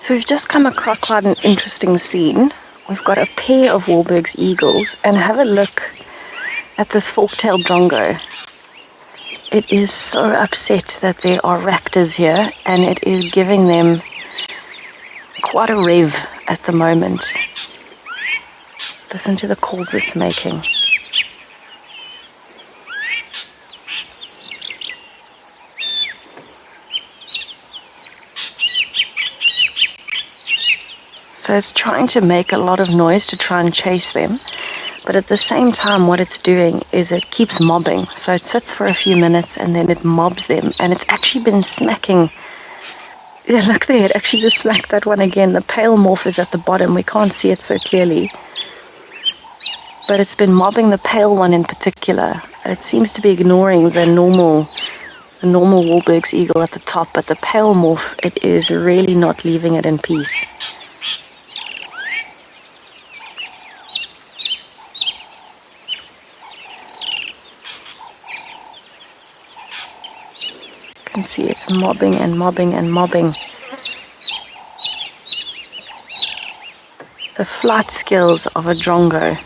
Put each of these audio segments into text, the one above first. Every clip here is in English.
So we've just come across quite an interesting scene. We've got a pair of Wahlberg's eagles, and have a look at this fork-tailed drongo. It is so upset that there are raptors here, and it is giving them quite a rev at the moment. Listen to the calls it's making. So it's trying to make a lot of noise to try and chase them. But at the same time, what it's doing is it keeps mobbing. So it sits for a few minutes and then it mobs them. And it's actually been smacking. Yeah, look there, it actually just smacked that one again. The pale morph is at the bottom. We can't see it so clearly. But it's been mobbing the pale one in particular. It seems to be ignoring the normal Wahlberg's eagle at the top. But the pale morph, it is really not leaving it in peace. You can see it's mobbing and mobbing and mobbing. The flight skills of a drongo,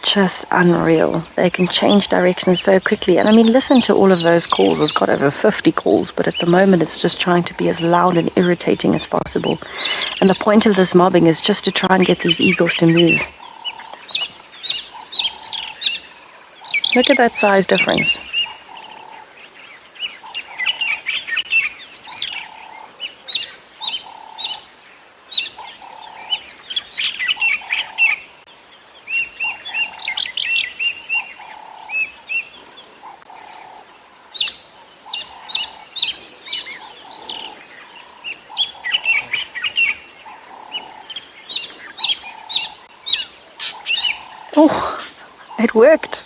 just unreal. They can change directions so quickly. And I mean, listen to all of those calls. It's got over 50 calls, but at the moment it's just trying to be as loud and irritating as possible. And the point of this mobbing is just to try and get these eagles to move. Look at that size difference. Oh, it worked.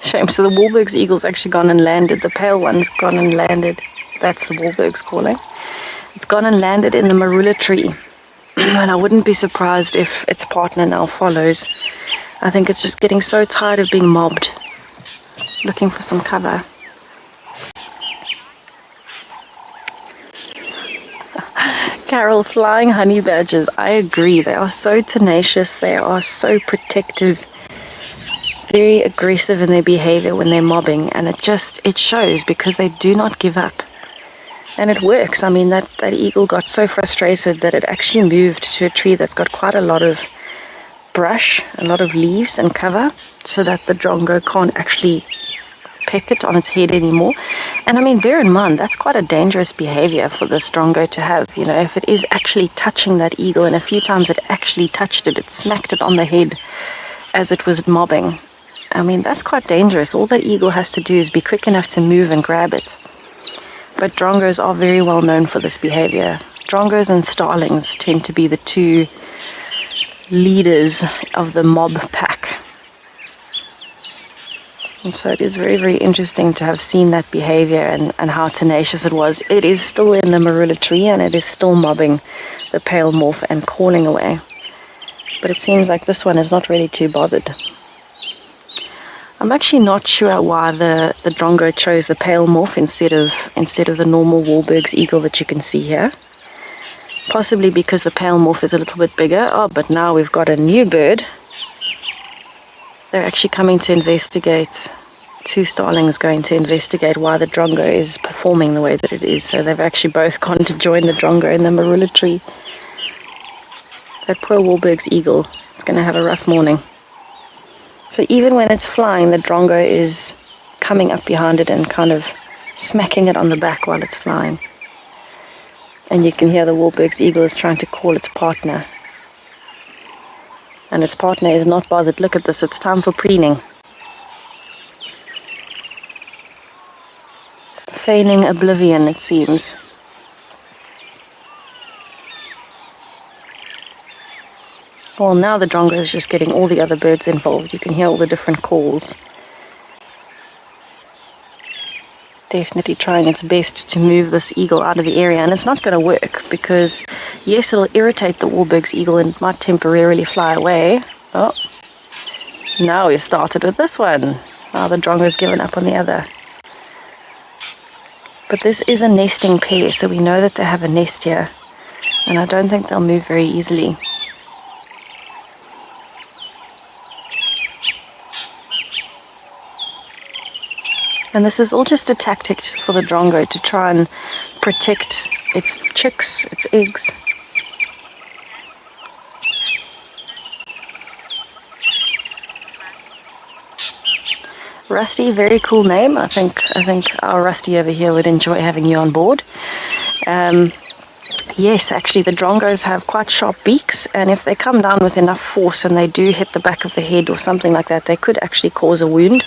Shame. So the Wahlberg's eagle's actually gone and landed. The pale one's gone and landed. That's the Wahlberg's calling. It's gone and landed in the marula tree. And I wouldn't be surprised if its partner now follows. I think it's just getting so tired of being mobbed, looking for some cover. Carol, flying honey badgers, I agree. They are so tenacious, they are so protective, very aggressive in their behavior when they're mobbing, and it shows because they do not give up. And it works. I mean, that eagle got so frustrated that it actually moved to a tree that's got quite a lot of brush, a lot of leaves and cover, so that the drongo can't actually peck it on its head anymore. And I mean, bear in mind, that's quite a dangerous behavior for this drongo to have. You know, if it is actually touching that eagle, and a few times it actually touched it, it smacked it on the head as it was mobbing. I mean, that's quite dangerous. All that eagle has to do is be quick enough to move and grab it. But drongos are very well known for this behavior. Drongos and starlings tend to be the two leaders of the mob pack. And so it is very, very interesting to have seen that behavior and how tenacious it was. It is still in the marula tree and it is still mobbing the pale morph and calling away. But it seems like this one is not really too bothered. I'm actually not sure why the drongo chose the pale morph instead of the normal Wahlberg's eagle that you can see here. Possibly because the pale morph is a little bit bigger. Oh, but now we've got a new bird. They're actually coming to investigate. Two starlings going to investigate why the drongo is performing the way that it is. So they've actually both gone to join the drongo in the marula tree. That poor Wahlberg's eagle is going to have a rough morning. So even when it's flying, the drongo is coming up behind it and kind of smacking it on the back while it's flying. And you can hear the Wahlberg's eagle is trying to call its partner. And its partner is not bothered. Look at this, it's time for preening. Feigning oblivion, it seems. Well, now the drongo is just getting all the other birds involved. You can hear all the different calls. Definitely trying its best to move this eagle out of the area, and it's not going to work because, yes, it'll irritate the Wahlberg's eagle and it might temporarily fly away. Oh, now we've started with this one. Oh, the drongo's given up on the other. But this is a nesting pair, so we know that they have a nest here. And I don't think they'll move very easily. And this is all just a tactic for the drongo to try and protect its chicks, its eggs. Rusty, very cool name. I think our Rusty over here would enjoy having you on board. Yes, actually the drongos have quite sharp beaks, and if they come down with enough force and they do hit the back of the head or something like that, they could actually cause a wound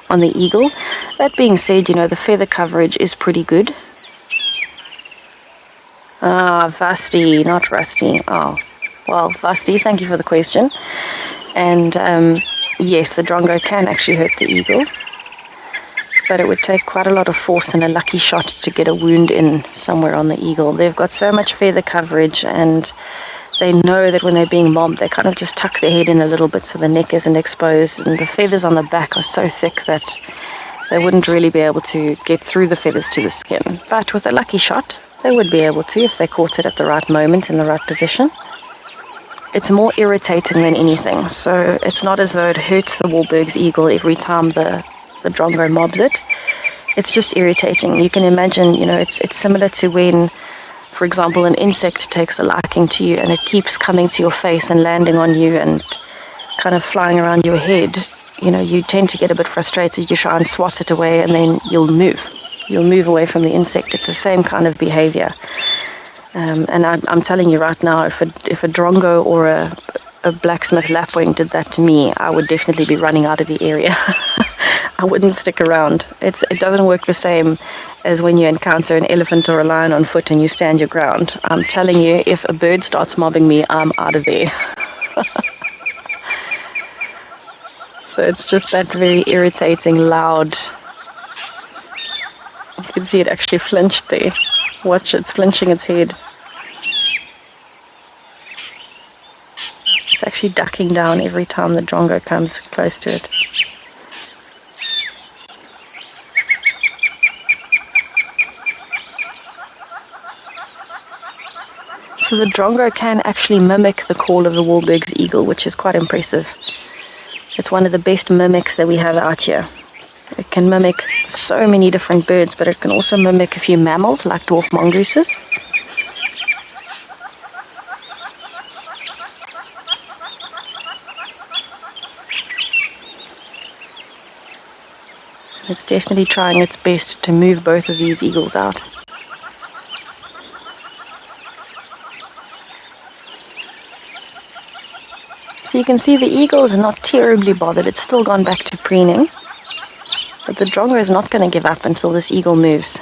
on the eagle. That being said, you know, the feather coverage is pretty good. Vasti, not Rusty. Oh, well, Vasti, thank you for the question. And yes, the drongo can actually hurt the eagle, but it would take quite a lot of force and a lucky shot to get a wound in somewhere on the eagle. They've got so much feather coverage, and they know that when they're being mobbed, they kind of just tuck their head in a little bit so the neck isn't exposed, and the feathers on the back are so thick that they wouldn't really be able to get through the feathers to the skin. But with a lucky shot, they would be able to if they caught it at the right moment in the right position. It's more irritating than anything, so it's not as though it hurts the Wahlberg's eagle every time the drongo mobs it. It's just irritating. You can imagine, you know, it's similar to when, for example, an insect takes a liking to you and it keeps coming to your face and landing on you and kind of flying around your head. You know, you tend to get a bit frustrated. You try and swat it away, and then you'll move. You'll move away from the insect. It's the same kind of behavior. And I'm telling you right now, if a drongo or a blacksmith lapwing did that to me, I would definitely be running out of the area. I wouldn't stick around. It doesn't work the same as when you encounter an elephant or a lion on foot and you stand your ground. I'm telling you, if a bird starts mobbing me, I'm out of there. So it's just that very irritating, loud. You can see it actually flinched there. Watch, it's flinching its head. It's actually ducking down every time the drongo comes close to it. So the drongo can actually mimic the call of the Wahlberg's eagle, which is quite impressive. It's one of the best mimics that we have out here. It can mimic so many different birds, but it can also mimic a few mammals like dwarf mongooses. It's definitely trying its best to move both of these eagles out. So you can see the eagle is not terribly bothered. It's still gone back to preening. But the drongo is not going to give up until this eagle moves.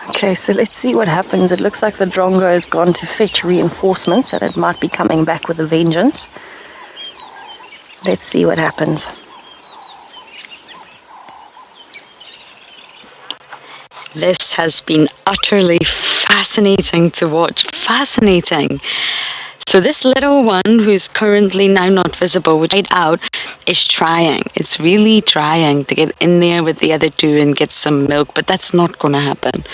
Okay, so let's see what happens. It looks like the drongo has gone to fetch reinforcements and it might be coming back with a vengeance. Let's see what happens. This has been utterly fascinating to watch. Fascinating. So this little one, who's currently now not visible, right out, is trying. It's really trying to get in there with the other two and get some milk, but that's not going to happen.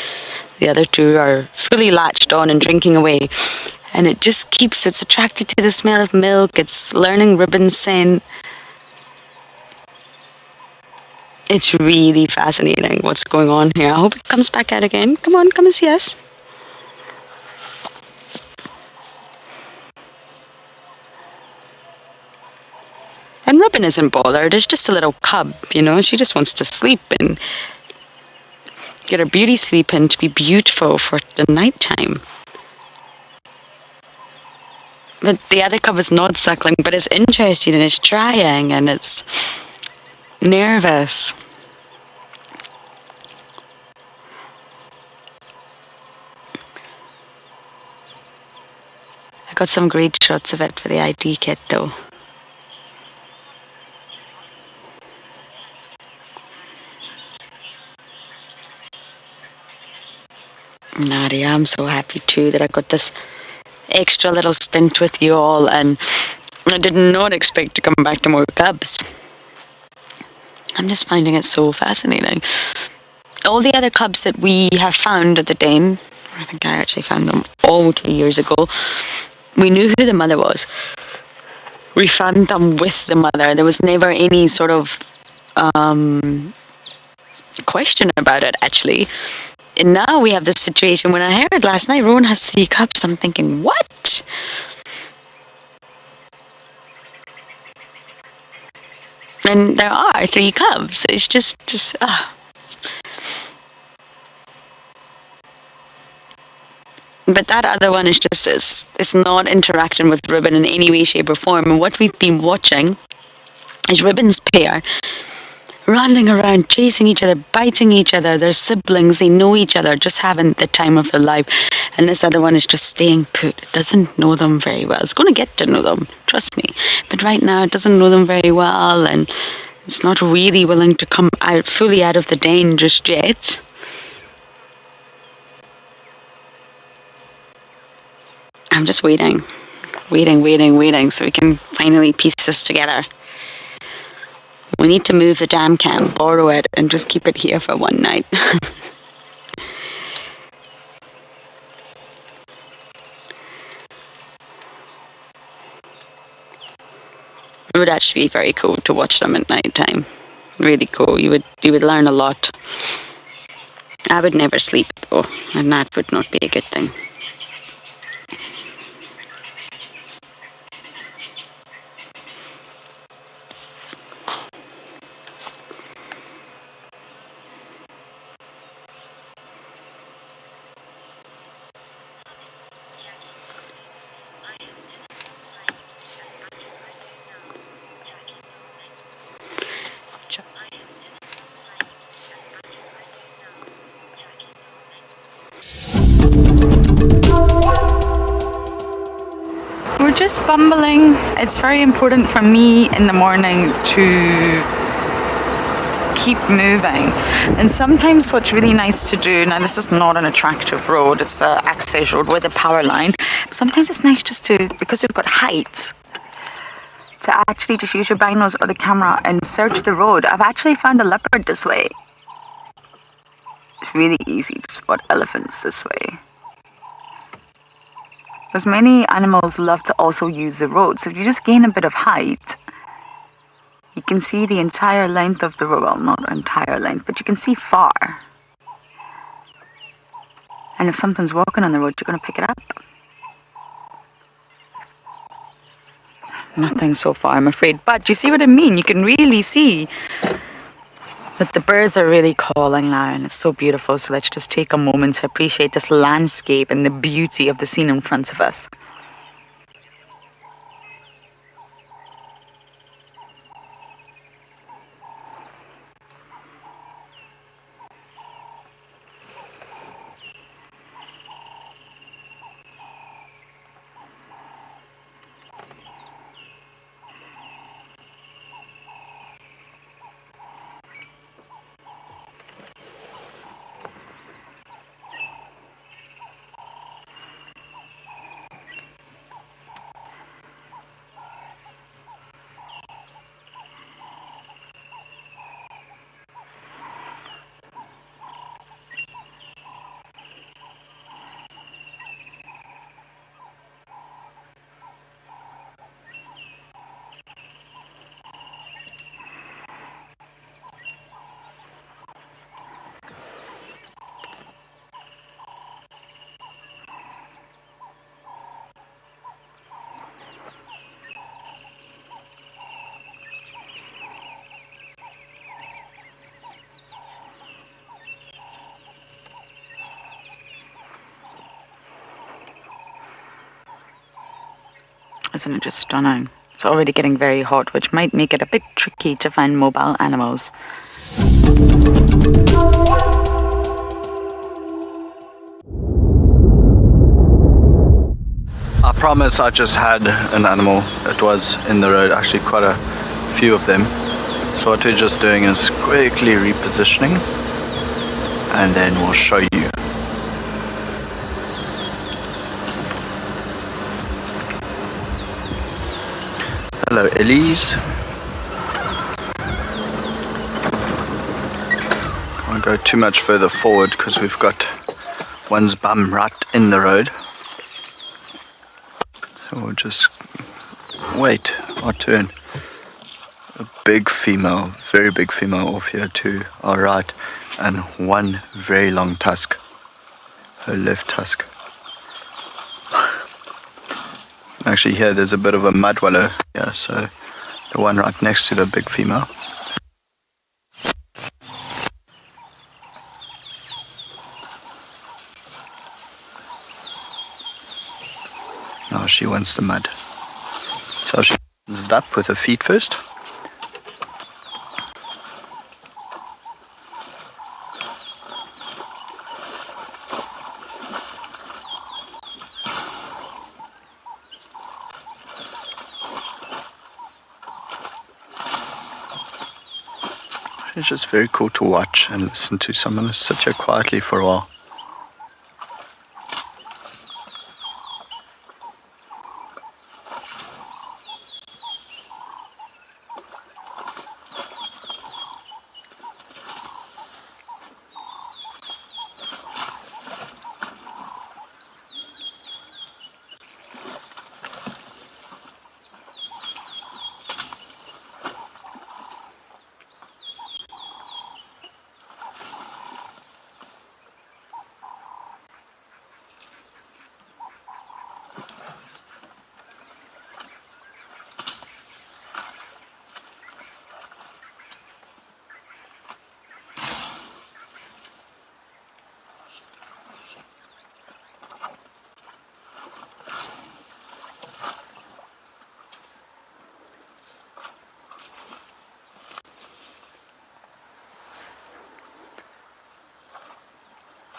The other two are fully latched on and drinking away. And it just keeps, it's attracted to the smell of milk. It's learning ribbon scent. It's really fascinating what's going on here. I hope it comes back out again. Come on, come and see us. And Robin isn't bothered. It's just a little cub, you know. She just wants to sleep and get her beauty sleep in to be beautiful for the night time. But the other cub is not suckling, but it's interested and it's trying and it's nervous. got some great shots of it for the ID kit though. Nadia, I'm so happy too that I got this extra little stint with you all, and I did not expect to come back to more cubs. I'm just finding it so fascinating. All the other cubs that we have found at the den, I think I actually found them all 2 years ago, we knew who the mother was. We found them with the mother. There was never any sort of question about it, actually. And now we have this situation. When I heard last night Rowan has 3 cubs, I'm thinking, what? And there are 3 cubs. It's just But that other one is just, it's not interacting with Ribbon in any way, shape or form. And what we've been watching is Ribbon's pair running around, chasing each other, biting each other. They're siblings, they know each other, just having the time of their life. And this other one is just staying put. It doesn't know them very well. It's going to get to know them, trust me. But right now it doesn't know them very well, and it's not really willing to come out fully out of the den just yet. I'm just waiting so we can finally piece this together. We need to move the jam cam, borrow it, and just keep it here for one night. It would actually be very cool to watch them at night time. Really cool. You would learn a lot. I would never sleep though, and that would not be a good thing. We're just bumbling. It's very important for me in the morning to keep moving. And sometimes what's really nice to do, now this is not an attractive road, it's an access road with a power line. Sometimes it's nice just to, because we've got height, to actually just use your binos or the camera and search the road. I've actually found a leopard this way. It's really easy to spot elephants this way. Because many animals love to also use the road. So if you just gain a bit of height, you can see the entire length of the road. Well, not entire length, but you can see far. And if something's walking on the road, you're going to pick it up. Nothing so far, I'm afraid. But you see what I mean? You can really see that the birds are really calling now, and it's so beautiful. So let's just take a moment to appreciate this landscape and the beauty of the scene in front of us. Isn't it just stunning? It's already getting very hot, which might make it a bit tricky to find mobile animals. A promise I just had an animal that was in the road, actually quite a few of them. So what we're just doing is quickly repositioning, and then we'll show you. Hello Elise. Can't go too much further forward because we've got one's bum right in the road. So we'll just wait our turn. A big female, very big female off here to our right, and one very long tusk, her left tusk. Actually here there's a bit of a mud wallow here, so the one right next to the big female. Now she wants the mud. So she opens it up with her feet first. It's just very cool to watch and listen to someone sit here quietly for a while.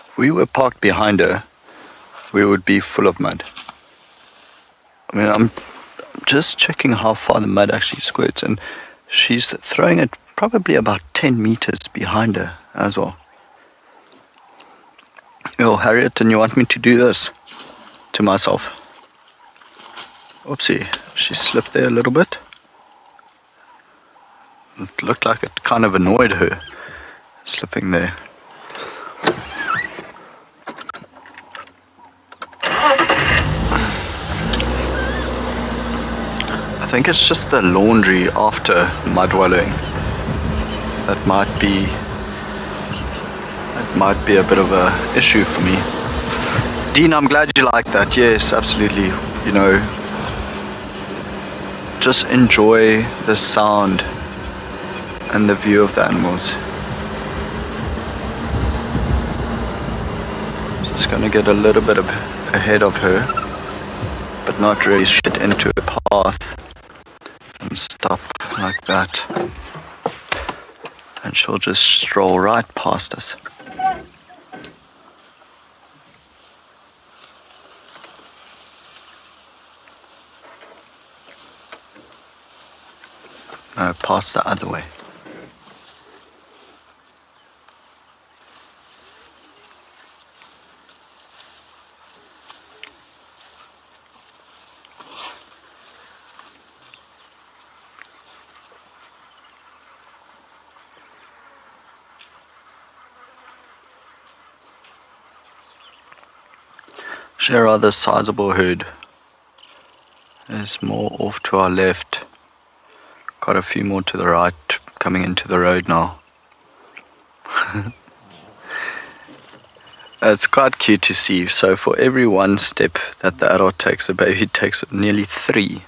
If we were parked behind her, we would be full of mud. I mean, I'm just checking how far the mud actually squirts, and she's throwing it probably about 10 meters behind her as well. Oh, Harriet, and you want me to do this to myself? Oopsie, she slipped there a little bit. It looked like it kind of annoyed her, slipping there. I think it's just the laundry after mud wallowing that might be a bit of a issue for me. Dean, I'm glad you like that. Yes, absolutely. You know, just enjoy the sound and the view of the animals. Just gonna get a little bit ahead of her, but not really shit into a path. And stop like that, and she'll just stroll right past us. No, past the other way. A rather sizable herd. There's more off to our left. Got a few more to the right coming into the road now. It's quite cute to see. So for every one step that the adult takes, the baby takes nearly 3.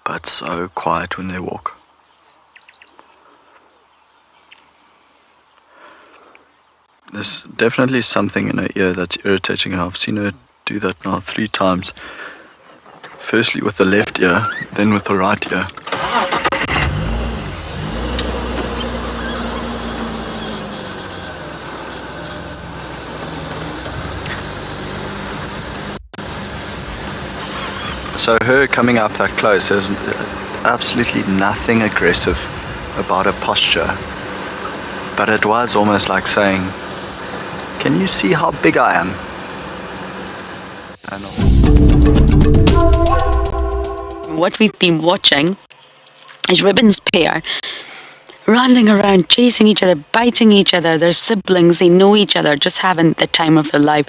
But so quiet when they walk. There's definitely something in her ear that's irritating her. I've seen her do that now 3 times. Firstly with the left ear, then with the right ear. So her coming up that close, there's absolutely nothing aggressive about her posture. But it was almost like saying, can you see how big I am? What we've been watching is Ribbon's pair running around, chasing each other, biting each other. They're siblings, they know each other, just having the time of their life.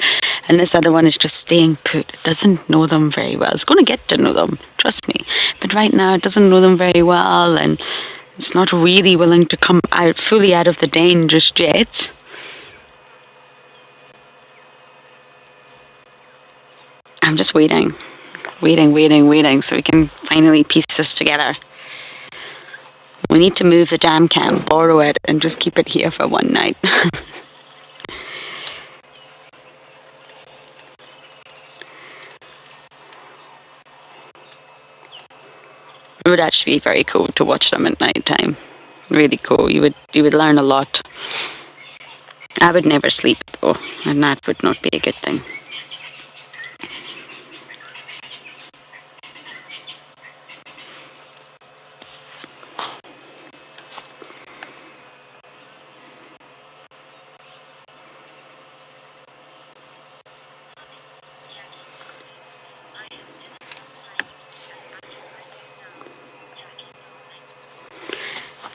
And this other one is just staying put. It doesn't know them very well. It's going to get to know them, trust me. But right now it doesn't know them very well, and it's not really willing to come out fully out of the den just yet. I'm just waiting so we can finally piece this together. We need to move the jam cam, borrow it, and just keep it here for one night. It would actually be very cool to watch them at night time. Really cool. You would learn a lot. I would never sleep though, and that would not be a good thing.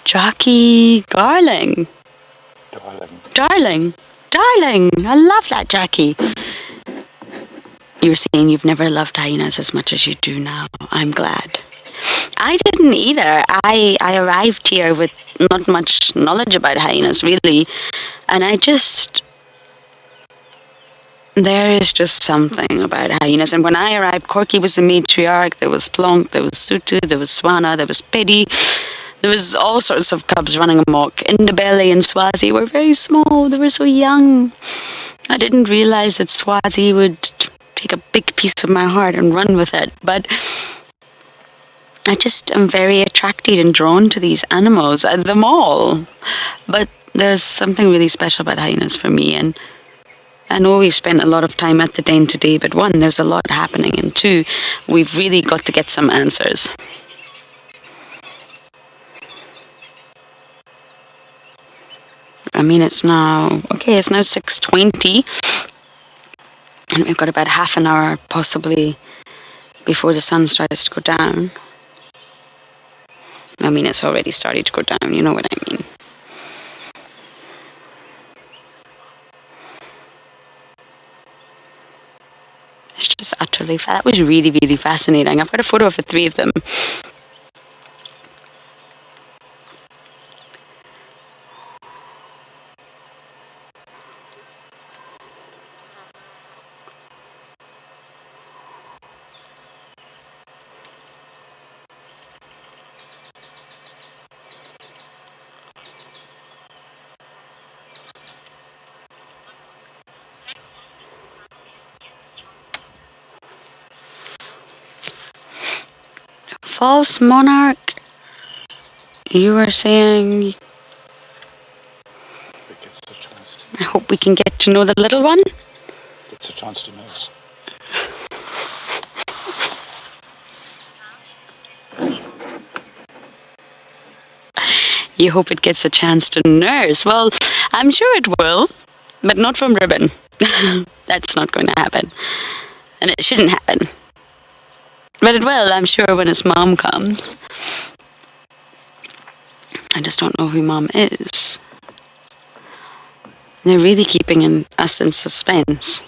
Jackie Garling. Darling. I love that, Jackie. You were saying you've never loved hyenas as much as you do now. I'm glad. I didn't either. I arrived here with not much knowledge about hyenas, really. And there is just something about hyenas. And when I arrived, Corky was the matriarch. There was Plonk, there was Sutu, there was Swana, there was Piddy. There was all sorts of cubs running amok. Indabelli and Swazi were very small. They were so young. I didn't realize that Swazi would take a big piece of my heart and run with it. But I just am very attracted and drawn to these animals, them all. But there's something really special about hyenas for me. And I know we've spent a lot of time at the den today, but one, there's a lot happening. And two, we've really got to get some answers. I mean, it's now 6:20, and we've got about half an hour possibly before the sun starts to go down. I mean, it's already started to go down, you know what I mean. It's just utterly, that was really, really fascinating. I've got a photo of the three of them. False monarch, you were saying, I hope we can get to know the little one. Gets a chance to nurse. You hope it gets a chance to nurse. Well, I'm sure it will, but not from Ribbon. That's not going to happen. And it shouldn't happen. But it will, I'm sure, when its mom comes. I just don't know who mom is. They're really keeping us in suspense.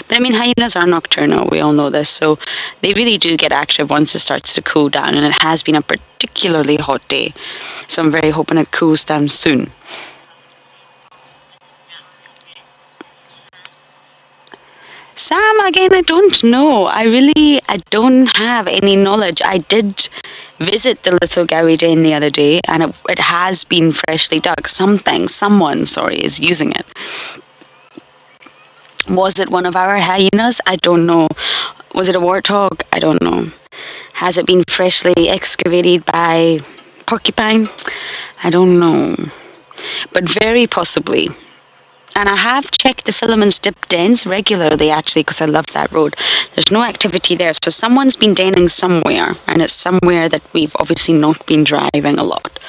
But I mean, hyenas are nocturnal, we all know this, so they really do get active once it starts to cool down, and it has been a particularly hot day, so I'm very hoping it cools down soon. Sam, again, I don't know. I don't have any knowledge. I did visit the little Gowie den the other day, and it has been freshly dug. Someone is using it. Was it one of our hyenas? I don't know. Was it a warthog? I don't know. Has it been freshly excavated by porcupine? I don't know. But very possibly, And I have checked the Philemon's Dip Dens regularly, actually, because I love that road. There's no activity there, so someone's been denning somewhere, and it's somewhere that we've obviously not been driving a lot.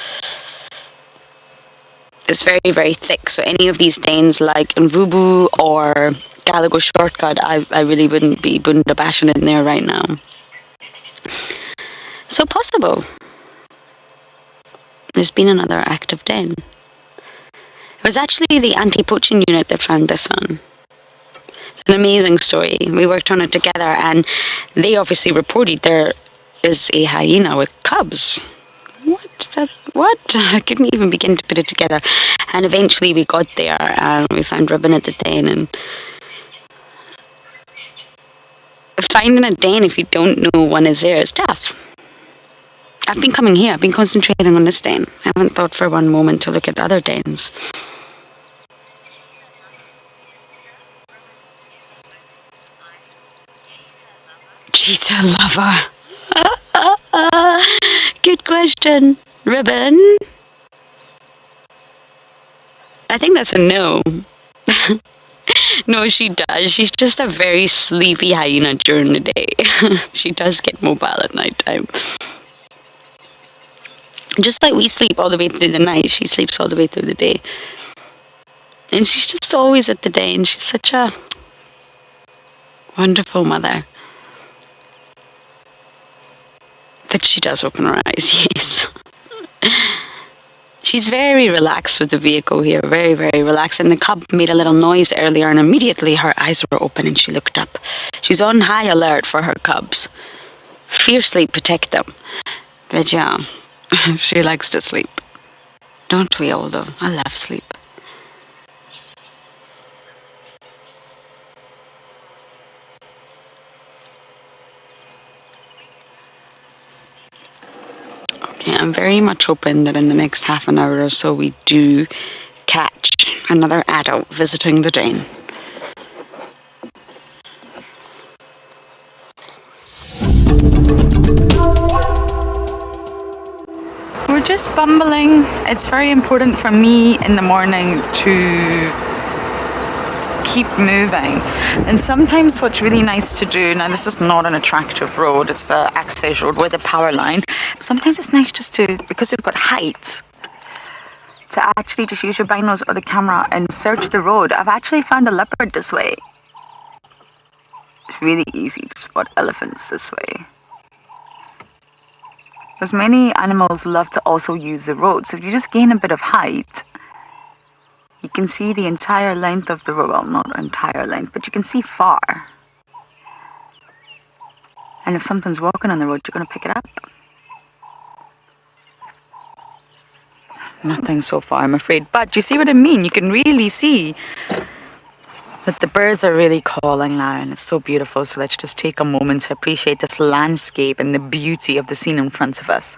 It's very, very thick, so any of these dens like Mvubu or Gallagher Shortcut, I really wouldn't be bunda bashing in there right now. So possible. There's been another active den. It was actually the anti-poaching unit that found this one. It's an amazing story. We worked on it together, and they obviously reported there is a hyena with cubs. What? I couldn't even begin to put it together. And eventually we got there, and we found Ribbon at the den. And finding a den if you don't know one is there is tough. I've been coming here. I've been concentrating on this den. I haven't thought for one moment to look at other dens. Cheetah lover. Good question. Ribbon? I think that's a no. No, she does. She's just a very sleepy hyena during the day. She does get mobile at night time. Just like we sleep all the way through the night, she sleeps all the way through the day. And she's just always at the day, and she's such a wonderful mother. But she does open her eyes, yes. She's very relaxed with the vehicle here, very, very relaxed. And the cub made a little noise earlier, and immediately her eyes were open and she looked up. She's on high alert for her cubs. Fiercely protect them. But yeah, she likes to sleep. Don't we all, though? I love sleep. Okay, I'm very much hoping that in the next half an hour or so we do catch another adult visiting the den. We're just bumbling. It's very important for me in the morning to keep moving, and sometimes what's really nice to do, now this is not an attractive road, it's an access road with a power line, sometimes it's nice just to, because we've got height, to actually just use your binos or the camera and search the road. I've actually found a leopard this way. It's really easy to spot elephants this way, because many animals love to also use the road. So if you just gain a bit of height, you can see the entire length of the road. Well, not entire length, but you can see far. And if something's walking on the road, you're going to pick it up. Nothing so far, I'm afraid. But you see what I mean? You can really see that the birds are really calling now, and it's so beautiful. So let's just take a moment to appreciate this landscape and the beauty of the scene in front of us.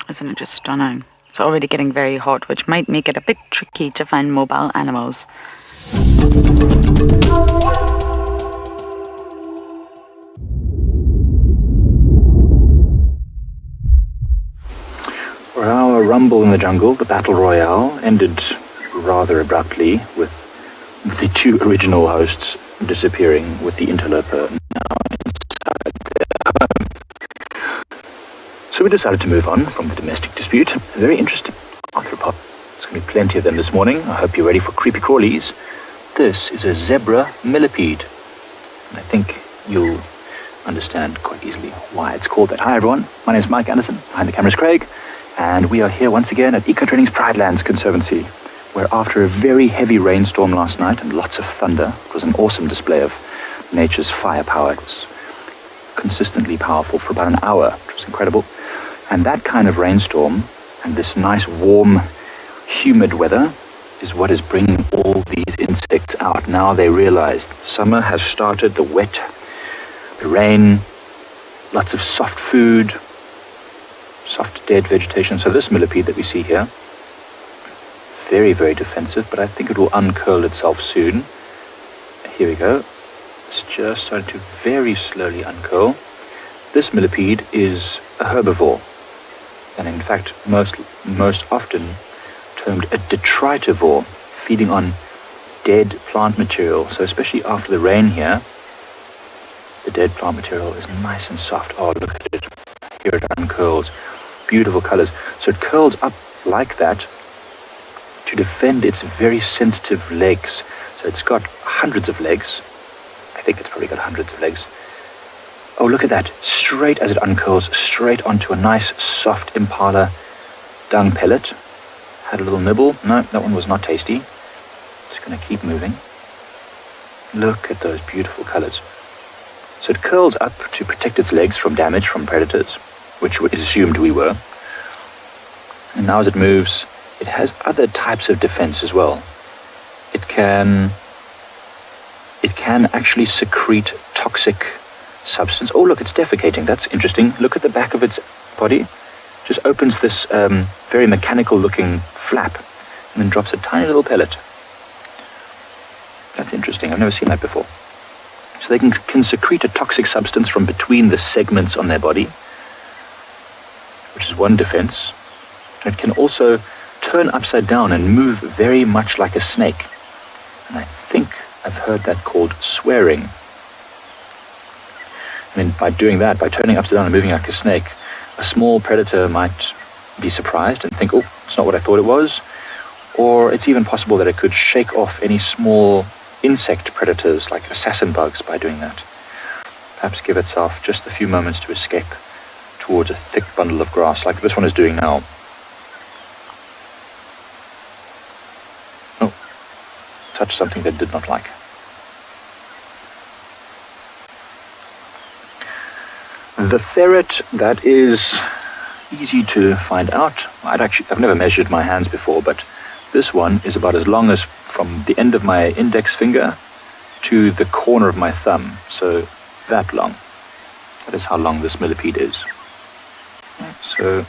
Isn't it just stunning? It's already getting very hot, which might make it a bit tricky to find mobile animals. For our rumble in the jungle, the battle royale ended rather abruptly, with the two original hosts disappearing with the interloper now inside their home. So we decided to move on from the domestic dispute. A very interesting arthropod. There's going to be plenty of them this morning. I hope you're ready for creepy crawlies. This is a zebra millipede. And I think you'll understand quite easily why it's called that. Hi everyone, my name is Mike Anderson, behind the camera is Craig, and we are here once again at Ecotraining's Pridelands Conservancy, where after a very heavy rainstorm last night and lots of thunder, it was an awesome display of nature's firepower. It was consistently powerful for about an hour, which was incredible. And that kind of rainstorm and this nice warm, humid weather is what is bringing all these insects out. Now they realize that summer has started, the wet, the rain, lots of soft food, soft dead vegetation. So this millipede that we see here, very, very defensive, but I think it will uncurl itself soon. Here we go. It's just starting to very slowly uncurl. This millipede is a herbivore, and in fact most often termed a detritivore, feeding on dead plant material. So especially after the rain here, the dead plant material is nice and soft. Oh, look at it. Here it uncurls. Beautiful colors. So it curls up like that to defend its very sensitive legs. So it's got hundreds of legs. I think it's probably got hundreds of legs. Oh, look at that. Straight as it uncurls, straight onto a nice, soft impala dung pellet. Had a little nibble. No, that one was not tasty. Just going to keep moving. Look at those beautiful colors. So it curls up to protect its legs from damage from predators, which is assumed we were. And now as it moves, it has other types of defense as well. It can actually secrete toxic substance. Oh, look, it's defecating. That's interesting. Look at the back of its body. Just opens this very mechanical-looking flap and then drops a tiny little pellet. That's interesting. I've never seen that before. So they can secrete a toxic substance from between the segments on their body, which is one defense. It can also turn upside down and move very much like a snake. And I think I've heard that called swearing. I mean, by doing that, by turning upside down and moving like a snake, a small predator might be surprised and think, oh, it's not what I thought it was. Or it's even possible that it could shake off any small insect predators like assassin bugs by doing that. Perhaps give itself just a few moments to escape towards a thick bundle of grass like this one is doing now. Oh, touched something that did not like. The ferret, that is easy to find out. I've never measured my hands before, but this one is about as long as from the end of my index finger to the corner of my thumb. So that long. That is how long this millipede is. So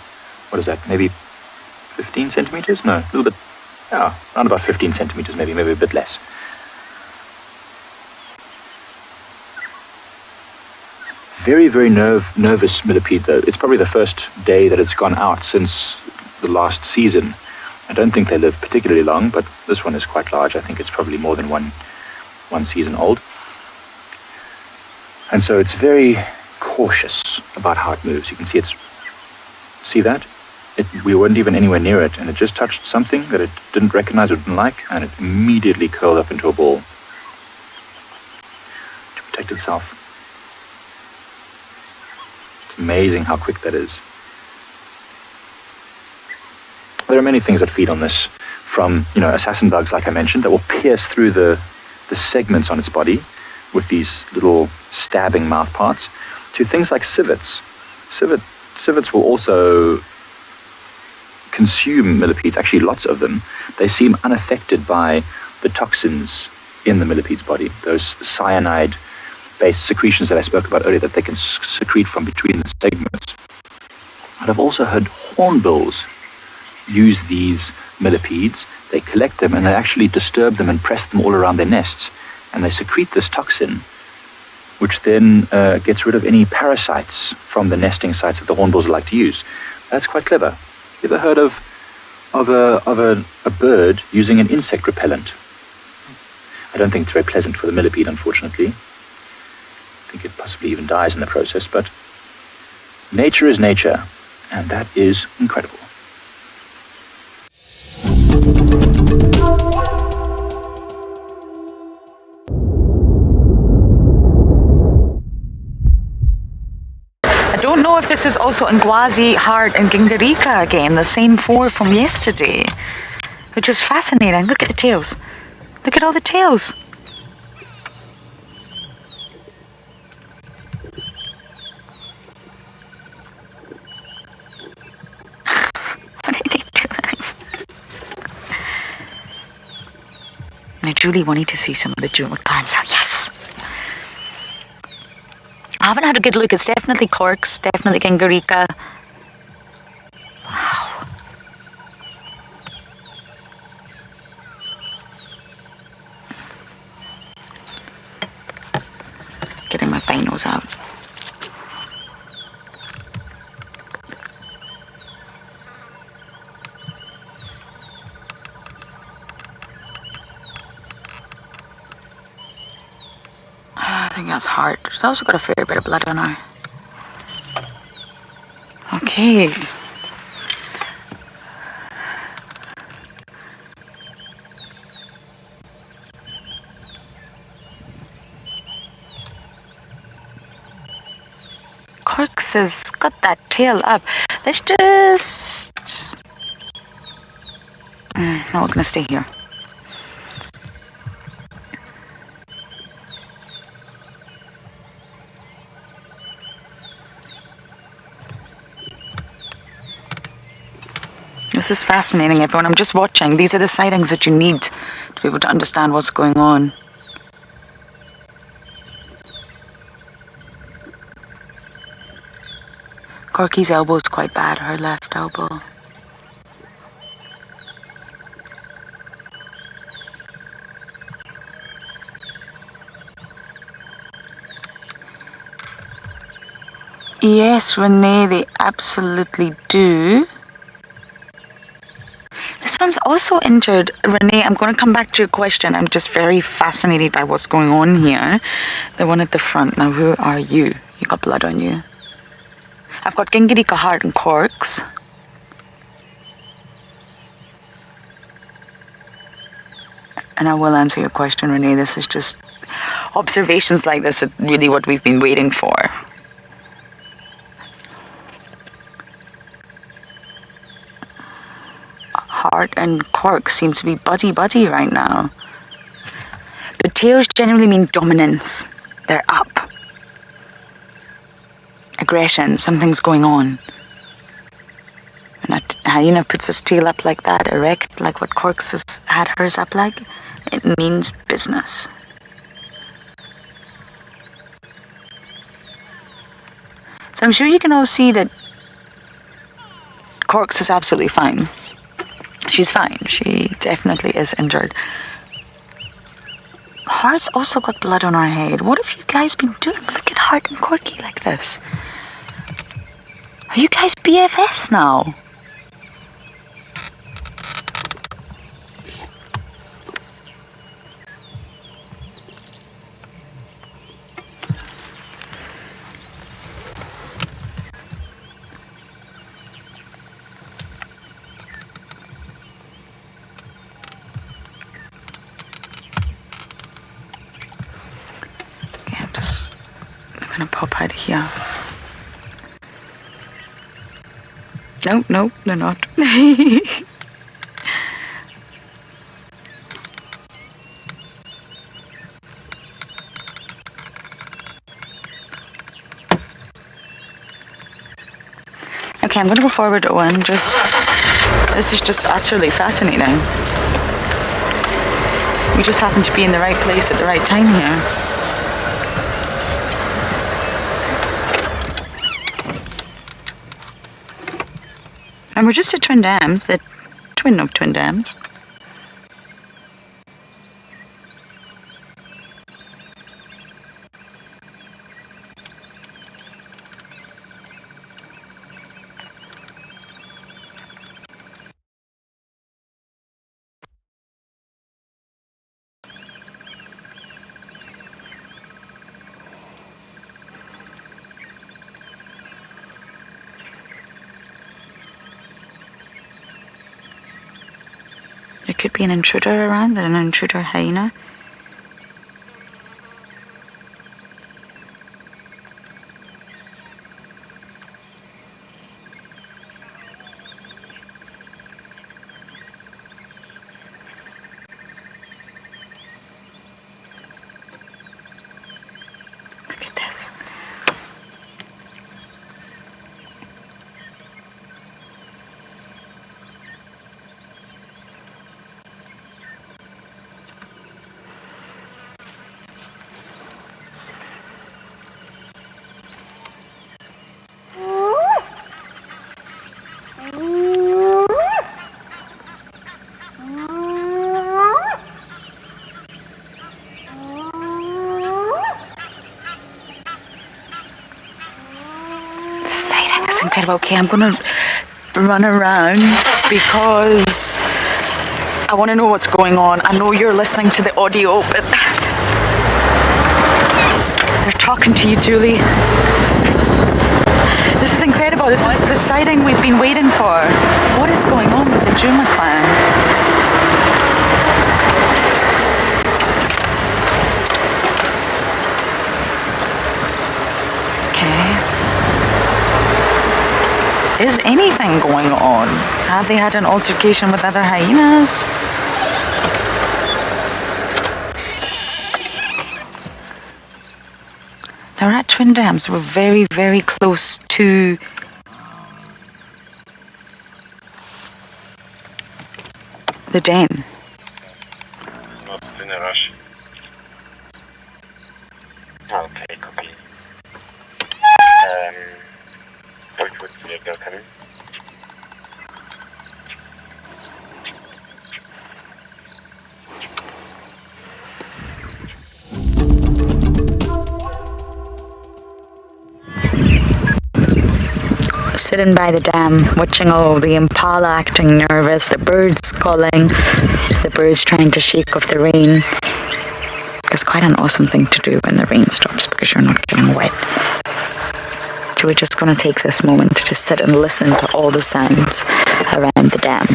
what is that? Maybe 15 centimeters? No, a little bit. Yeah, around about 15 centimeters, maybe a bit less. Very, very nervous millipede, though. It's probably the first day that it's gone out since the last season. I don't think they live particularly long, but this one is quite large. I think it's probably more than one season old. And so it's very cautious about how it moves. You can see that? We weren't even anywhere near it, and it just touched something that it didn't recognize or didn't like, and it immediately curled up into a ball to protect itself. It's amazing how quick that is. There are many things that feed on this, from assassin bugs, like I mentioned, that will pierce through the segments on its body with these little stabbing mouth parts, to things like civets. Civets will also consume millipedes, actually lots of them. They seem unaffected by the toxins in the millipede's body, those cyanide-based secretions that I spoke about earlier that they can secrete from between the segments. But I've also heard hornbills use these millipedes. They collect them and they actually disturb them and press them all around their nests, and they secrete this toxin, which then gets rid of any parasites from the nesting sites that the hornbills like to use. That's quite clever. You ever heard of of a bird using an insect repellent. I don't think it's very pleasant for the millipede, unfortunately. I think it possibly even dies in the process, but nature is nature, and that is incredible. I don't know if this is also Ngwazi, Hart, and Gingarika again, the same four from yesterday, which is fascinating. Look at the tails. Look at all the tails. What are they doing? Now, Julie wanted to see some of the jewel plants. Oh, yes. I haven't had a good look. It's definitely corks, definitely Gingarika. Wow. Getting my binos out. I think that's hard. She's also got a fair bit of blood on her. Okay. Corks has got that tail up. Let's just... No, we're going to stay here. This is fascinating, everyone. I'm just watching. These are the sightings that you need to be able to understand what's going on. Corky's elbow is quite bad, her left elbow. Yes, Renee, they absolutely do. This one's also injured. Renee, I'm going to come back to your question. I'm just very fascinated by what's going on here. The one at the front. Now, who are you? You got blood on you. I've got Gingarika, Hart, and Corks. And I will answer your question, Renee. This is just... observations like this are really what we've been waiting for. Hart and Cork seem to be buddy-buddy right now. But tails generally mean dominance. They're up. Aggression, something's going on. And hyena puts his tail up like that, erect, like what Corks has had hers up like. It means business. So I'm sure you can all see that Corks is absolutely fine. She's fine. She definitely is injured. Hart's also got blood on her head. What have you guys been doing? Look at Hart and Corky like this. Are you guys BFFs now? I'm gonna pop out of here. No, they're not. Okay, I'm gonna go forward one. This is just utterly fascinating. We just happen to be in the right place at the right time here. And we're just at Twin Dams, the twin of Twin Dams. could be an intruder around, an intruder hyena. Look at this. It's incredible. Okay, I'm gonna run around because I want to know what's going on. I know you're listening to the audio, but they're talking to you, Julie. This is incredible. This is the sighting we've been waiting for. What is going on with the Juma clan? Is anything going on? Have they had an altercation with other hyenas? Now we're at Twin Dams. We're very, very close to the den. Not in a rush. Okay, copy. Which would be a girl coming? Sitting by the dam, watching all the impala acting nervous, the birds calling, the birds trying to shake off the rain. It's quite an awesome thing to do when the rain stops because you're not getting wet. So we're just going to take this moment to just sit and listen to all the sounds around the dam.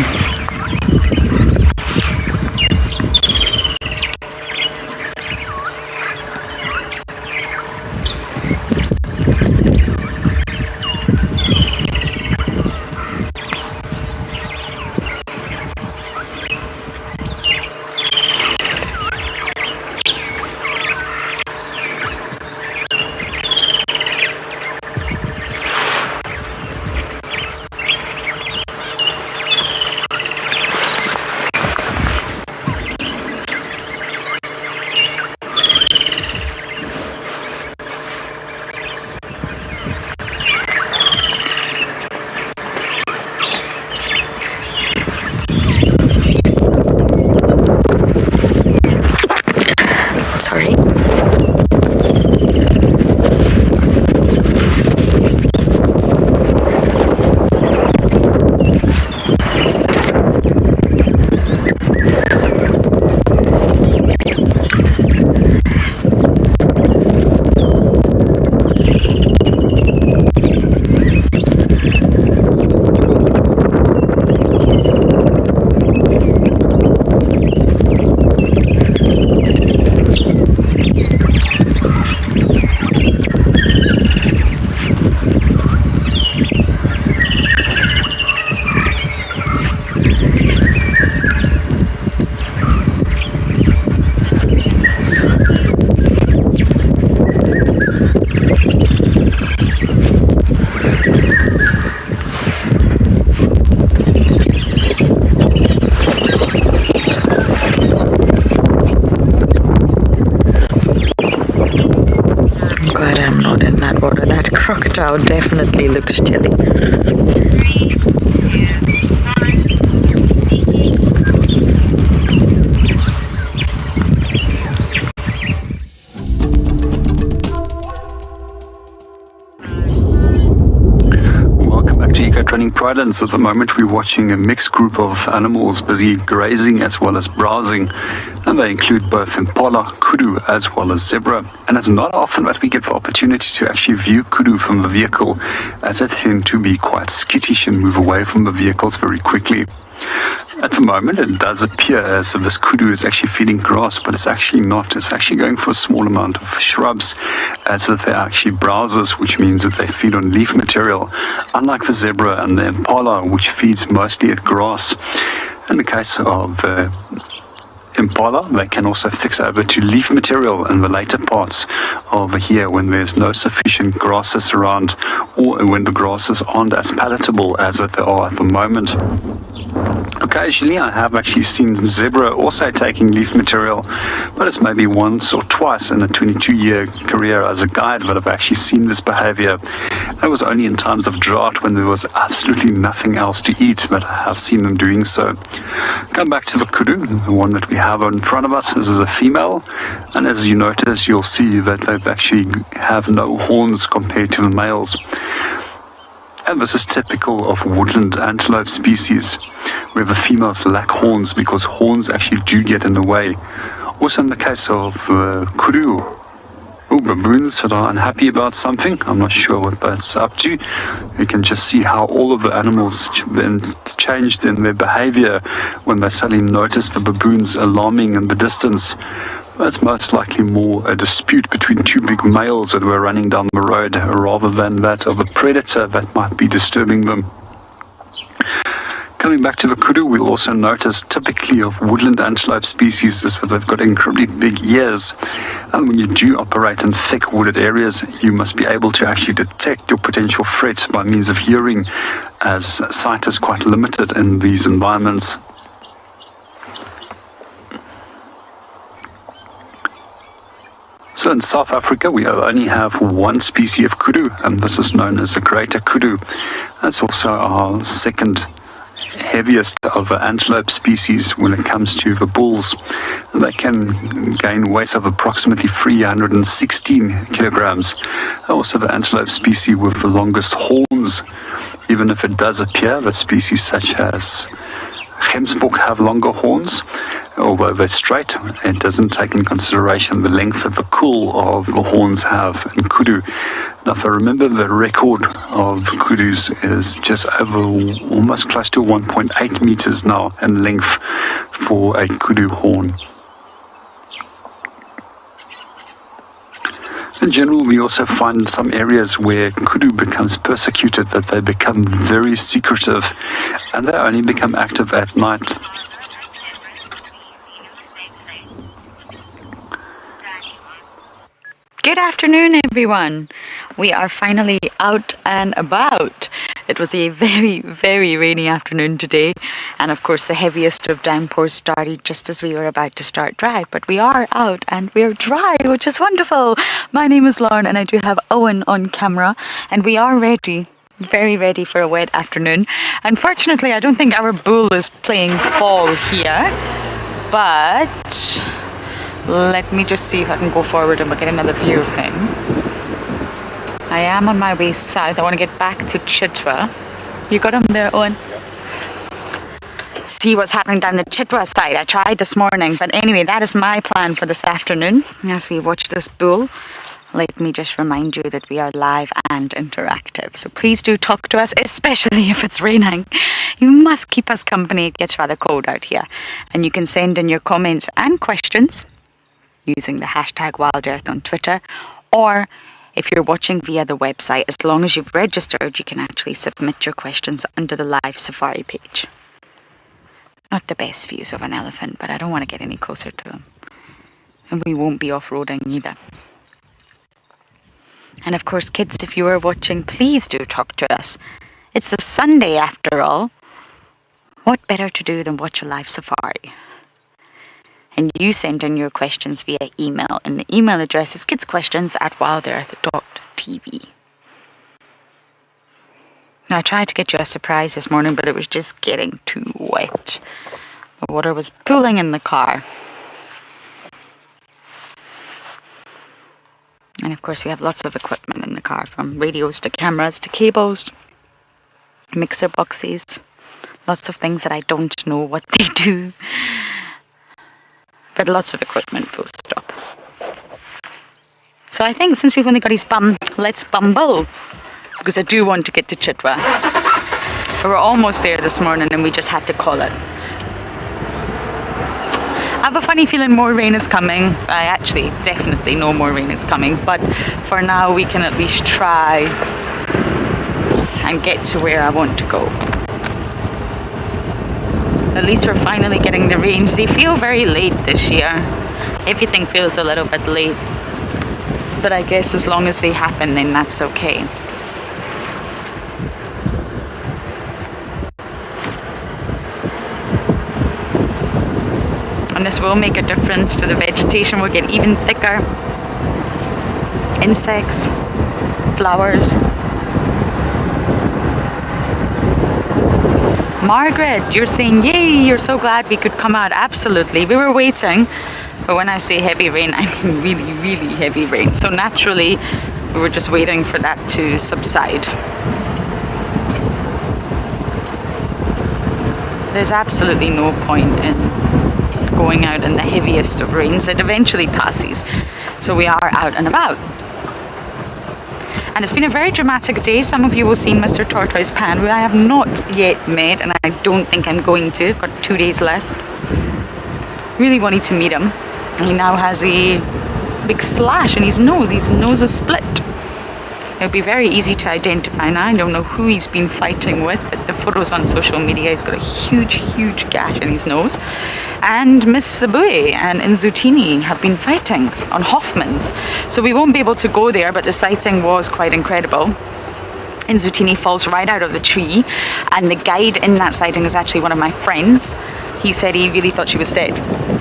Crocodile definitely looks chilly. Welcome back to Eco Training Pridelands. At the moment we're watching a mixed group of animals busy grazing as well as browsing, and they include both impala, kudu as well as zebra. And it's not often that we get the opportunity to actually view kudu from the vehicle, as they tend to be quite skittish and move away from the vehicles very quickly. At the moment, it does appear as if this kudu is actually feeding grass, but it's actually not. It's actually going for a small amount of shrubs, as if they're actually browsers, which means that they feed on leaf material, unlike the zebra and the impala, which feeds mostly at grass. In the case of impala, they can also fix over to leaf material in the later parts over here when there's no sufficient grasses around, or when the grasses aren't as palatable as what they are at the moment. Occasionally I have actually seen zebra also taking leaf material, but it's maybe once or twice in a 22-year career as a guide that I've actually seen this behavior. It was only in times of drought when there was absolutely nothing else to eat that I have seen them doing so. Come back to the kudu, the one that we have in front of us. This is a female, and as you notice, you'll see that they actually have no horns compared to the males. And this is typical of woodland antelope species, where the females lack horns because horns actually do get in the way. Also in the case of kudu, baboons that are unhappy about something. I'm not sure what that's up to. You can just see how all of the animals then changed in their behavior when they suddenly noticed the baboons alarming in the distance. That's most likely more a dispute between two big males that were running down the road rather than that of a predator that might be disturbing them. Coming back to the kudu, we'll also notice typically of woodland antelope species is that they've got incredibly big ears. And when you do operate in thick wooded areas, you must be able to actually detect your potential threat by means of hearing, as sight is quite limited in these environments. So in South Africa, we only have one species of kudu, and this is known as the greater kudu. That's also our second heaviest of the antelope species when it comes to the bulls. They can gain weights of approximately 316 kilograms. Also the antelope species with the longest horns, even if it does appear that species such as Gemsbok have longer horns, although they're straight. It doesn't take in consideration the length of the kull of the horns have in kudu. Now, if I remember, the record of kudus is just over almost close to 1.8 meters now in length for a kudu horn. In general, we also find some areas where kudu becomes persecuted, that they become very secretive, and they only become active at night. Good afternoon, everyone. We are finally out and about. It was a very, very rainy afternoon today, and of course the heaviest of downpours started just as we were about to start drive, but we are out and we're dry, which is wonderful. My name is Lauren and I do have Owen on camera, and we are ready, very ready for a wet afternoon. Unfortunately, I don't think our bull is playing ball here, but let me just see if I can go forward and we'll get another view of him. I am on my way south. I want to get back to Chitwa. You got him there, Owen? See what's happening down the Chitwa side. I tried this morning, but anyway, that is my plan for this afternoon as we watch this bull. Let me just remind you that we are live and interactive. So please do talk to us, especially if it's raining. You must keep us company. It gets rather cold out here. And you can send in your comments and questions using the hashtag WildEarth on Twitter, or if you're watching via the website, as long as you've registered, you can actually submit your questions under the live safari page. Not the best views of an elephant, but I don't want to get any closer to him. And we won't be off-roading either. And of course, kids, if you are watching, please do talk to us. It's a Sunday after all. What better to do than watch a live safari? And you send in your questions via email, and the email address is kidsequestions@wildearth.tv. Now, I tried to get you a surprise this morning, but it was just getting too wet. The water was pooling in the car. And of course, we have lots of equipment in the car, from radios to cameras to cables, mixer boxes, lots of things that I don't know what they do. But lots of equipment, full stop. So I think since we've only got his bum, let's bumble. Because I do want to get to Chitwa. We were almost there this morning and we just had to call it. I have a funny feeling more rain is coming. I actually definitely know more rain is coming, but for now we can at least try and get to where I want to go. At least we're finally getting the rains. They feel very late this year. Everything feels a little bit late, but I guess as long as they happen, then that's okay. And this will make a difference to the vegetation. We'll get even thicker. Insects, flowers. Margaret, you're saying, yay, you're so glad we could come out. Absolutely. We were waiting. But when I say heavy rain, I mean really, really heavy rain. So naturally, we were just waiting for that to subside. There's absolutely no point in going out in the heaviest of rains. It eventually passes. So we are out and about. And it's been a very dramatic day. Some of you will see Mr. Tortoise Pan, who I have not yet met, and I don't think I'm going to. I've got 2 days left. Really wanted to meet him. He now has a big slash in his nose. His nose is split. It'll be very easy to identify now. I don't know who he's been fighting with, but the photos on social media, he's got a huge, huge gash in his nose. And Miss Sabue and Nzutini have been fighting on Hoffman's. So we won't be able to go there, but the sighting was quite incredible. Nzutini falls right out of the tree, and the guide in that sighting is actually one of my friends. He said he really thought she was dead.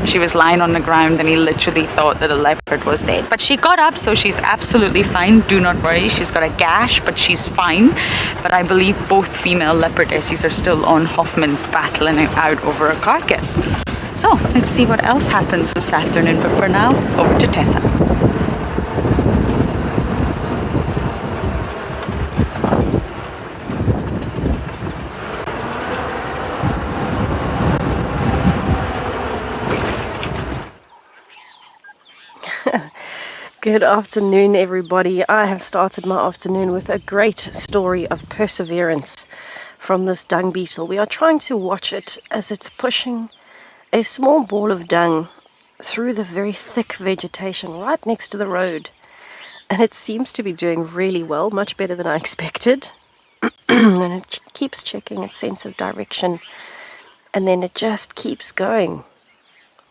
She was lying on the ground and he literally thought that a leopard was dead. But she got up, so she's absolutely fine. Do not worry. She's got a gash, but she's fine. But I believe both female leopardesses are still on Hoffman's battling it out over a carcass. So let's see what else happens this afternoon. But for now, over to Tessa. Good afternoon, everybody. I have started my afternoon with a great story of perseverance from this dung beetle. We are trying to watch it as it's pushing a small ball of dung through the very thick vegetation right next to the road. And it seems to be doing really well, much better than I expected. And it keeps checking its sense of direction. And then it just keeps going.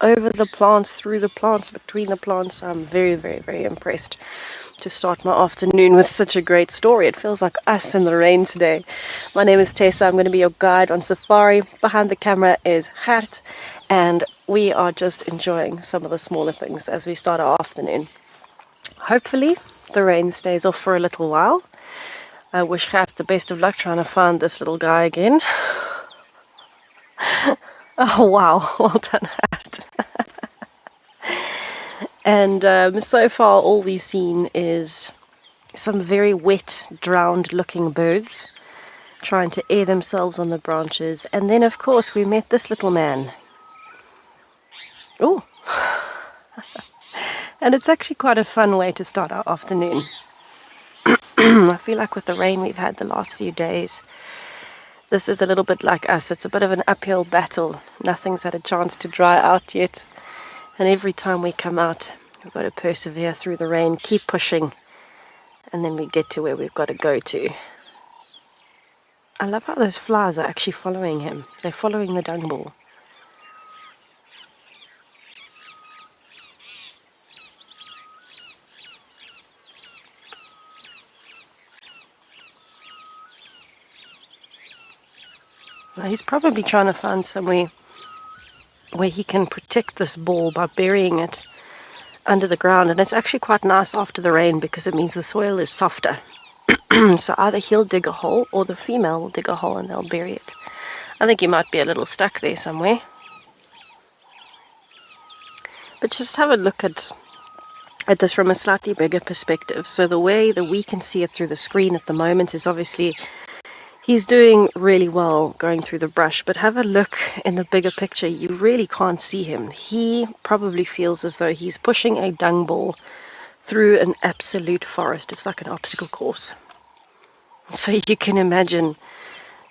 Over the plants, through the plants, between the plants. I'm very, very, very impressed to start my afternoon with such a great story. It feels like us in the rain today. My name is Tessa. I'm going to be your guide on safari. Behind the camera is Gert, and we are just enjoying some of the smaller things as we start our afternoon. Hopefully the rain stays off for a little while. I wish Gert the best of luck trying to find this little guy again. Oh wow, well done, Gert. And so far all we've seen is some very wet, drowned looking birds trying to air themselves on the branches. And then of course we met this little man. Oh, and it's actually quite a fun way to start our afternoon. I feel like with the rain we've had the last few days, this is a little bit like us. It's a bit of an uphill battle. Nothing's had a chance to dry out yet. And every time we come out, we've got to persevere through the rain, keep pushing, and then we get to where we've got to go to. I love how those flies are actually following him. They're following the dung ball. Well, he's probably trying to find somewhere where he can protect this ball by burying it under the ground. And it's actually quite nice after the rain because it means the soil is softer. So either he'll dig a hole or the female will dig a hole and they'll bury it. I think he might be a little stuck there somewhere. But just have a look at this from a slightly bigger perspective. So the way that we can see it through the screen at the moment is obviously he's doing really well going through the brush, but have a look in the bigger picture. You really can't see him. He probably feels as though he's pushing a dung ball through an absolute forest. It's like an obstacle course. So you can imagine,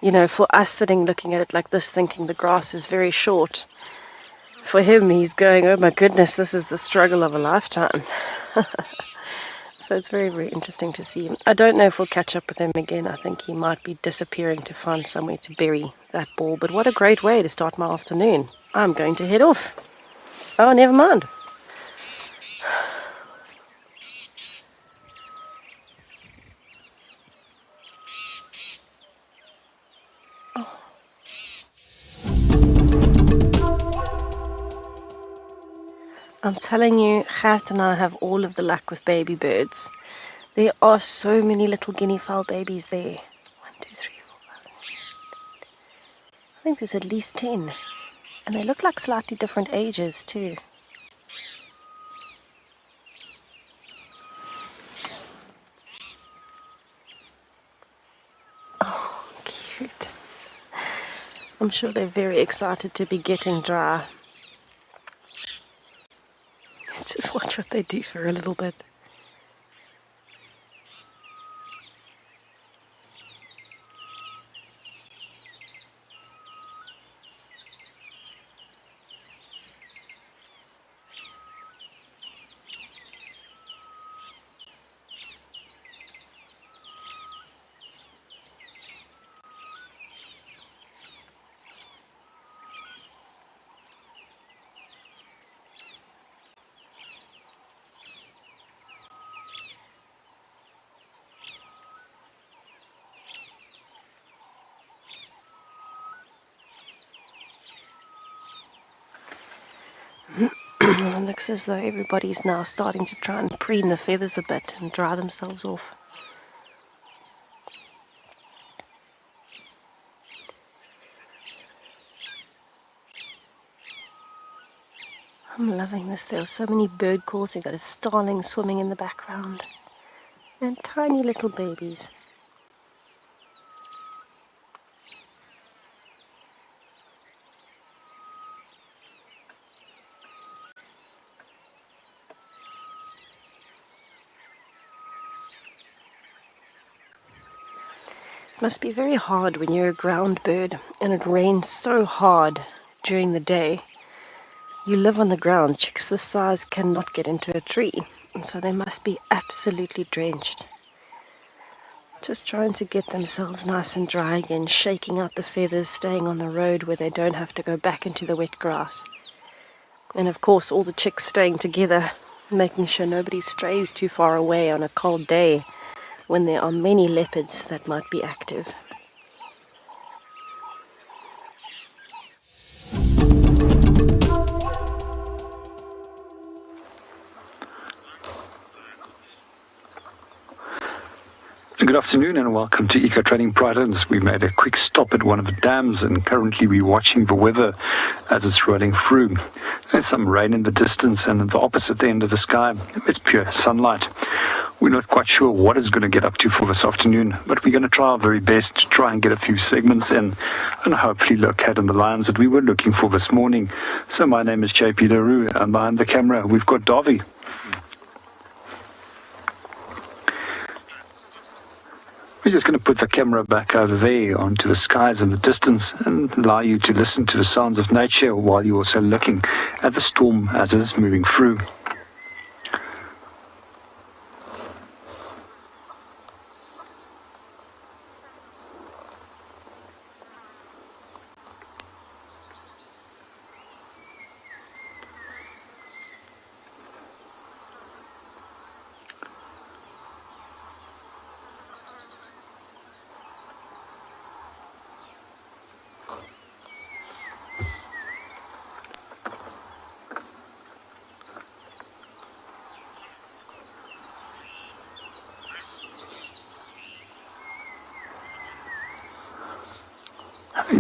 You know, for us sitting looking at it like this, thinking the grass is very short, for him, he's going, oh my goodness, this is the struggle of a lifetime. So it's very, very interesting to see him. I don't know if we'll catch up with him again. I think he might be disappearing to find somewhere to bury that ball. But what a great way to start my afternoon. I'm going to head off. Oh, never mind. I'm telling you, Gert and I have all of the luck with baby birds. There are so many little guinea fowl babies there. 1, 2, 3, 4, 5. I think there's at least 10. And they look like slightly different ages too. Oh, cute. I'm sure they're very excited to be getting dry. Let's just watch what they do for a little bit. It looks as though everybody's now starting to try and preen the feathers a bit and dry themselves off. I'm loving this. There are so many bird calls. You've got a starling swimming in the background. And tiny little babies. It must be very hard when you're a ground bird and it rains so hard during the day. You live on the ground. Chicks this size cannot get into a tree, and so they must be absolutely drenched. Just trying to get themselves nice and dry again, shaking out the feathers, staying on the road where they don't have to go back into the wet grass. And of course all the chicks staying together, making sure nobody strays too far away on a cold day when there are many leopards that might be active. Good afternoon and welcome to Eco Training Pridlands. We made a quick stop at one of the dams and currently we're watching the weather as it's rolling through. There's some rain in the distance and at the opposite end of the sky, it's pure sunlight. We're not quite sure what it's going to get up to for this afternoon, but we're going to try our very best to try and get a few segments in and hopefully locate on the lines that we were looking for this morning. So my name is JP LaRue and behind the camera we've got Davi. We're just going to put the camera back over there onto the skies in the distance and allow you to listen to the sounds of nature while you're also looking at the storm as it's moving through.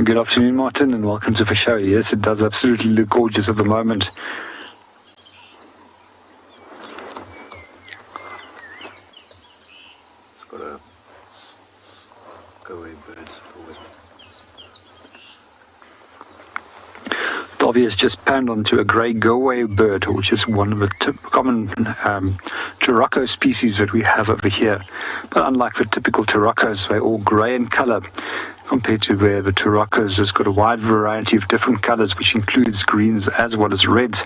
Good afternoon, Martin, and welcome to the show. Yes, it does absolutely look gorgeous at the moment. It's got a go-away bird forward. Davi has just panned onto a grey go-away bird, which is one of the common Turako species that we have over here. But unlike the typical Turakos, they're all grey in colour. compared to where the Turacos has got a wide variety of different colors, which includes greens as well as reds,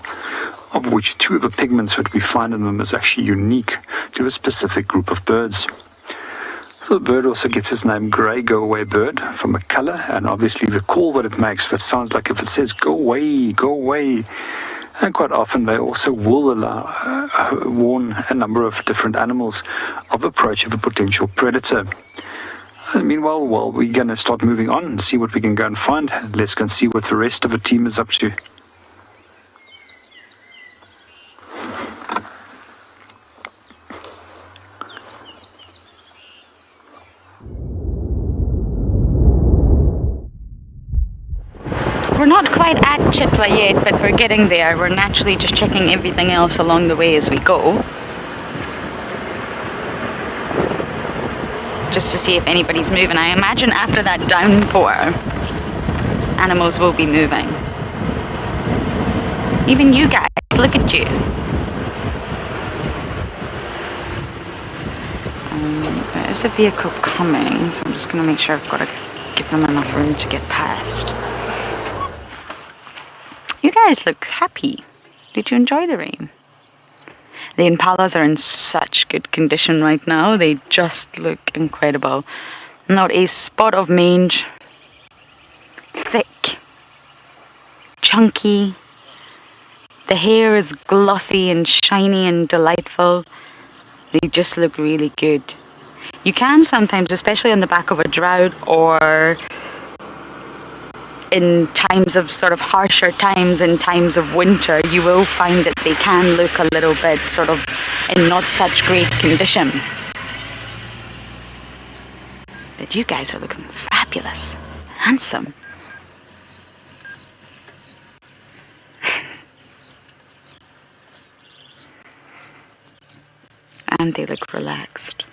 of which 2 of the pigments that we find in them is actually unique to a specific group of birds. The bird also gets its name grey go-away bird from a color and obviously the call that it makes that sounds like if it says go away, go away. And quite often they also will warn a number of different animals of approach of a potential predator. And meanwhile, while we're going to start moving on and see what we can go and find, let's go and see what the rest of the team is up to. We're not quite at Chitwa yet, but we're getting there. We're naturally just checking everything else along the way as we go, just to see if anybody's moving. I imagine after that downpour, animals will be moving. Even you guys, look at you. There's a vehicle coming, so I'm just going to make sure I've got to give them enough room to get past. You guys look happy. Did you enjoy the rain? The impalas are in such good condition right now. They just look incredible. Not a spot of mange. Thick. Chunky. The hair is glossy and shiny and delightful. They just look really good. You can sometimes, especially on the back of a drought or in times of sort of harsher times, in times of winter, you will find that they can look a little bit sort of in not such great condition. But you guys are looking fabulous, handsome. And they look relaxed.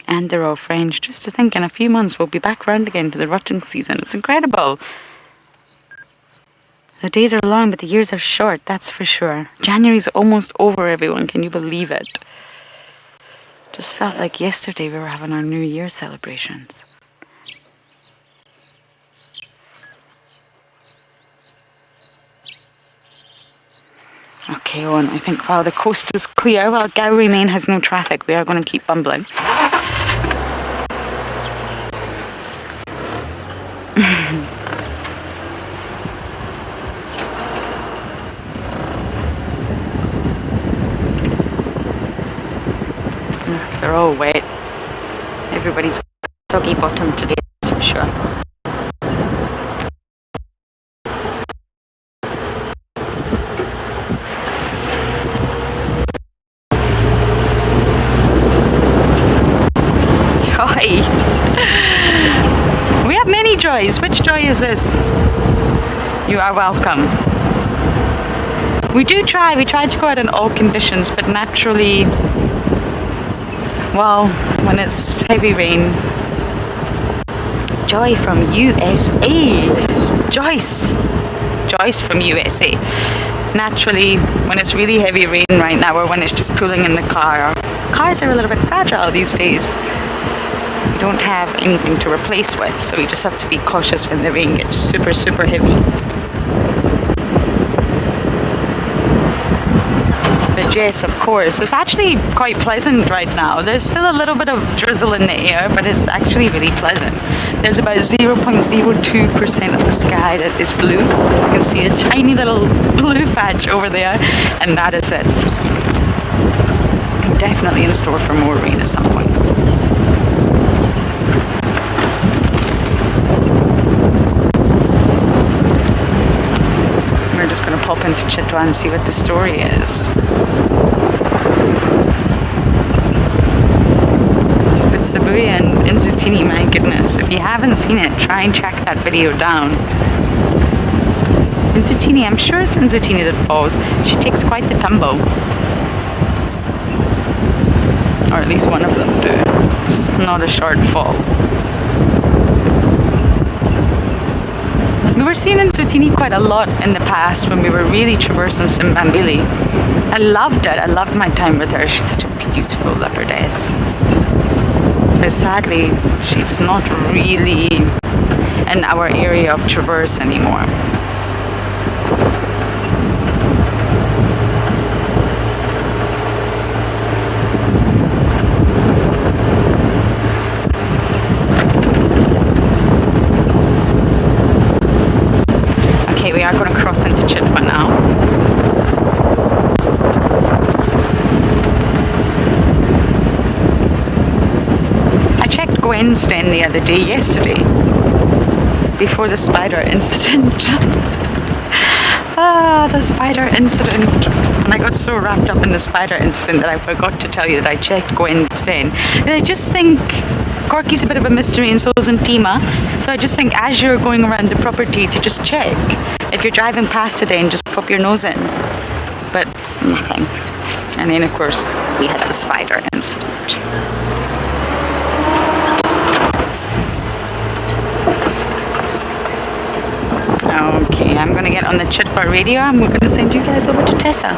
And they're all French. Just to think, in a few months we'll be back round again to the rutting season. It's incredible. The days are long, but the years are short, that's for sure. January's almost over, everyone. Can you believe it? Just felt like yesterday we were having our New Year celebrations. Okay, Owen, I think while the coast is clear, while Gowrie Main has no traffic, we are going to keep bumbling. They're all wet. Everybody's soggy bottom today, that's for sure. Joy! We have many joys. Which joy is this? You are welcome. We try to go out in all conditions, but naturally, well, when it's heavy rain. Joy from USA. Joyce from USA. Naturally, when it's really heavy rain right now, or when it's just pooling in the car, cars are a little bit fragile these days. We don't have anything to replace with, so we just have to be cautious when the rain gets super, super heavy. But yes, of course, it's actually quite pleasant right now. There's still a little bit of drizzle in the air, but it's actually really pleasant. There's about 0.02% of the sky that is blue. You can see a tiny little blue patch over there, and that is it. I'm definitely in store for more rain at some point. We're just going to pop into Chitwa and see what the story is. But Sibuya and Nzutini, my goodness, if you haven't seen it, try and track that video down. Nzutini, I'm sure it's Nzutini that falls. She takes quite the tumble. Or at least one of them do. It's not a short fall. We were seen in Sutini quite a lot in the past when we were really traversing Simbambili. I loved it. I loved my time with her. She's such a beautiful leopardess. But sadly, she's not really in our area of traverse anymore. Okay, we are going to cross into Chitwa now. I checked Gwen's den the other day, yesterday, before the spider incident. The spider incident. And I got so wrapped up in the spider incident that I forgot to tell you that I checked Gwen's den. And I just think Corky's a bit of a mystery and so is Ntima. So I just think as you're going around the property to just check. If you're driving past today and just pop your nose in. But nothing. And then of course we had the spider incident. Okay, I'm gonna get on the Chitwa radio and we're gonna send you guys over to Tessa.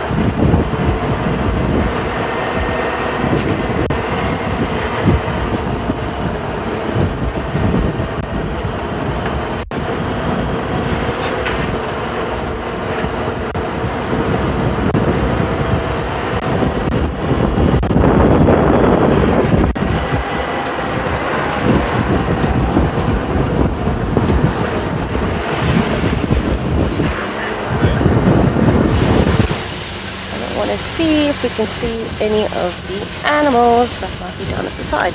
See if we can see any of the animals that might be down at the side.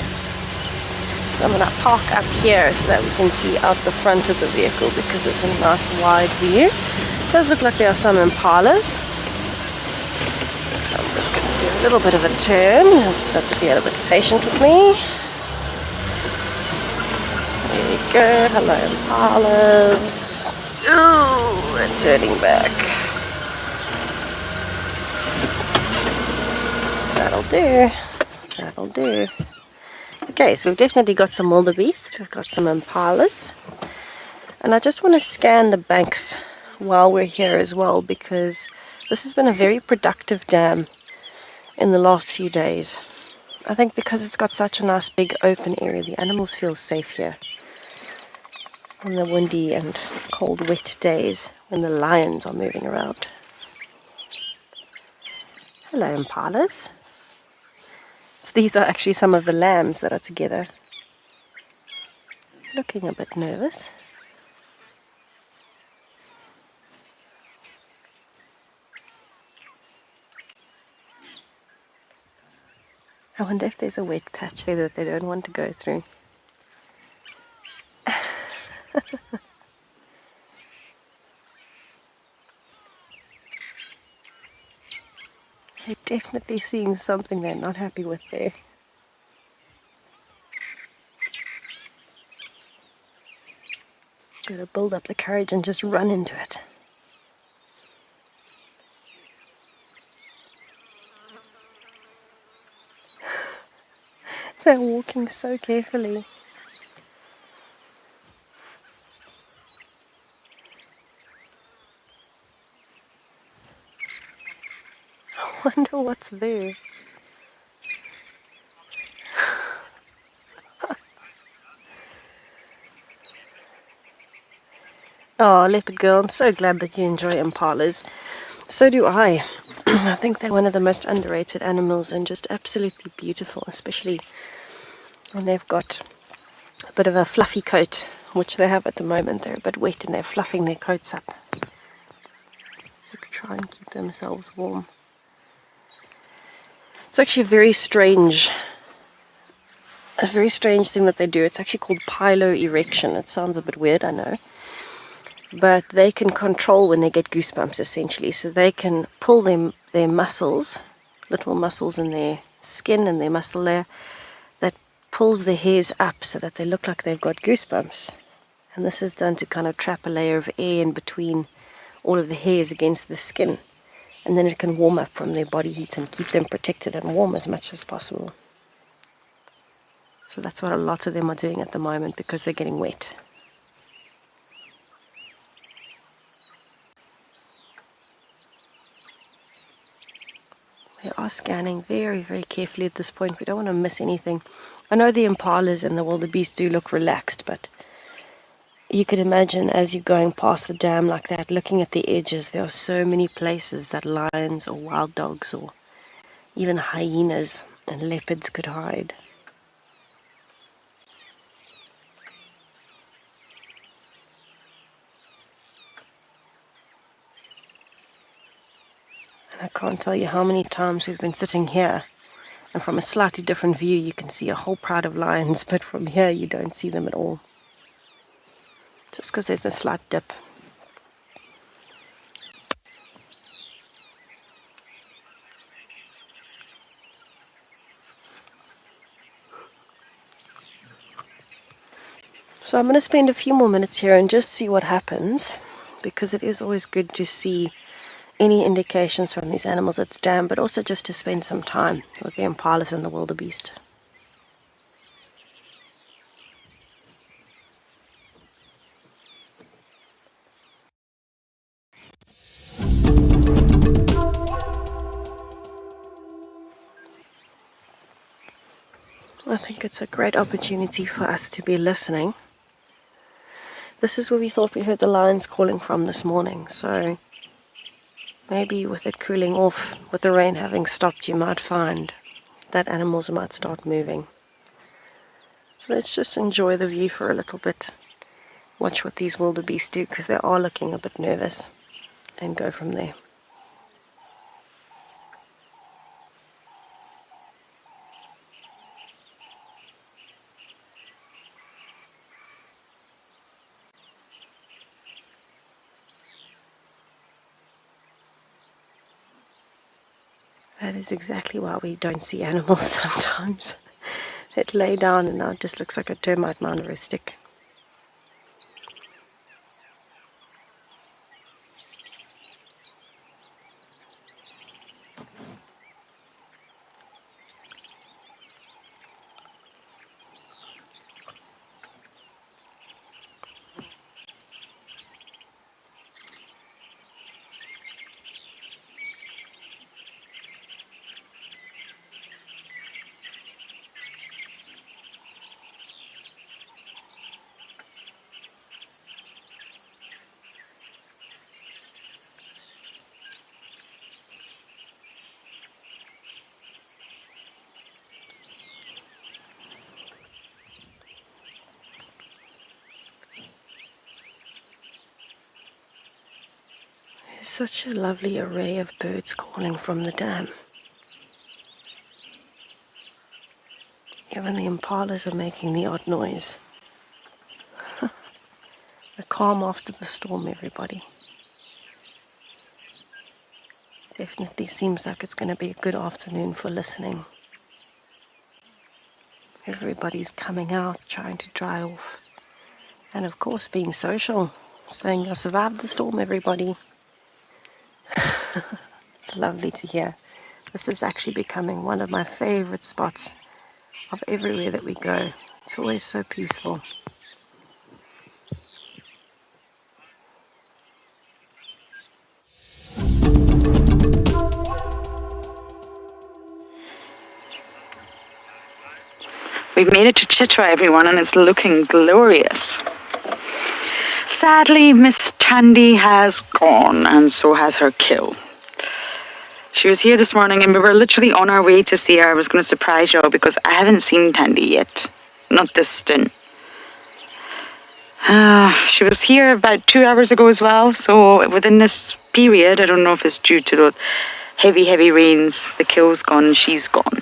So I'm going to park up here so that we can see out the front of the vehicle because it's a nice wide view. It does look like there are some impalas. So I'm just going to do a little bit of a turn. You'll just have to be a little bit patient with me. There we go. Hello impalas. Ooh, and turning back. That'll do. That'll do. Okay, so we've definitely got some wildebeest. We've got some impalas. And I just want to scan the banks while we're here as well because this has been a very productive dam in the last few days. I think because it's got such a nice big open area, the animals feel safe here on the windy and cold, wet days when the lions are moving around. Hello, impalas. So these are actually some of the lambs that are together. Looking a bit nervous. I wonder if there's a wet patch there that they don't want to go through. They're definitely seeing something they're not happy with there. Gotta build up the courage and just run into it. They're walking so carefully. I wonder what's there. Oh, leopard girl, I'm so glad that you enjoy impalas. So do I. I think they're one of the most underrated animals and just absolutely beautiful, especially when they've got a bit of a fluffy coat, which they have at the moment. They're a bit wet and they're fluffing their coats up to try and keep themselves warm. It's actually a very strange thing that they do. It's actually called piloerection. It sounds a bit weird, I know. But they can control when they get goosebumps, essentially. So they can pull their muscles, little muscles in their skin and their muscle layer, that pulls the hairs up so that they look like they've got goosebumps. And this is done to kind of trap a layer of air in between all of the hairs against the skin. And then it can warm up from their body heat and keep them protected and warm as much as possible. So that's what a lot of them are doing at the moment because they're getting wet. They are scanning very, very carefully at this point. We don't want to miss anything. I know the impalas and the wildebeest do look relaxed, but you could imagine as you're going past the dam like that, looking at the edges, there are so many places that lions or wild dogs or even hyenas and leopards could hide. And I can't tell you how many times we've been sitting here, and from a slightly different view you can see a whole pride of lions, but from here you don't see them at all. Just because there's a slight dip. So I'm going to spend a few more minutes here and just see what happens, because it is always good to see any indications from these animals at the dam, but also just to spend some time with the impalas and the wildebeest. I think it's a great opportunity for us to be listening. This is where we thought we heard the lions calling from this morning, so maybe with it cooling off, with the rain having stopped, you might find that animals might start moving. So let's just enjoy the view for a little bit. Watch what these wildebeest do, because they are looking a bit nervous, and go from there. That is exactly why we don't see animals sometimes. It lay down and now it just looks like a termite mound or a stick. There's such a lovely array of birds calling from the dam. Even the impalas are making the odd noise. The calm after the storm, everybody. Definitely seems like it's going to be a good afternoon for listening. Everybody's coming out, trying to dry off. And of course being social, saying I survived the storm, everybody. It's lovely to hear. This is actually becoming one of my favorite spots of everywhere that we go. It's always so peaceful. We've made it to Chitra, everyone, and it's looking glorious. Sadly, Miss Tandy has gone, and so has her kill. She was here this morning, and we were literally on our way to see her. I was going to surprise you all because I haven't seen Tandy yet. Not this stint. She was here about 2 hours ago as well, so within this period, I don't know if it's due to the heavy rains, the kill's gone, she's gone.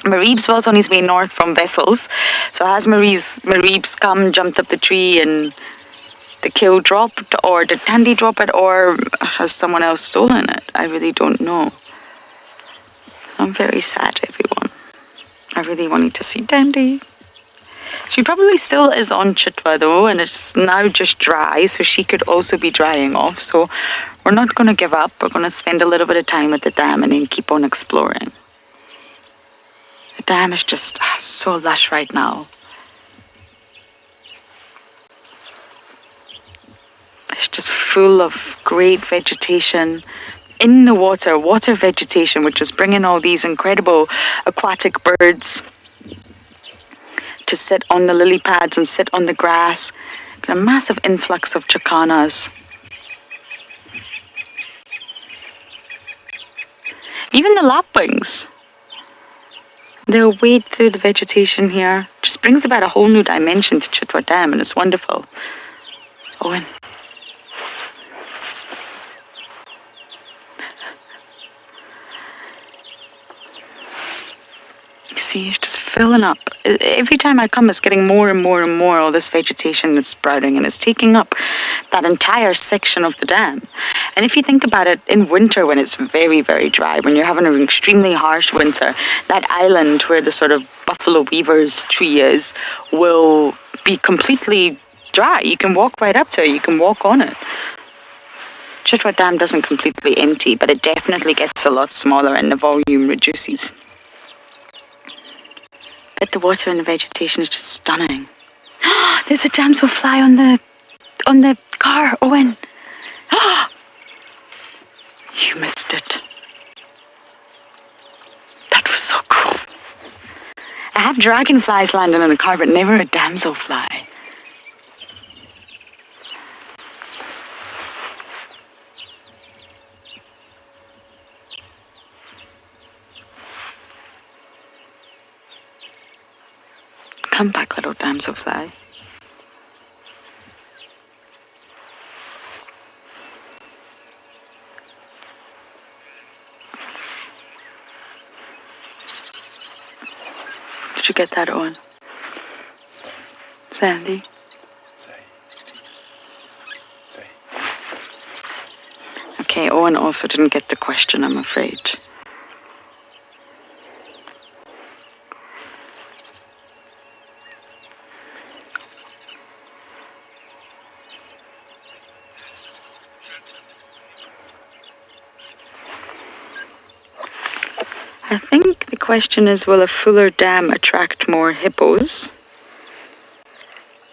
Mareebs was on his way north from Vessels, so has Mareebs come, jumped up the tree, and the kill dropped, or did Tandy drop it, or has someone else stolen it? I really don't know. I'm very sad, everyone. I really wanted to see Tandy. She probably still is on Chitwa though, and it's now just dry, so she could also be drying off. So we're not going to give up. We're going to spend a little bit of time at the dam and then keep on exploring. The dam is just so lush right now. It's just full of great vegetation, in the water, water vegetation, which is bringing all these incredible aquatic birds to sit on the lily pads and sit on the grass. Got a massive influx of chicanas. Even the lapwings. They'll wade through the vegetation here. Just brings about a whole new dimension to Chitwa Dam, and it's wonderful. Owen. You see, it's just filling up. Every time I come, it's getting more and more and more. All this vegetation is sprouting, and it's taking up that entire section of the dam. And if you think about it, in winter when it's very, very dry, when you're having an extremely harsh winter, that island where the sort of buffalo weaver's tree is will be completely dry. You can walk right up to it. You can walk on it. Chitwa Dam doesn't completely empty, but it definitely gets a lot smaller and the volume reduces. But the water and the vegetation is just stunning. There's a damselfly on the car, Owen. You missed it. That was so cool. I have dragonflies landing on the car, but never a damselfly. Come back, little damselfly. Did you get that, Owen? Sandy? Okay, Owen also didn't get the question, I'm afraid. I think the question is, will a fuller dam attract more hippos?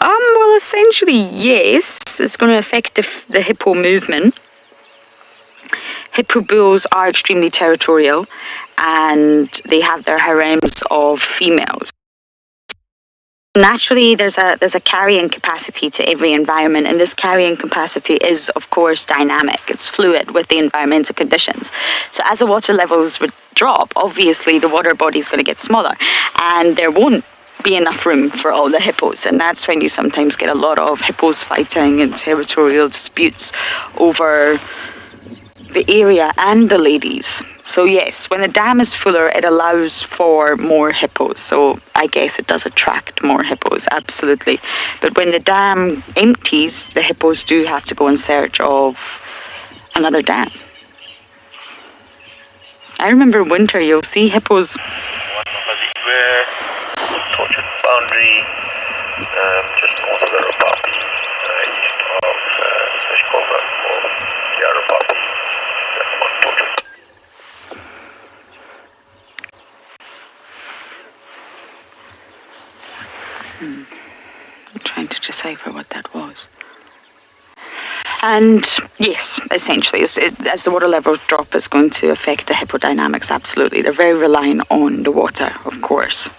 Well, essentially, yes. It's going to affect the hippo movement. Hippo bulls are extremely territorial, and they have their harems of females. Naturally, there's a carrying capacity to every environment, and this carrying capacity is, of course, dynamic. It's fluid with the environmental conditions. So as the water levels would drop, obviously the water body is going to get smaller, and there won't be enough room for all the hippos, and that's when you sometimes get a lot of hippos fighting and territorial disputes over the area and the ladies. So yes, when the dam is fuller, it allows for more hippos. So I guess it does attract more hippos, absolutely. But when the dam empties, the hippos do have to go in search of another dam. I remember in winter, you'll see hippos. Tortured boundary, just north of the Rupapi, east of Sveshkova or Rupapi. I'm trying to decipher what that was. And yes, essentially, as the water levels drop, it's going to affect the hippodynamics, absolutely. They're very reliant on the water, of course.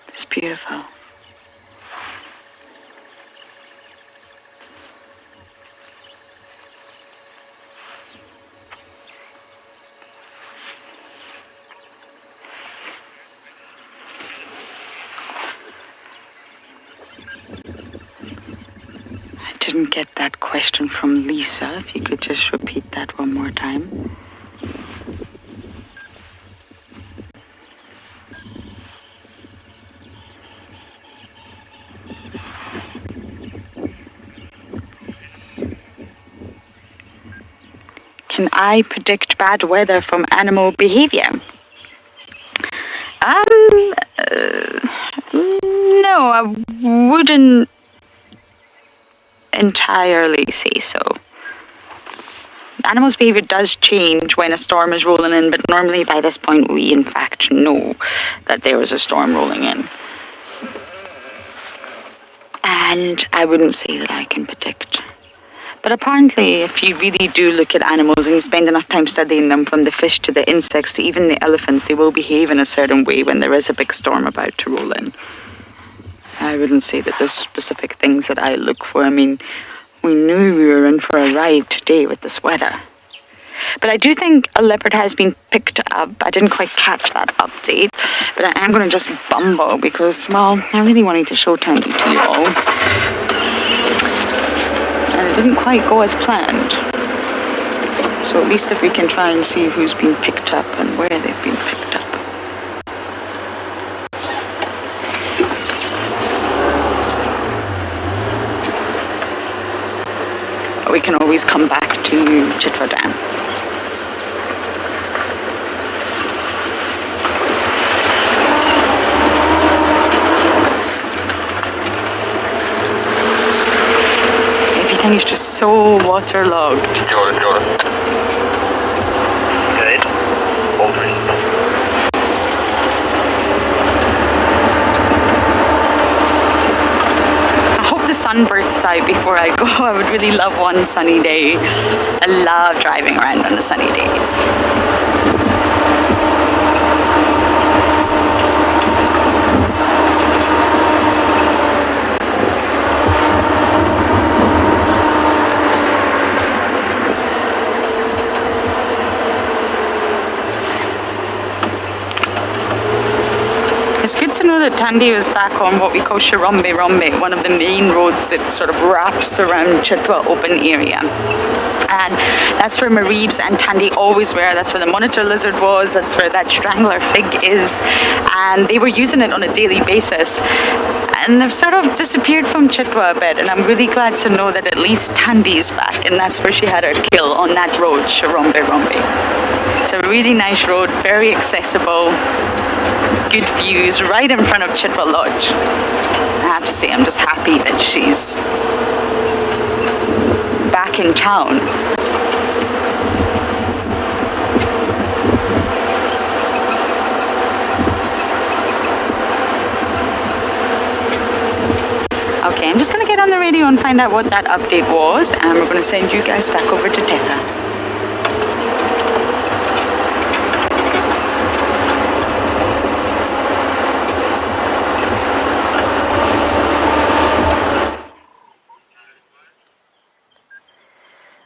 It's beautiful. I didn't get that question from Lisa. If you could just repeat that one more time. Can I predict bad weather from animal behavior? No, I wouldn't entirely say so. Animals' behavior does change when a storm is rolling in, but normally by this point we in fact know that there is a storm rolling in. And I wouldn't say that I can predict. But apparently, if you really do look at animals and you spend enough time studying them, from the fish to the insects to even the elephants, they will behave in a certain way when there is a big storm about to roll in. I wouldn't say that there's specific things that I look for. I mean, we knew we were in for a ride today with this weather. But I do think a leopard has been picked up. I didn't quite catch that update, but I am going to just bumble because, well, I really wanted to show Tandy to you all. And it didn't quite go as planned. So at least if we can try and see who's been picked up and where they've been picked up. But we can always come back to Chitwa Dam. Everything is just so waterlogged. Jordan. Good. Hold reason. I hope the sun bursts out before I go. I would really love one sunny day. I love driving around on the sunny days. It's good to know that Tandy was back on what we call Shirombe Rombe, one of the main roads that sort of wraps around Chitwa open area. And that's where Mareebs and Tandy always were. That's where the monitor lizard was. That's where that strangler fig is. And they were using it on a daily basis. And they've sort of disappeared from Chitwa a bit. And I'm really glad to know that at least Tandy's back. And that's where she had her kill, on that road, Shirombe Rombe. It's a really nice road, very accessible. Good views right in front of Chitwa Lodge. I have to say, I'm just happy that she's back in town. Okay, I'm just going to get on the radio and find out what that update was, and we're going to send you guys back over to Tessa.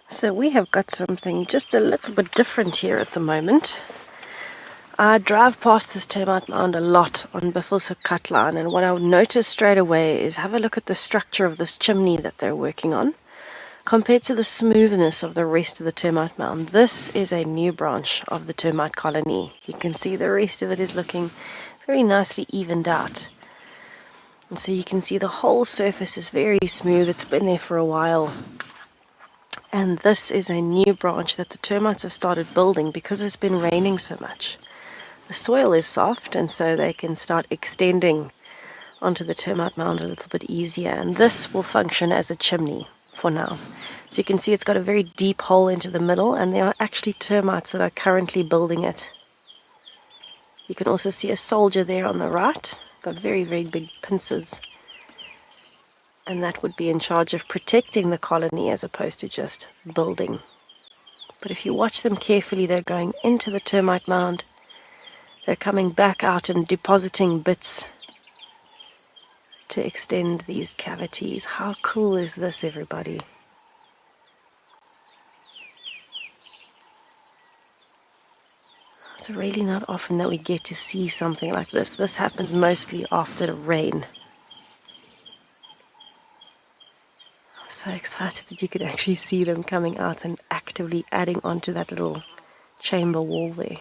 So we have got something just a little bit different here at the moment. I drive past this termite mound a lot on Buffelshoek Cutline, and what I would notice straight away is have a look at the structure of this chimney that they're working on compared to the smoothness of the rest of the termite mound. This is a new branch of the termite colony. You can see the rest of it is looking very nicely evened out. And so you can see the whole surface is very smooth. It's been there for a while. And this is a new branch that the termites have started building because it's been raining so much. The soil is soft, and so they can start extending onto the termite mound a little bit easier. And this will function as a chimney for now. So you can see it's got a very deep hole into the middle, and there are actually termites that are currently building it. You can also see a soldier there on the right, got very, very big pincers. And that would be in charge of protecting the colony as opposed to just building. But if you watch them carefully, they're going into the termite mound. They're coming back out and depositing bits to extend these cavities. How cool is this, everybody? It's really not often that we get to see something like this. This happens mostly after rain. So excited that you can actually see them coming out and actively adding onto that little chamber wall there.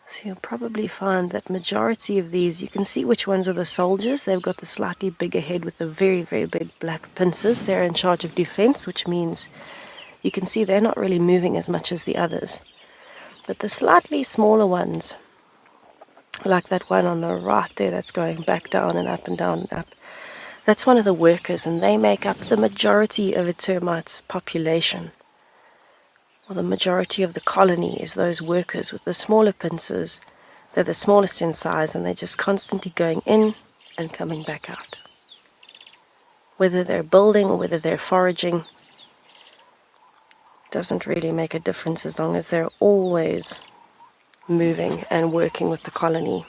So you'll probably find that majority of these, you can see which ones are the soldiers. They've got the slightly bigger head with the very, very big black pincers. They're in charge of defense, which means you can see they're not really moving as much as the others. But the slightly smaller ones, like that one on the right there that's going back down and up and down and up, that's one of the workers, and they make up the majority of a termite's population. Well, the majority of the colony is those workers with the smaller pincers. They're the smallest in size, and they're just constantly going in and coming back out. Whether they're building or whether they're foraging doesn't really make a difference as long as they're always moving and working with the colony.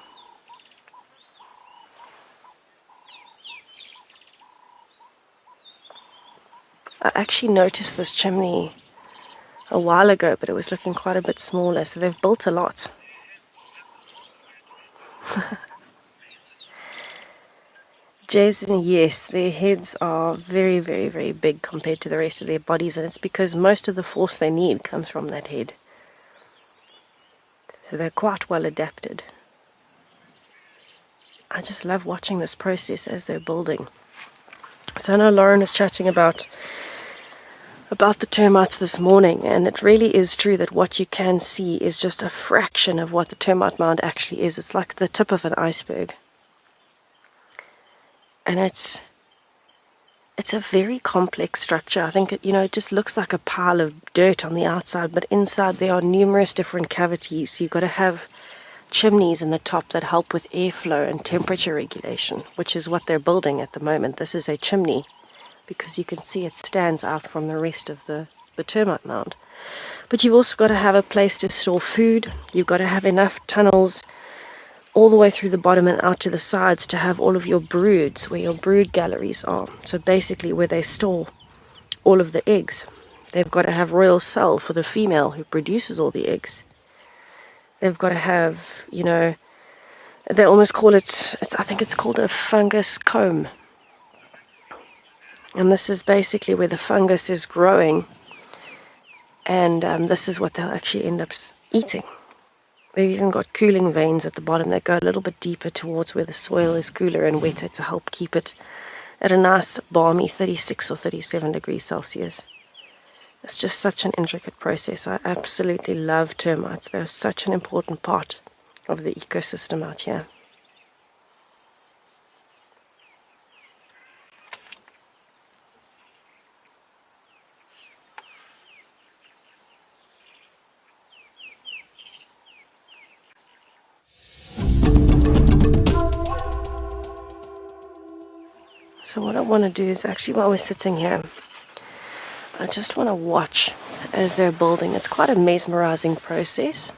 I actually noticed this chimney a while ago, but it was looking quite a bit smaller, so they've built a lot. Jason, yes, their heads are very, very, very big compared to the rest of their bodies, and it's because most of the force they need comes from that head. So they're quite well adapted. I just love watching this process as they're building. So I know Lauren was chatting about the termites this morning, and it really is true that what you can see is just a fraction of what the termite mound actually is. It's like the tip of an iceberg. And it's a very complex structure. I think it just looks like a pile of dirt on the outside, but inside there are numerous different cavities. So you've got to have chimneys in the top that help with airflow and temperature regulation, which is what they're building at the moment. This is a chimney because you can see it stands out from the rest of the termite mound. But you've also got to have a place to store food. You've got to have enough tunnels all the way through the bottom and out to the sides to have all of your broods, where your brood galleries are. So basically where they store all of the eggs. They've got to have royal cell for the female who produces all the eggs. They've got to have, they almost call it, I think it's called a fungus comb. And this is basically where the fungus is growing. And this is what they'll actually end up eating. They've even got cooling veins at the bottom that go a little bit deeper towards where the soil is cooler and wetter to help keep it at a nice balmy 36 or 37 degrees Celsius. It's just such an intricate process. I absolutely love termites. They're such an important part of the ecosystem out here. So what I want to do is actually, while we're sitting here, I just want to watch as they're building. It's quite a mesmerizing process.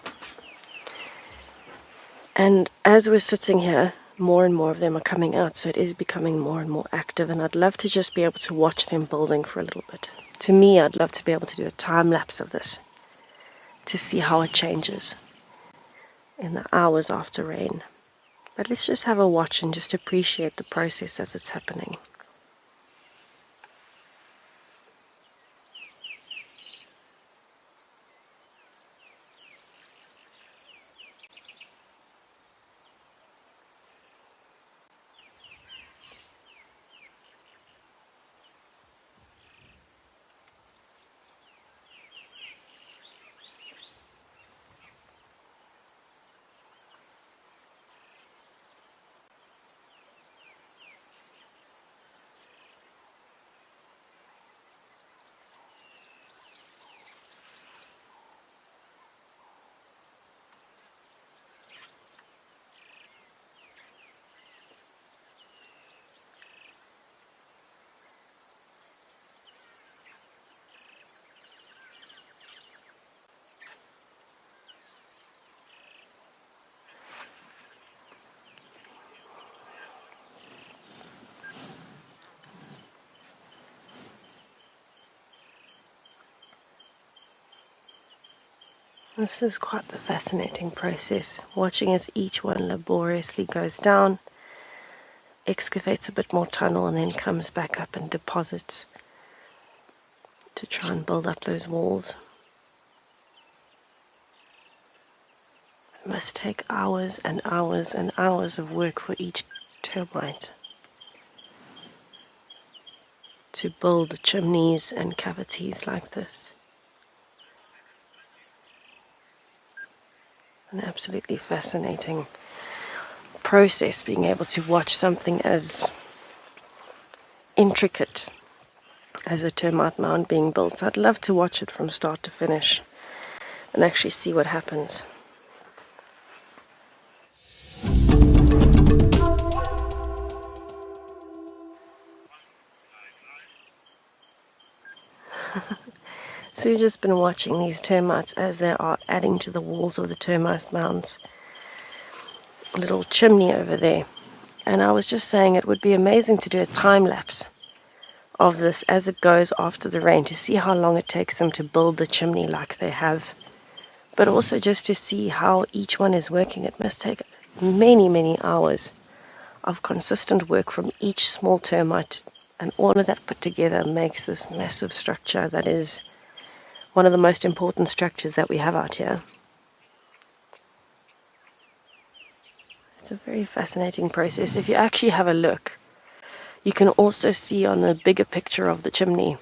And as we're sitting here, more and more of them are coming out, so it is becoming more and more active, and I'd love to just be able to watch them building for a little bit. To me, I'd love to be able to do a time lapse of this, to see how it changes in the hours after rain. But let's just have a watch and just appreciate the process as it's happening. This is quite the fascinating process, watching as each one laboriously goes down, excavates a bit more tunnel, and then comes back up and deposits to try and build up those walls. It must take hours and hours and hours of work for each termite to build chimneys and cavities like this. An absolutely fascinating process, being able to watch something as intricate as a termite mound being built. I'd love to watch it from start to finish. and actually see what happens. So we've just been watching these termites as they are adding to the walls of the termite mounds. A little chimney over there. And I was just saying it would be amazing to do a time lapse of this as it goes after the rain to see how long it takes them to build the chimney like they have. But also just to see how each one is working. It must take many, many hours of consistent work from each small termite, and all of that put together makes this massive structure that is one of the most important structures that we have out here. It's a very fascinating process. If you actually have a look, you can also see on the bigger picture of the chimney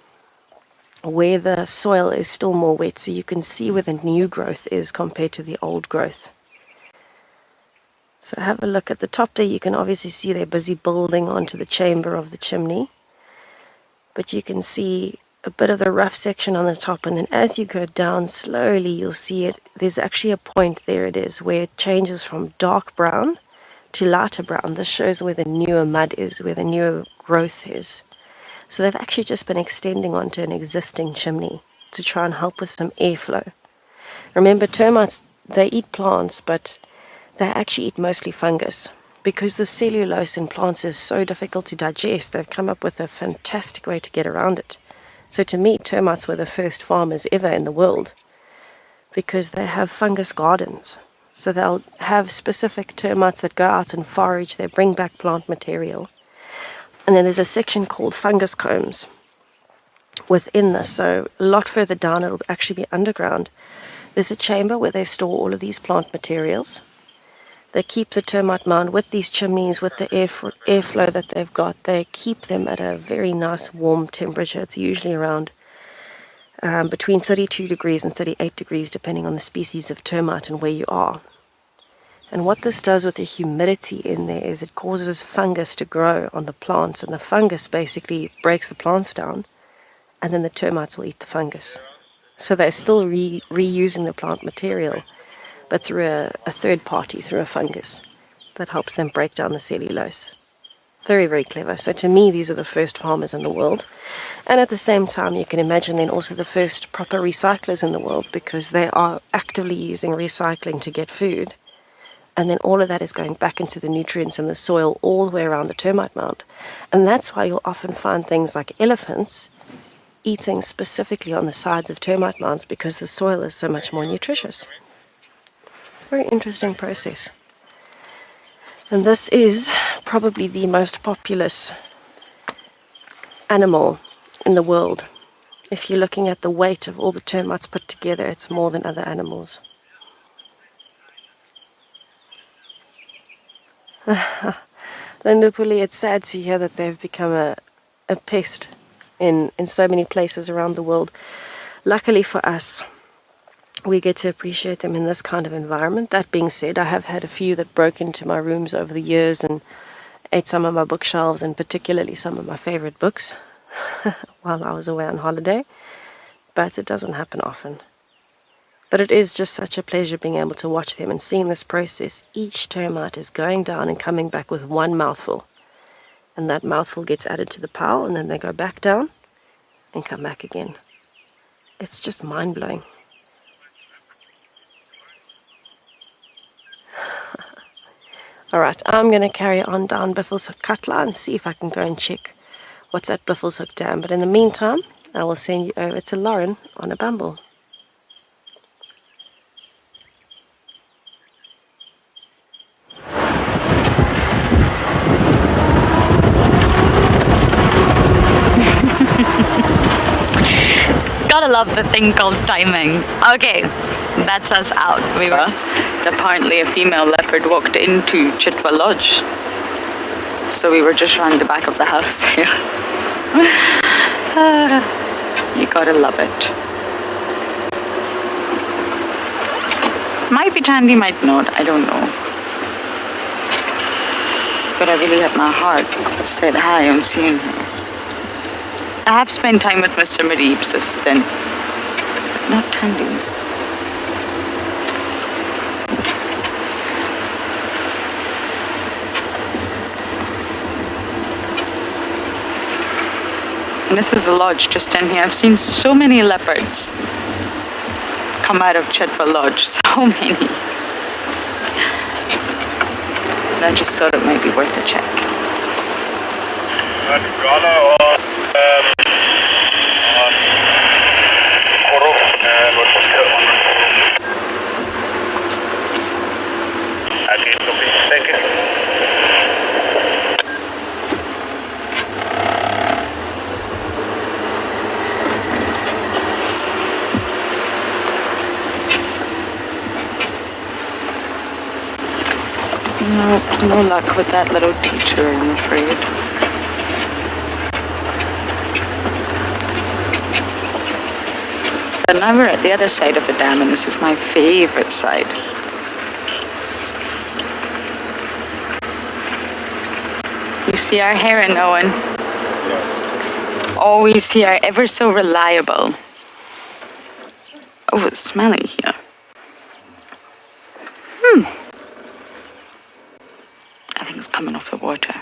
where the soil is still more wet, so you can see where the new growth is compared to the old growth. So have a look at the top there. You can obviously see they're busy building onto the chamber of the chimney, but you can see a bit of the rough section on the top, and then as you go down slowly you'll see it. There's actually a point, there it is, where it changes from dark brown to lighter brown. This shows where the newer mud is, where the newer growth is. So they've actually just been extending onto an existing chimney to try and help with some airflow. Remember, termites, they eat plants, but they actually eat mostly fungus. Because the cellulose in plants is so difficult to digest, they've come up with a fantastic way to get around it. So to me, termites were the first farmers ever in the world, because they have fungus gardens. So they'll have specific termites that go out and forage, they bring back plant material. And then there's a section called fungus combs within this. So a lot further down, it'll actually be underground. There's a chamber where they store all of these plant materials. They keep the termite mound with these chimneys, with the airflow that they've got. They keep them at a very nice warm temperature. It's usually around between 32 degrees and 38 degrees, depending on the species of termite and where you are. And what this does with the humidity in there is it causes fungus to grow on the plants, and the fungus basically breaks the plants down, and then the termites will eat the fungus. So they're still reusing the plant material, but through a third party, through a fungus that helps them break down the cellulose. Very, very clever. So to me, these are the first farmers in the world. And at the same time, you can imagine then also the first proper recyclers in the world, because they are actively using recycling to get food. And then all of that is going back into the nutrients in the soil all the way around the termite mound. And that's why you'll often find things like elephants eating specifically on the sides of termite mounds, because the soil is so much more nutritious. It's a very interesting process. And this is probably the most populous animal in the world. If you're looking at the weight of all the termites put together, it's more than other animals. Lindopuli, it's sad to hear that they've become a pest in so many places around the world. Luckily for us, we get to appreciate them in this kind of environment. That being said, I have had a few that broke into my rooms over the years and ate some of my bookshelves, and particularly some of my favorite books while I was away on holiday. But it doesn't happen often. But it is just such a pleasure being able to watch them and seeing this process. Each termite is going down and coming back with one mouthful. And that mouthful gets added to the pile, and then they go back down and come back again. It's just mind-blowing. Alright, I'm going to carry on down Buffelshoek Katla and see if I can go and check what's at Buffelshoek Dam. But in the meantime, I will send you over to Lauren on a bumble. Gotta love the thing called timing. Okay, that's us out. We were. Apparently a female leopard walked into Chitwa Lodge. So we were just around the back of the house here. You gotta love it. Might be Tandy, might not, I don't know. But I really had my heart said hi on seeing her. I have spent time with Mr. Marieb's then, not Tandy. And this is a lodge just in here. I've seen so many leopards come out of Chitwa Lodge. So many. And I just thought it might be worth a check. No luck with that little teacher, I'm afraid. But now we're at the other side of the dam, and this is my favorite side. You see our heron, Owen? Always here, ever so reliable. Oh, it's smelly here. I think it's coming off the water.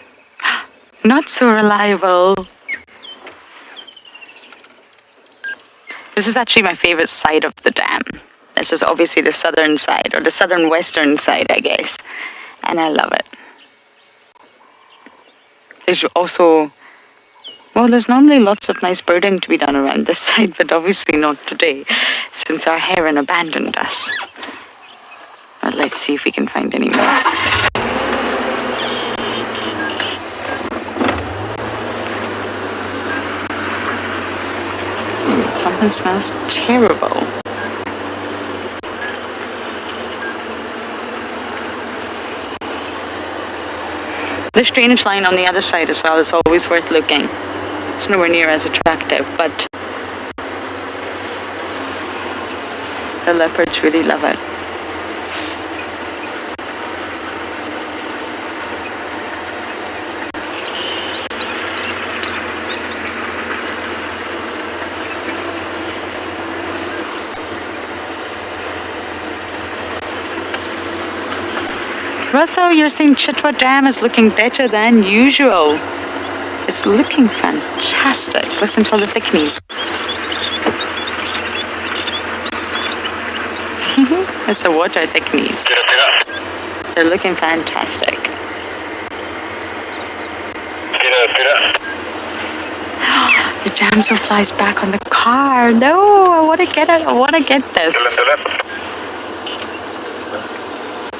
Not so reliable. This is actually my favorite side of the dam. This is obviously the southern side, or the southern western side, I guess. And I love it. There's also, well, there's normally lots of nice birding to be done around this side, but obviously not today, since our heron abandoned us. But let's see if we can find any more. Something smells terrible. This drainage line on the other side as well is always worth looking. It's nowhere near as attractive, but the leopards really love it. Russell, you're saying Chitwa Dam is looking better than usual. It's looking fantastic. Listen to all the thickneys. It's the water thickneys. They're looking fantastic. The damselfly's back on the car. No, I want to get it. I want to get this.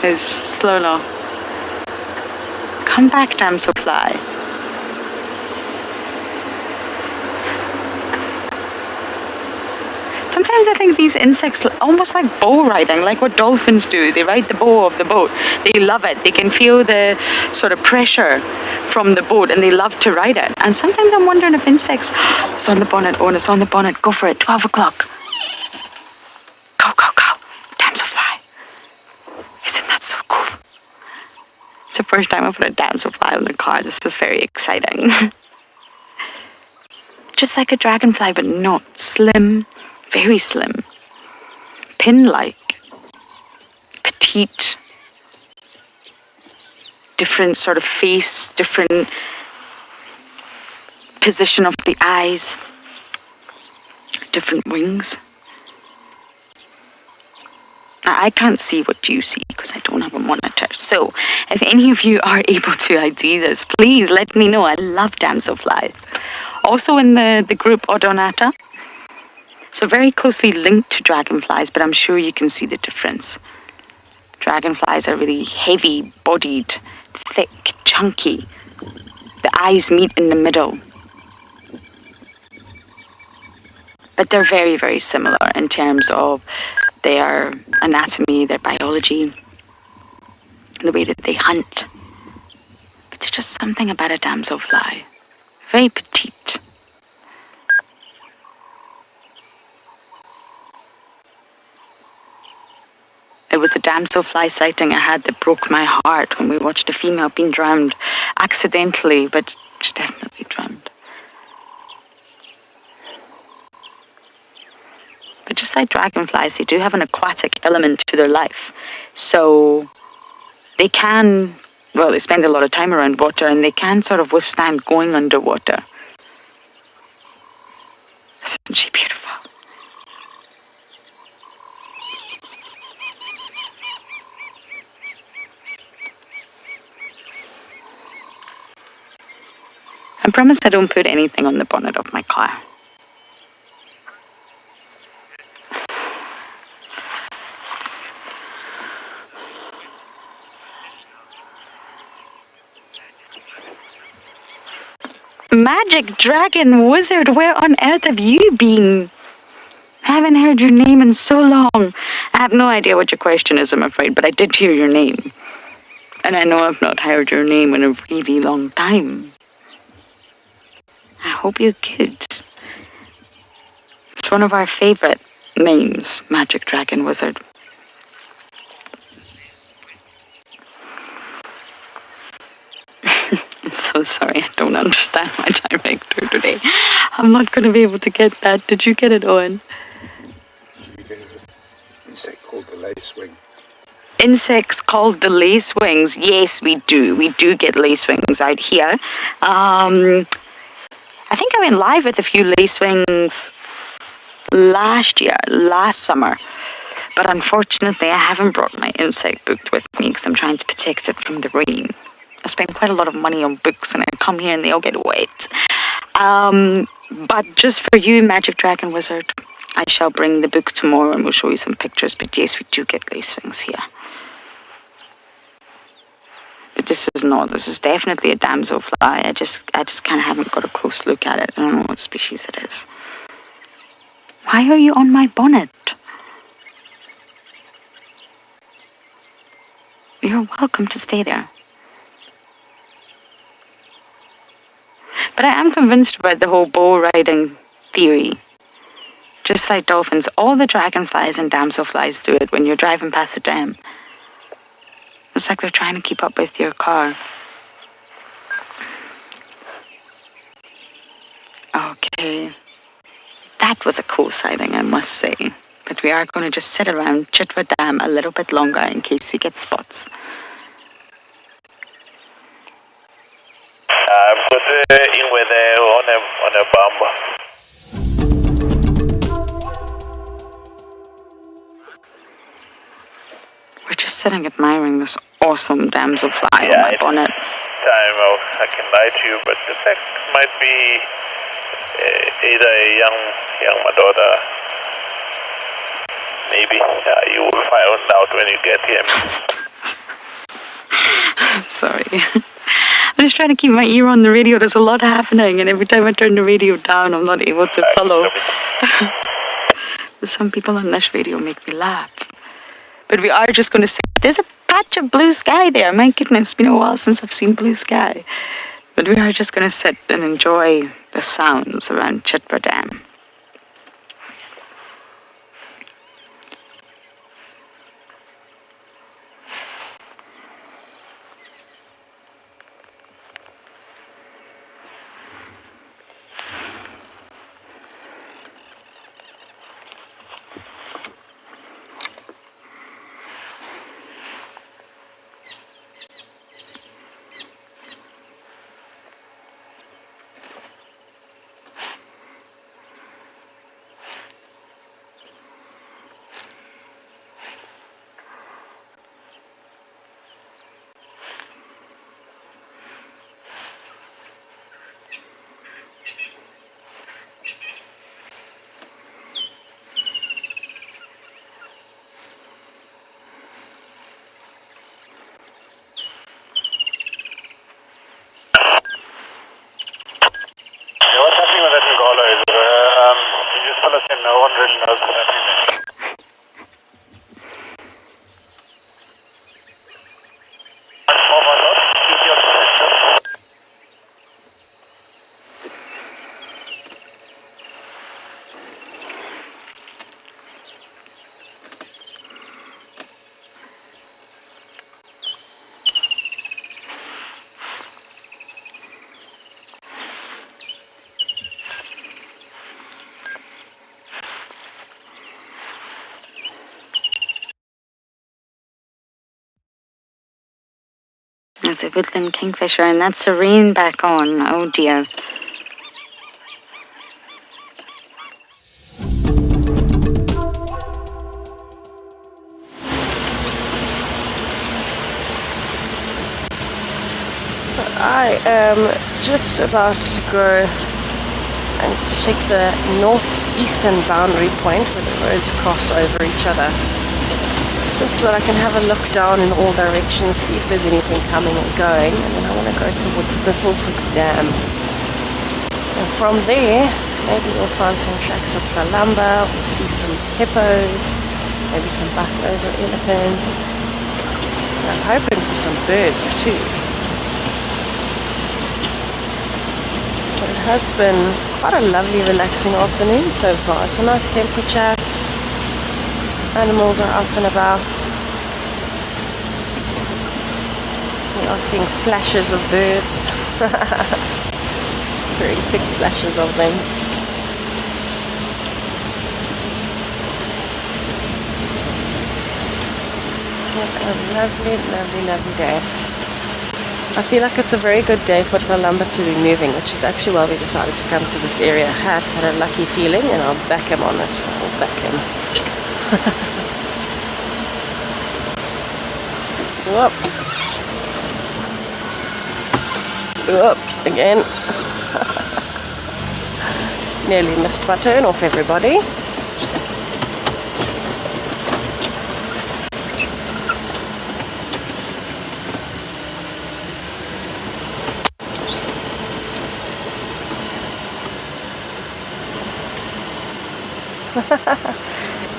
Is Flolo. Come back, damselfly. Sometimes I think these insects almost like bow riding, like what dolphins do. They ride the bow of the boat. They love it. They can feel the sort of pressure from the boat and they love to ride it. And sometimes I'm wondering if insects, it's on the bonnet, Owen, it's on the bonnet, go for it, 12 o'clock. Go, go, go, damselfly. Isn't that so cool? It's the first time I put a damselfly on the car. This is very exciting. Just like a dragonfly, but not slim, very slim, pin-like, petite, different sort of face, different position of the eyes, different wings. I can't see what you see because I don't have a monitor. So if any of you are able to ID this, please let me know. I love damselfly. Also in the group Odonata. So very closely linked to dragonflies, but I'm sure you can see the difference. Dragonflies are really heavy-bodied, thick, chunky. The eyes meet in the middle. But they're very, very similar in terms of their anatomy, their biology, the way that they hunt. But there's just something about a damselfly. Very petite. It was a damselfly sighting I had that broke my heart when we watched a female being drowned accidentally, but she definitely drowned. But just like dragonflies, they do have an aquatic element to their life. So they can, well, they spend a lot of time around water and they can sort of withstand going underwater. Isn't she beautiful? I promise I don't put anything on the bonnet of my car. Magic Dragon Wizard, where on earth have you been? I haven't heard your name in so long. I have no idea what your question is, I'm afraid, but I did hear your name. And I know I've not heard your name in a really long time. I hope you're good. It's one of our favorite names, Magic Dragon Wizard. I'm so sorry, I don't understand my director today. I'm not going to be able to get that. Did you get it, Owen? Insect called the lacewing. Insects called the lacewings. Yes, we do. We do get lacewings out here. I think I went live with a few lacewings last summer. But unfortunately, I haven't brought my insect book with me because I'm trying to protect it from the rain. I spend quite a lot of money on books and I come here and they all get wet. But just for you, Magic Dragon Wizard, I shall bring the book tomorrow and we'll show you some pictures. But yes, we do get lacewings here. But this is definitely a damselfly. I just kind of haven't got a close look at it. I don't know what species it is. Why are you on my bonnet? You're welcome to stay there. But I am convinced about the whole bull riding theory. Just like dolphins, all the dragonflies and damselflies do it when you're driving past a dam. It's like they're trying to keep up with your car. Okay. That was a cool sighting, I must say. But we are going to just sit around Chitwa Dam a little bit longer in case we get spots. Put in with on a bumper. We're just sitting admiring this awesome damselfly on my bonnet. I can lie to you, but the fact might be either a young daughter. Maybe you will find out when you get here. Sorry. I'm just trying to keep my ear on the radio. There's a lot happening, and every time I turn the radio down, I'm not able to follow. Some people on this radio make me laugh. But we are just going to say, there's a patch of blue sky there. My goodness, it's been a while since I've seen blue sky. But we are just going to sit and enjoy the sounds around Chitwa Dam. What's happening with that Ngolo is, you just tell us and no one really knows what's happening there. Oh my God, keep your distance. There's a woodland kingfisher, and that's Serene back on. Oh dear. I am just about to go and just check the northeastern boundary point where the roads cross over each other. Just so that I can have a look down in all directions, see if there's anything coming and going, and then I want to go towards Buffelshoek Dam. And from there, maybe we'll find some tracks of Kalamba, we'll see some hippos, maybe some buffaloes or elephants. And I'm hoping for some birds too. But it has been quite a lovely, relaxing afternoon so far. It's a nice temperature. Animals are out and about. We are seeing flashes of birds. Very big flashes of them. What a lovely, lovely, lovely day. I feel like it's a very good day for Kalamba to be moving, which is actually why we decided to come to this area. I have had a lucky feeling and I'll back him on it. I'll back him. Up. Up again. Nearly missed my turn off, everybody.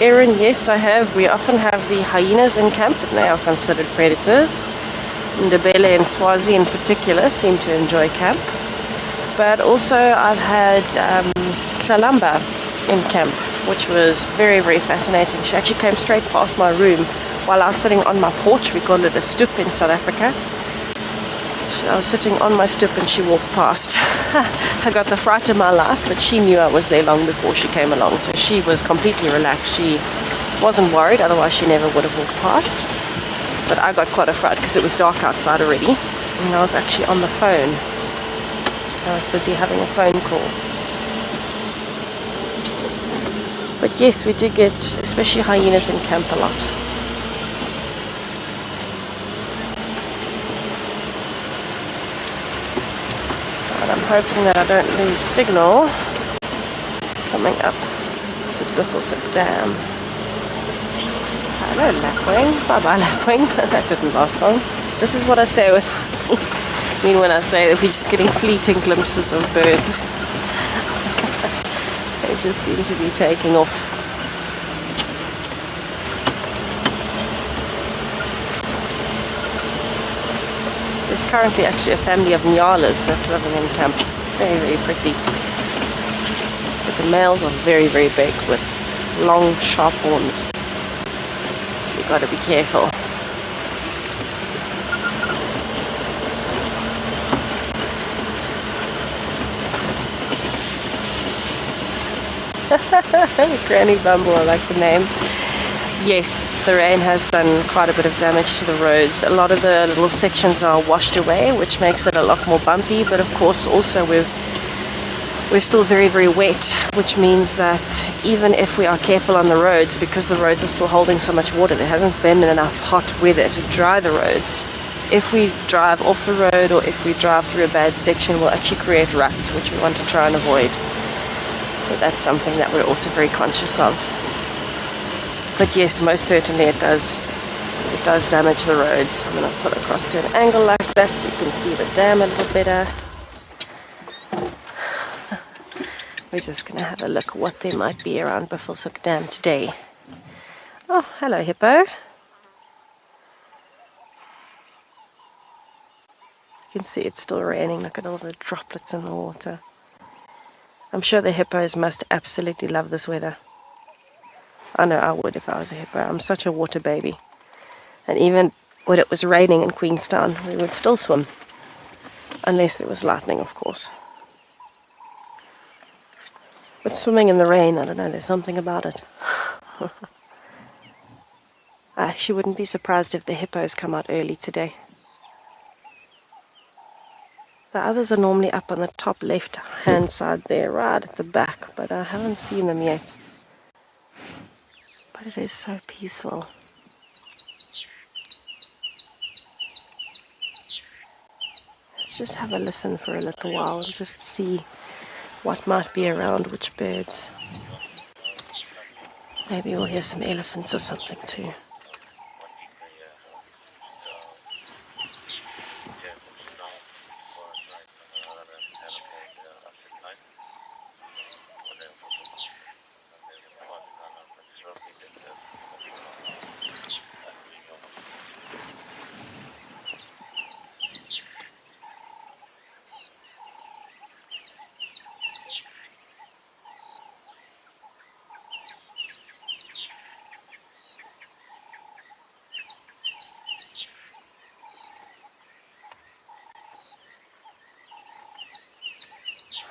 Erin, yes, I have. We often have the hyenas in camp, and they are considered predators. Ndebele and Swazi in particular seem to enjoy camp. But also I've had Kalamba in camp, which was very, very fascinating. She actually came straight past my room while I was sitting on my porch. We call it a stoep in South Africa. I was sitting on my stoep and she walked past. I got the fright of my life, but she knew I was there long before she came along, so she was completely relaxed. She wasn't worried, otherwise she never would have walked past. But I got quite a fright because it was dark outside already, and I was actually on the phone. I was busy having a phone call. But yes, we do get, especially hyenas in camp, a lot. I'm hoping that I don't lose signal coming up to Buffelshoek Dam. Hello, lapwing. Bye-bye, lapwing. That didn't last long. This is what I say with I mean when I say that we're just getting fleeting glimpses of birds. They just seem to be taking off. There's currently actually a family of nyalas that's living in camp. Very, very pretty. But the males are very, very big with long, sharp horns. So you've got to be careful. Granny Bumble, I like the name. Yes, the rain has done quite a bit of damage to the roads. A lot of the little sections are washed away, which makes it a lot more bumpy, but of course also we're still very, very wet, which means that even if we are careful on the roads, because the roads are still holding so much water, there hasn't been enough hot weather to dry the roads. If we drive off the road or if we drive through a bad section, we'll actually create ruts, which we want to try and avoid. So that's something that we're also very conscious of. But yes, most certainly it does damage the roads. I'm going to put across to an angle like that so you can see the dam a little better. We're just going to have a look at what there might be around Buffelshoek Dam today. Oh, hello hippo. You can see it's still raining. Look at all the droplets in the water. I'm sure the hippos must absolutely love this weather. I know I would if I was a hippo. I'm such a water baby. And even when it was raining in Queenstown, we would still swim. Unless there was lightning, of course. But swimming in the rain, I don't know, there's something about it. I actually wouldn't be surprised if the hippos come out early today. The others are normally up on the top left-hand side there, right at the back, but I haven't seen them yet. But it is so peaceful. It's just have a listen for a little while and just see what might be around, which birds. Maybe we'll hear some elephants or something too.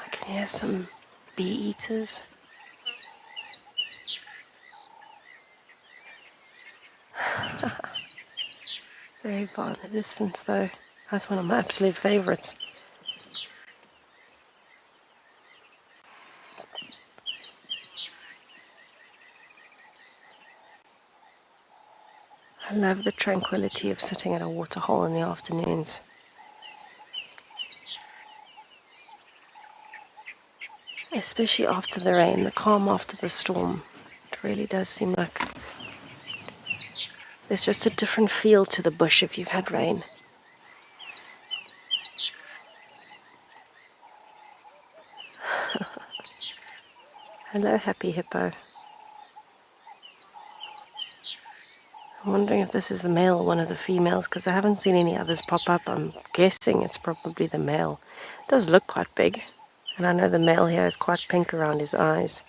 I can hear some bee eaters. Very far in the distance though. That's one of my absolute favorites. I love the tranquility of sitting at a waterhole in the afternoons. Especially after the rain, the calm after the storm. It really does seem like there's just a different feel to the bush if you've had rain. Hello, happy hippo. I'm wondering if this is the male or one of the females, because I haven't seen any others pop up. I'm guessing it's probably the male. It does look quite big, and I know the male here is quite pink around his eyes.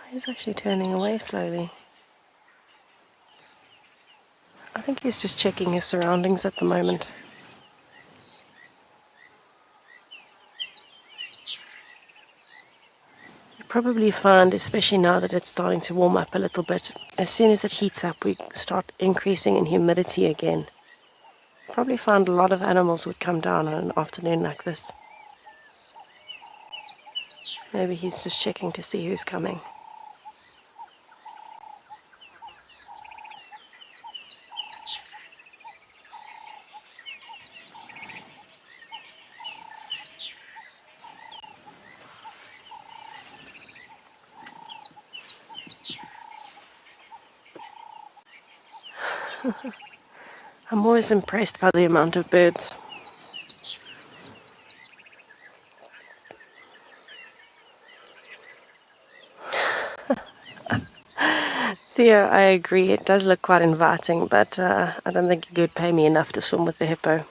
He's actually turning away slowly. I think he's just checking his surroundings at the moment. You probably find, especially now that it's starting to warm up a little bit, as soon as it heats up, we start increasing in humidity again. You probably find a lot of animals would come down on an afternoon like this. Maybe he's just checking to see who's coming. I'm always impressed by the amount of birds. Theo, I agree, it does look quite inviting, but I don't think you could pay me enough to swim with the hippo.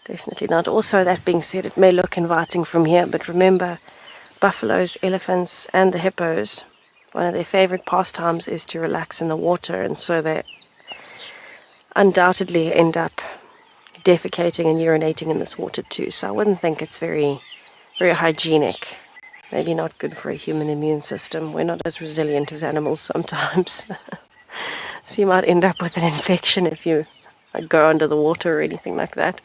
Definitely not. Also, that being said, it may look inviting from here, but remember, buffaloes, elephants, and the hippos, one of their favorite pastimes is to relax in the water, and so they undoubtedly end up defecating and urinating in this water too. So I wouldn't think it's very, very hygienic. Maybe not good for a human immune system. We're not as resilient as animals sometimes. So you might end up with an infection if you go under the water or anything like that.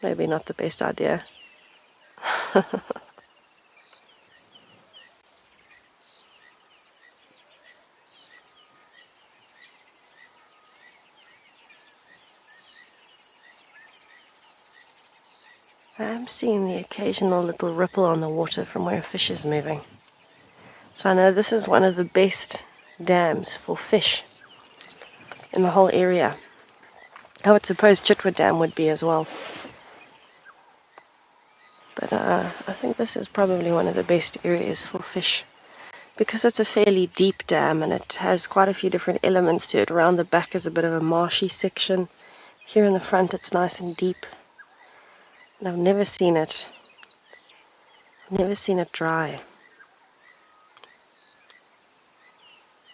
Maybe not the best idea. I am seeing the occasional little ripple on the water from where a fish is moving. So I know this is one of the best dams for fish in the whole area. I would suppose Chitwa Dam would be as well. But I think this is probably one of the best areas for fish because it's a fairly deep dam and it has quite a few different elements to it. Around the back is a bit of a marshy section. Here in the front it's nice and deep. And I've never seen it dry.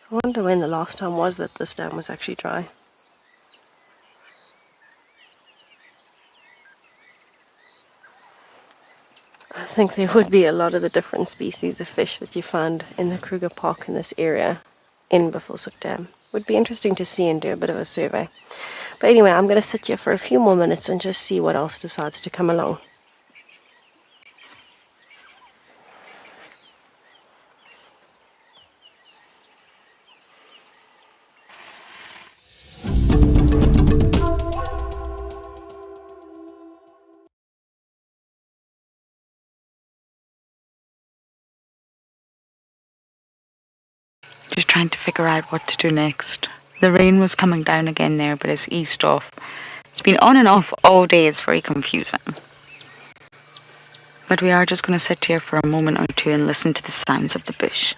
I wonder when the last time was that this dam was actually dry. I think there would be a lot of the different species of fish that you find in the Kruger Park in this area in Buffelshoek Dam. Would be interesting to see and do a bit of a survey. But anyway, I'm going to sit here for a few more minutes and just see what else decides to come along. Just trying to figure out what to do next. The rain was coming down again there, but it's eased off. It's been on and off all day. It's very confusing. But we are just going to sit here for a moment or two and listen to the sounds of the bush.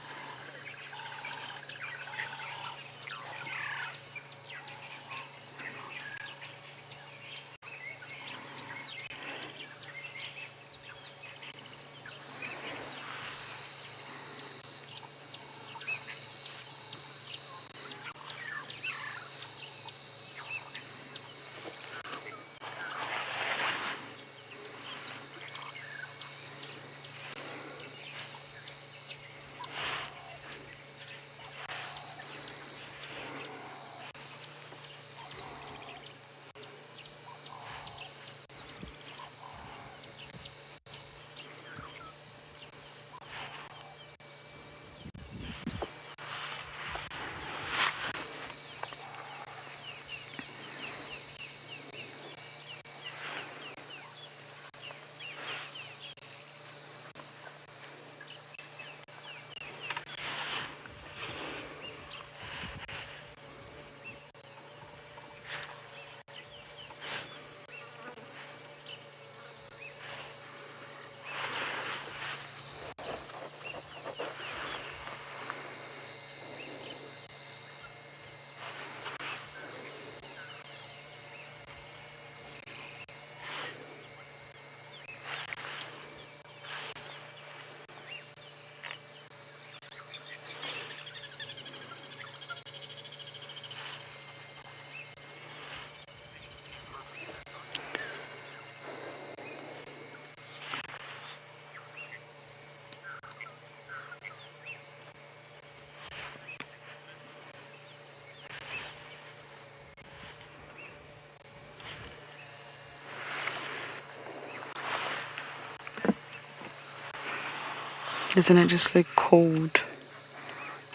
Doesn't it just look cold?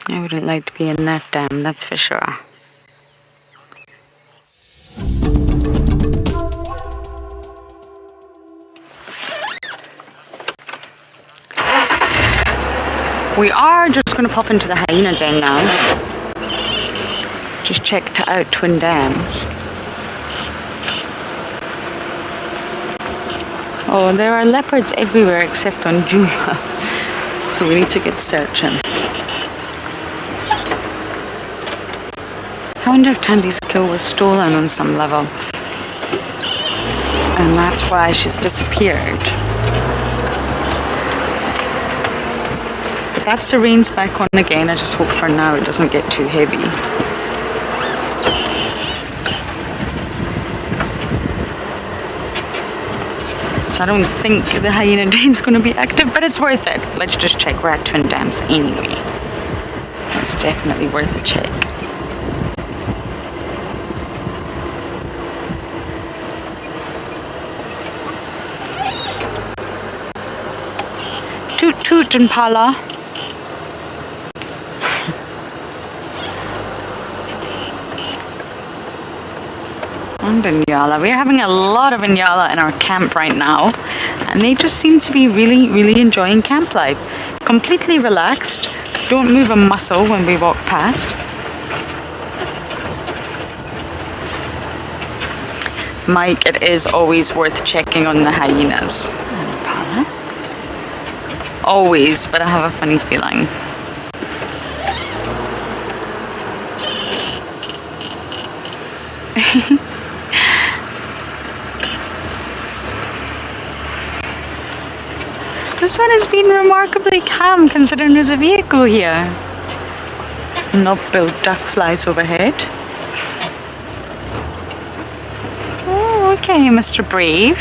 I wouldn't like to be in that dam, that's for sure. We are just going to pop into the hyena den now. Just checked out Twin Dams. Oh, there are leopards everywhere except on Julia. So we need to get searching. I wonder if Tandy's kill was stolen on some level. And that's why she's disappeared. But that serene's back on again. I just hope for now it doesn't get too heavy. So I don't think the hyena den's going to be active, but it's worth it. Let's just check. We're at Twin Dams anyway. It's definitely worth a check. Toot toot Impala. And Inyala. We're having a lot of Inyala in our camp right now, and they just seem to be really enjoying camp life. Completely relaxed, don't move a muscle when we walk past. Mike, it is always worth checking on the hyenas. Impala? Always, but I have a funny feeling. This one has been remarkably calm considering there's a vehicle here. Knob-billed duck flies overhead. Oh, okay, Mr. Brave.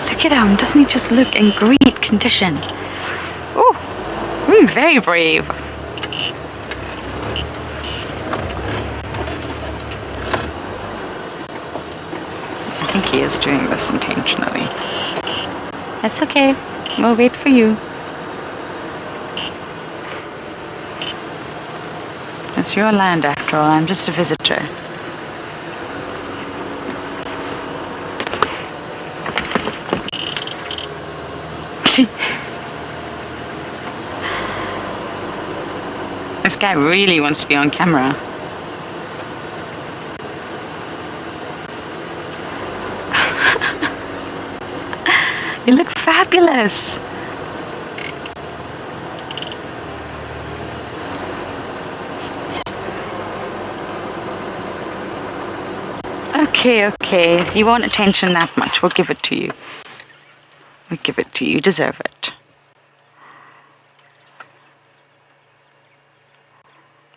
Look at him, doesn't he just look in great condition? Oh, very brave. I think he is doing this intentionally. That's okay. We'll wait for you. It's your land after all. I'm just a visitor. This guy really wants to be on camera. You look fabulous. Okay. If you want attention that much, we'll give it to you. We'll give it to you. You deserve it.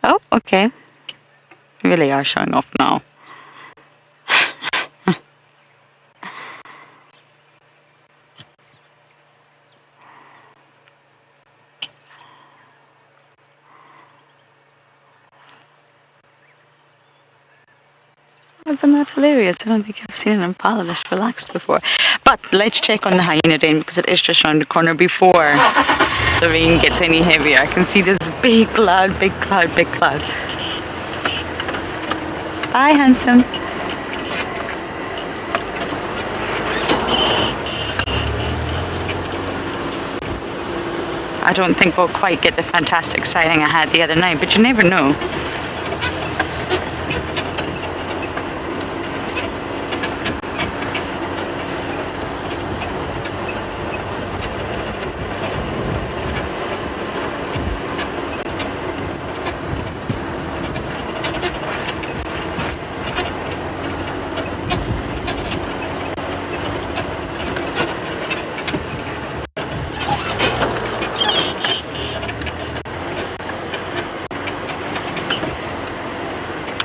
Oh, okay. You really are showing off now. Isn't that hilarious? I don't think I've seen an impala this relaxed before. But let's check on the hyena den because it is just around the corner before the rain gets any heavier. I can see this big cloud. Bye, handsome. I don't think we'll quite get the fantastic sighting I had the other night, but you never know.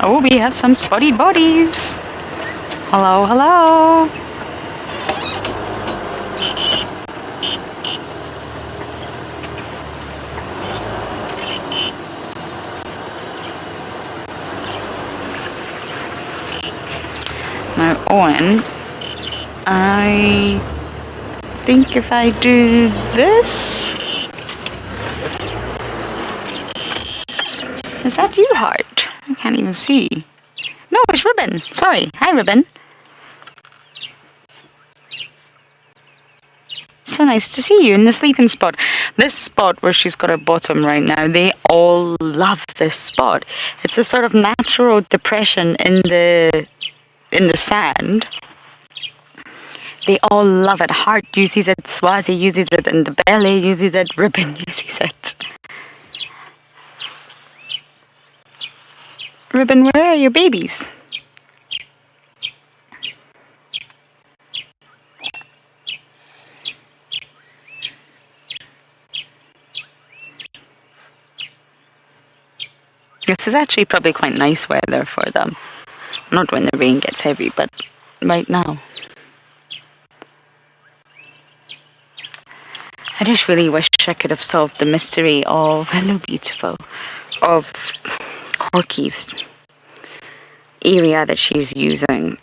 Oh, we have some spotted bodies. Hello. Now, Owen, I think if I do this... Is that you, Heart? I can't even see. No, it's Ribbon. Sorry. Hi, Ribbon. So nice to see you in the sleeping spot. This spot where she's got her bottom right now, they all love this spot. It's a sort of natural depression in the sand. They all love it. Heart uses it, Swazi uses it, and the belly uses it, Ribbon uses it. Ribbon, where are your babies? This is actually probably quite nice weather for them. Not when the rain gets heavy, but right now. I just really wish I could have solved the mystery of, hello beautiful, of Corky's area that she's using.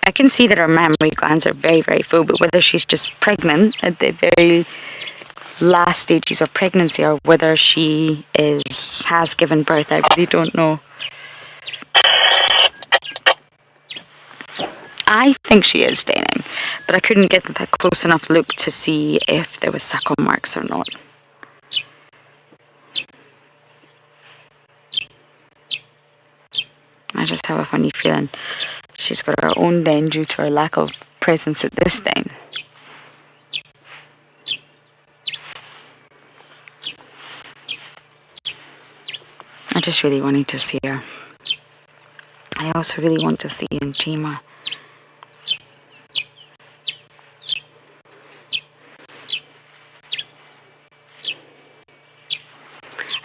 I can see that her mammary glands are very, very full, but whether she's just pregnant at the very last stages of pregnancy or whether she has given birth, I really don't know. I think she is staining, but I couldn't get that close enough look to see if there was suckle marks or not. I just have a funny feeling she's got her own den due to her lack of presence at this den. I just really wanted to see her. I also really want to see Njima.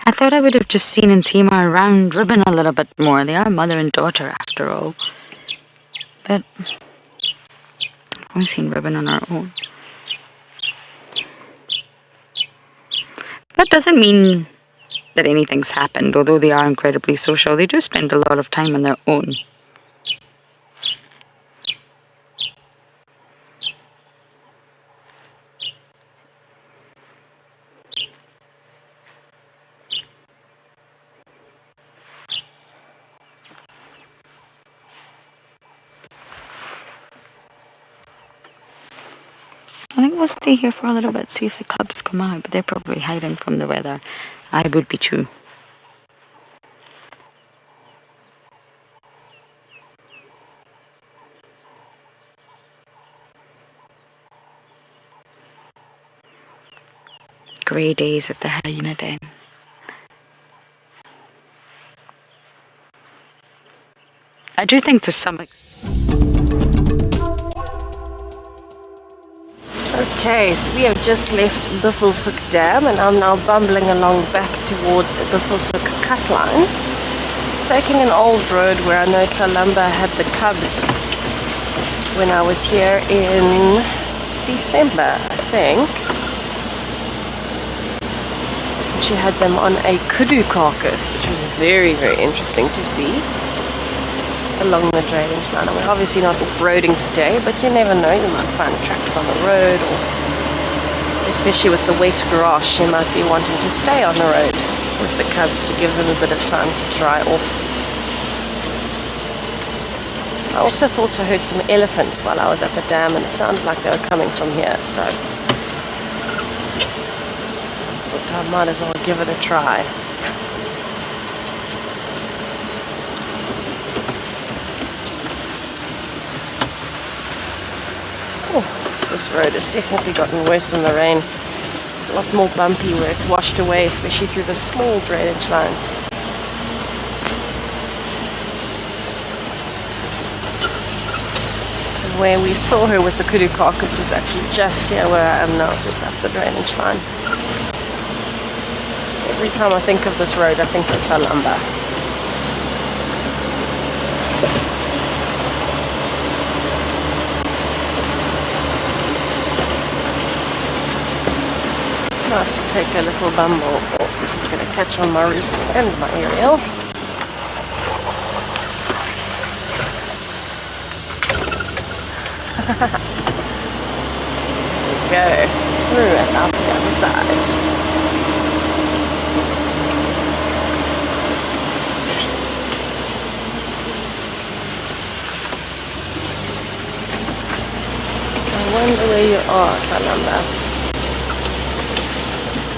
I thought I would have just seen Njima around Ribbon a little bit more. They are mother and daughter after all. But I've only seen Ribbon on her own. That doesn't mean that anything's happened, although they are incredibly social. They do spend a lot of time on their own. I think we'll stay here for a little bit, see if the cubs come out, but they're probably hiding from the weather. I would be too. grey days at the hyena den. I do think to some extent. Okay, so we have just left Buffelshoek Dam and I'm now bumbling along back towards Buffelshoek Cutline, taking an old road where I know Kalamba had the cubs when I was here in December, I think. She had them on a kudu carcass, which was very, very interesting to see along the drainage line. And we're obviously not off-roading today, but you never know, you might find tracks on the road, or especially with the wet grass, you might be wanting to stay on the road with the cubs to give them a bit of time to dry off. I also thought I heard some elephants while I was at the dam, and it sounded like they were coming from here, so I might as well give it a try. Oh, this road has definitely gotten worse in the rain. A lot more bumpy where it's washed away, especially through the small drainage lines. And where we saw her with the kudu carcass was actually just here where I am now, just up the drainage line. Every time I think of this road, I think of Kalamba. Nice to take a little bumble. Oh, this is going to catch on my roof and my aerial. There we go. Through and out the other side. I wonder where you are, Kalamba.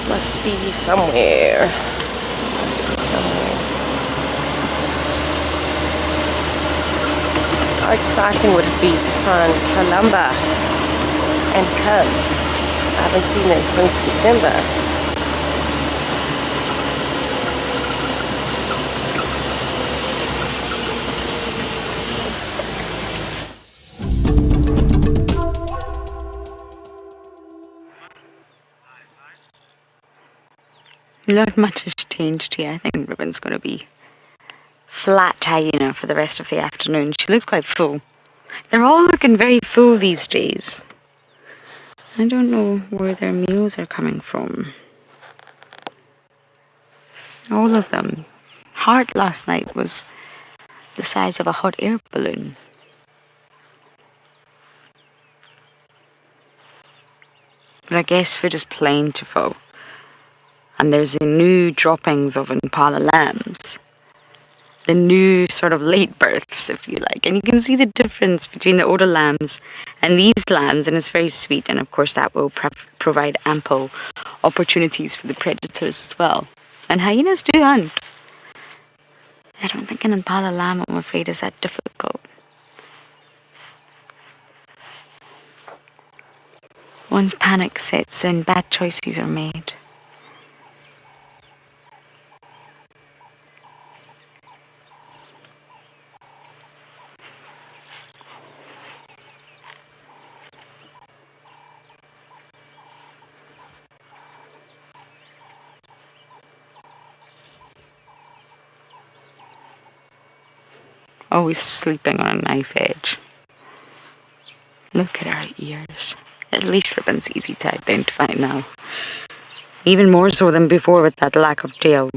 Must be somewhere. Must be somewhere. How exciting would it be to find Kalamba and cubs? I haven't seen them since December. Not much has changed here. I think Ribbon's going to be flat hyena for the rest of the afternoon. She looks quite full. They're all looking very full these days. I don't know where their meals are coming from. All of them. Heart last night was the size of a hot air balloon. But I guess food is plentiful. And there's the new droppings of Impala lambs. The new sort of late births, if you like. And you can see the difference between the older lambs and these lambs, and it's very sweet. And of course that will provide ample opportunities for the predators as well. And hyenas do hunt. I don't think an Impala lamb, I'm afraid, is that difficult. Once panic sets in, bad choices are made. Always sleeping on a knife edge. Look at our ears. At least Ribbon's easy to identify now. Even more so than before with that lack of tail.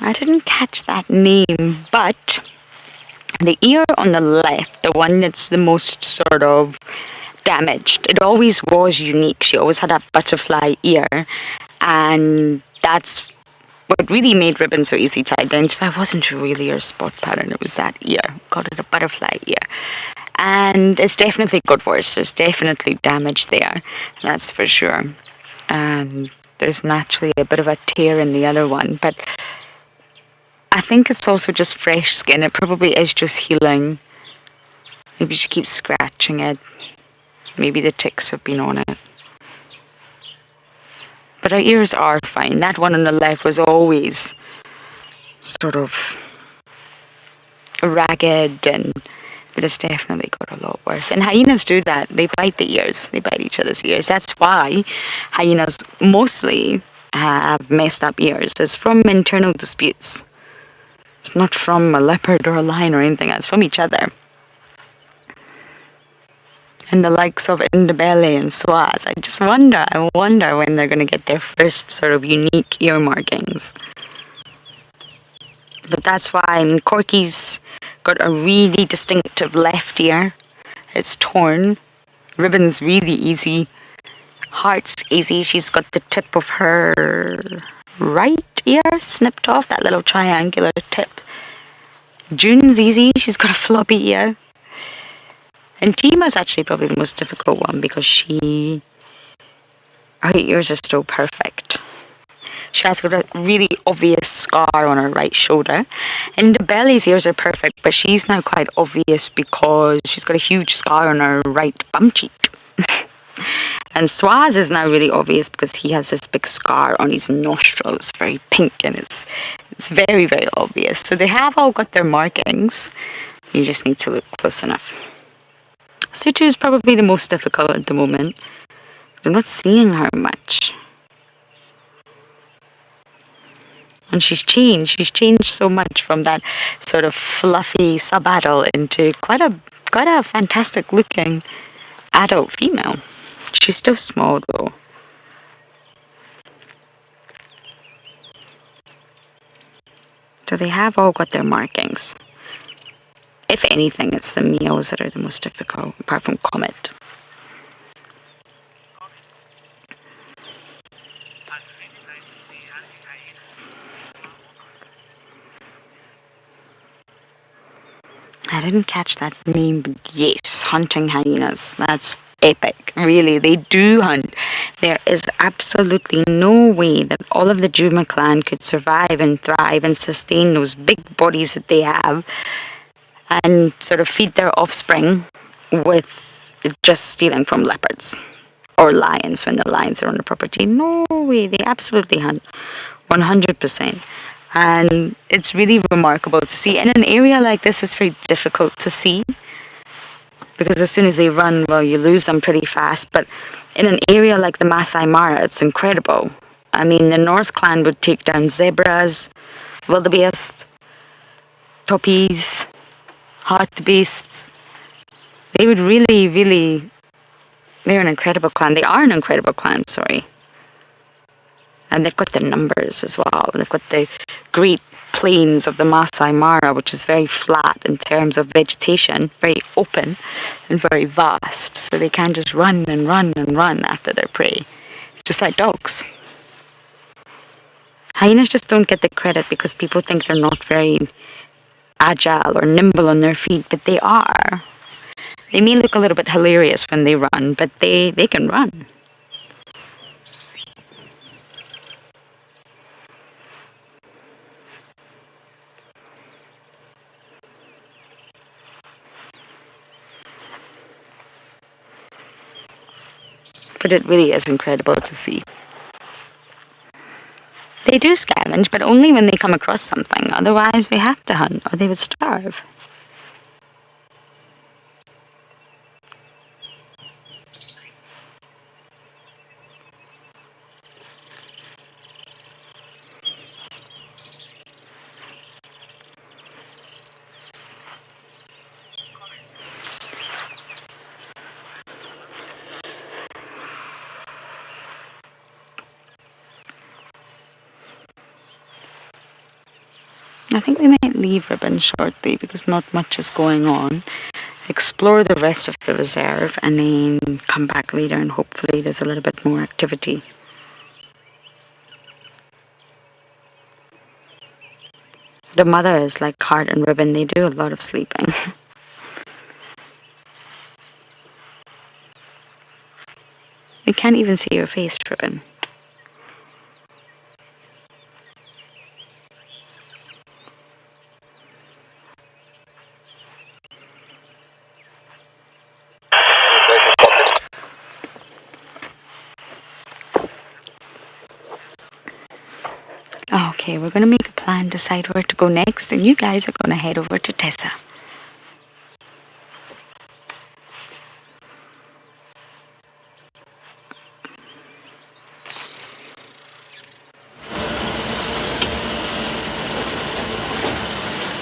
I didn't catch that name, but the ear on the left, the one that's the most sort of damaged, it always was unique. She always had that butterfly ear, and that's what really made Ribbon so easy to identify. It wasn't really her spot pattern, it was that ear. Called it a butterfly ear. And it's definitely got worse. There's definitely damage there, that's for sure. And there's naturally a bit of a tear in the other one, but I think it's also just fresh skin. It probably is just healing. Maybe she keeps scratching it. Maybe the ticks have been on it. But her ears are fine. That one on the left was always sort of ragged, but it's definitely got a lot worse. And hyenas do that. They bite the ears. They bite each other's ears. That's why hyenas mostly have messed up ears. It's from internal disputes. It's not from a leopard or a lion or anything. It's from each other. And the likes of Indabele and Swaz, I wonder when they're going to get their first sort of unique ear markings. But that's why, Corky's got a really distinctive left ear. It's torn. Ribbon's really easy. Heart's easy. She's got the tip of her right ear snipped off, that little triangular tip. June's easy. She's got a floppy ear. And Tima's actually probably the most difficult one because her ears are still perfect. She has got a really obvious scar on her right shoulder. And the belly's ears are perfect, but she's now quite obvious because she's got a huge scar on her right bum cheek. And Swaz is now really obvious because he has this big scar on his nostril. It's very pink and it's very, very obvious. So they have all got their markings. You just need to look close enough. Sutu is probably the most difficult at the moment. I'm not seeing her much. And she's changed. She's changed so much from that sort of fluffy sub-adult into quite a fantastic looking adult female. She's still small though. So they have all got their markings. If anything, it's the males that are the most difficult, apart from Comet. I didn't catch that name, but yes, hunting hyenas. That's epic. Really, they do hunt. There is absolutely no way that all of the Juma clan could survive and thrive and sustain those big bodies that they have and sort of feed their offspring with just stealing from leopards or lions when the lions are on the property. No way, they absolutely hunt 100%. And it's really remarkable to see. In an area like this, it's very difficult to see because as soon as they run, well, you lose them pretty fast. But in an area like the Masai Mara, it's incredible. I mean, the North Clan would take down zebras, wildebeest, toppies, hartebeests. They would really, they're an incredible clan. They are an incredible clan, sorry. And they've got the numbers as well. They've got the great plains of the Masai Mara, which is very flat in terms of vegetation, very open and very vast. So they can just run and run and run after their prey, just like dogs. Hyenas just don't get the credit because people think they're not very agile or nimble on their feet, but they are. They may look a little bit hilarious when they run, but they can run. But it really is incredible to see. They do scavenge, but only when they come across something. Otherwise, they have to hunt, or they would starve. I think we might leave Ribbon shortly because not much is going on. Explore the rest of the reserve and then come back later and hopefully there's a little bit more activity. The mothers, like Heart and Ribbon, they do a lot of sleeping. We can't even see your face, Ribbon. Okay, we're gonna make a plan, decide where to go next, and you guys are gonna head over to Tessa.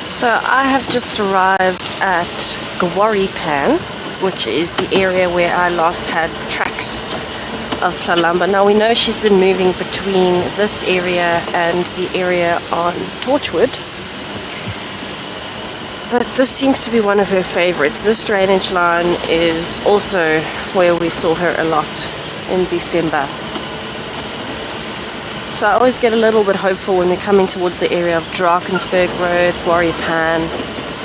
So I have just arrived at Pan, which is the area where I last had tracks of Tlalamba. Now we know she's been moving between this area and the area on Torchwood, but this seems to be one of her favorites. This drainage line is also where we saw her a lot in December. So I always get a little bit hopeful when we're coming towards the area of Drakensberg Road, Pan,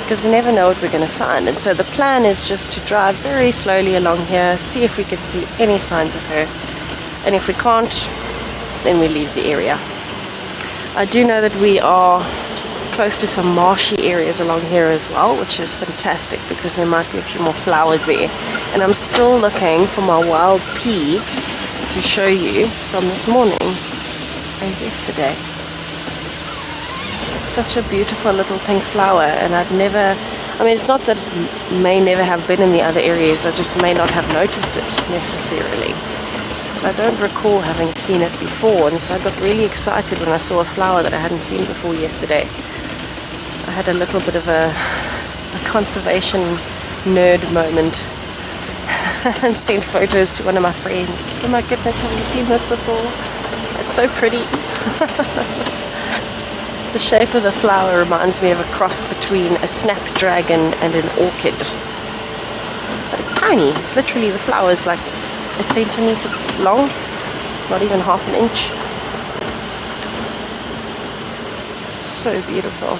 because you never know what we're going to find. And so the plan is just to drive very slowly along here, see if we can see any signs of her. And if we can't, then we leave the area. I do know that we are close to some marshy areas along here as well, which is fantastic because there might be a few more flowers there. And I'm still looking for my wild pea to show you from this morning and yesterday. It's such a beautiful little pink flower, and it's not that it may never have been in the other areas, I just may not have noticed it necessarily. I don't recall having seen it before, and so I got really excited when I saw a flower that I hadn't seen before yesterday. I had a little bit of a conservation nerd moment and sent photos to one of my friends. Oh my goodness, have you seen this before? It's so pretty. The shape of the flower reminds me of a cross between a snapdragon and an orchid. But it's tiny. It's literally, the flower is like a centimeter long, not even half an inch. So beautiful.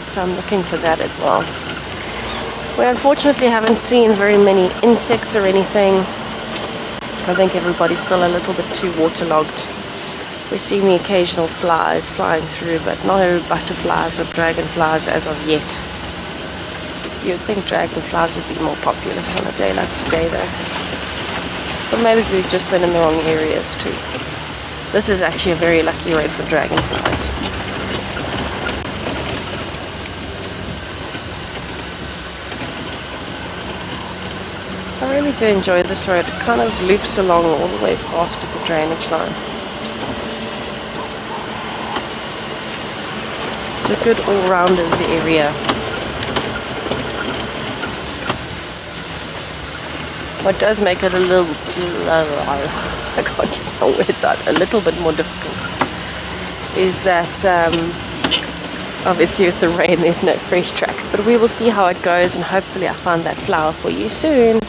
So I'm looking for that as well. We unfortunately haven't seen very many insects or anything. I think everybody's still a little bit too waterlogged. We're seeing the occasional flies flying through, but no butterflies or dragonflies as of yet. You'd think dragonflies would be more populous on a day like today though. But maybe we've just been in the wrong areas too. This is actually a very lucky road for dragonflies. I really do enjoy this road. It kind of loops along all the way past the drainage line. It's a good all-rounders area. What does make it a little, I can't get my words out, a little bit more difficult, is that obviously with the rain there's no fresh tracks, but we will see how it goes and hopefully I'll find that flower for you soon.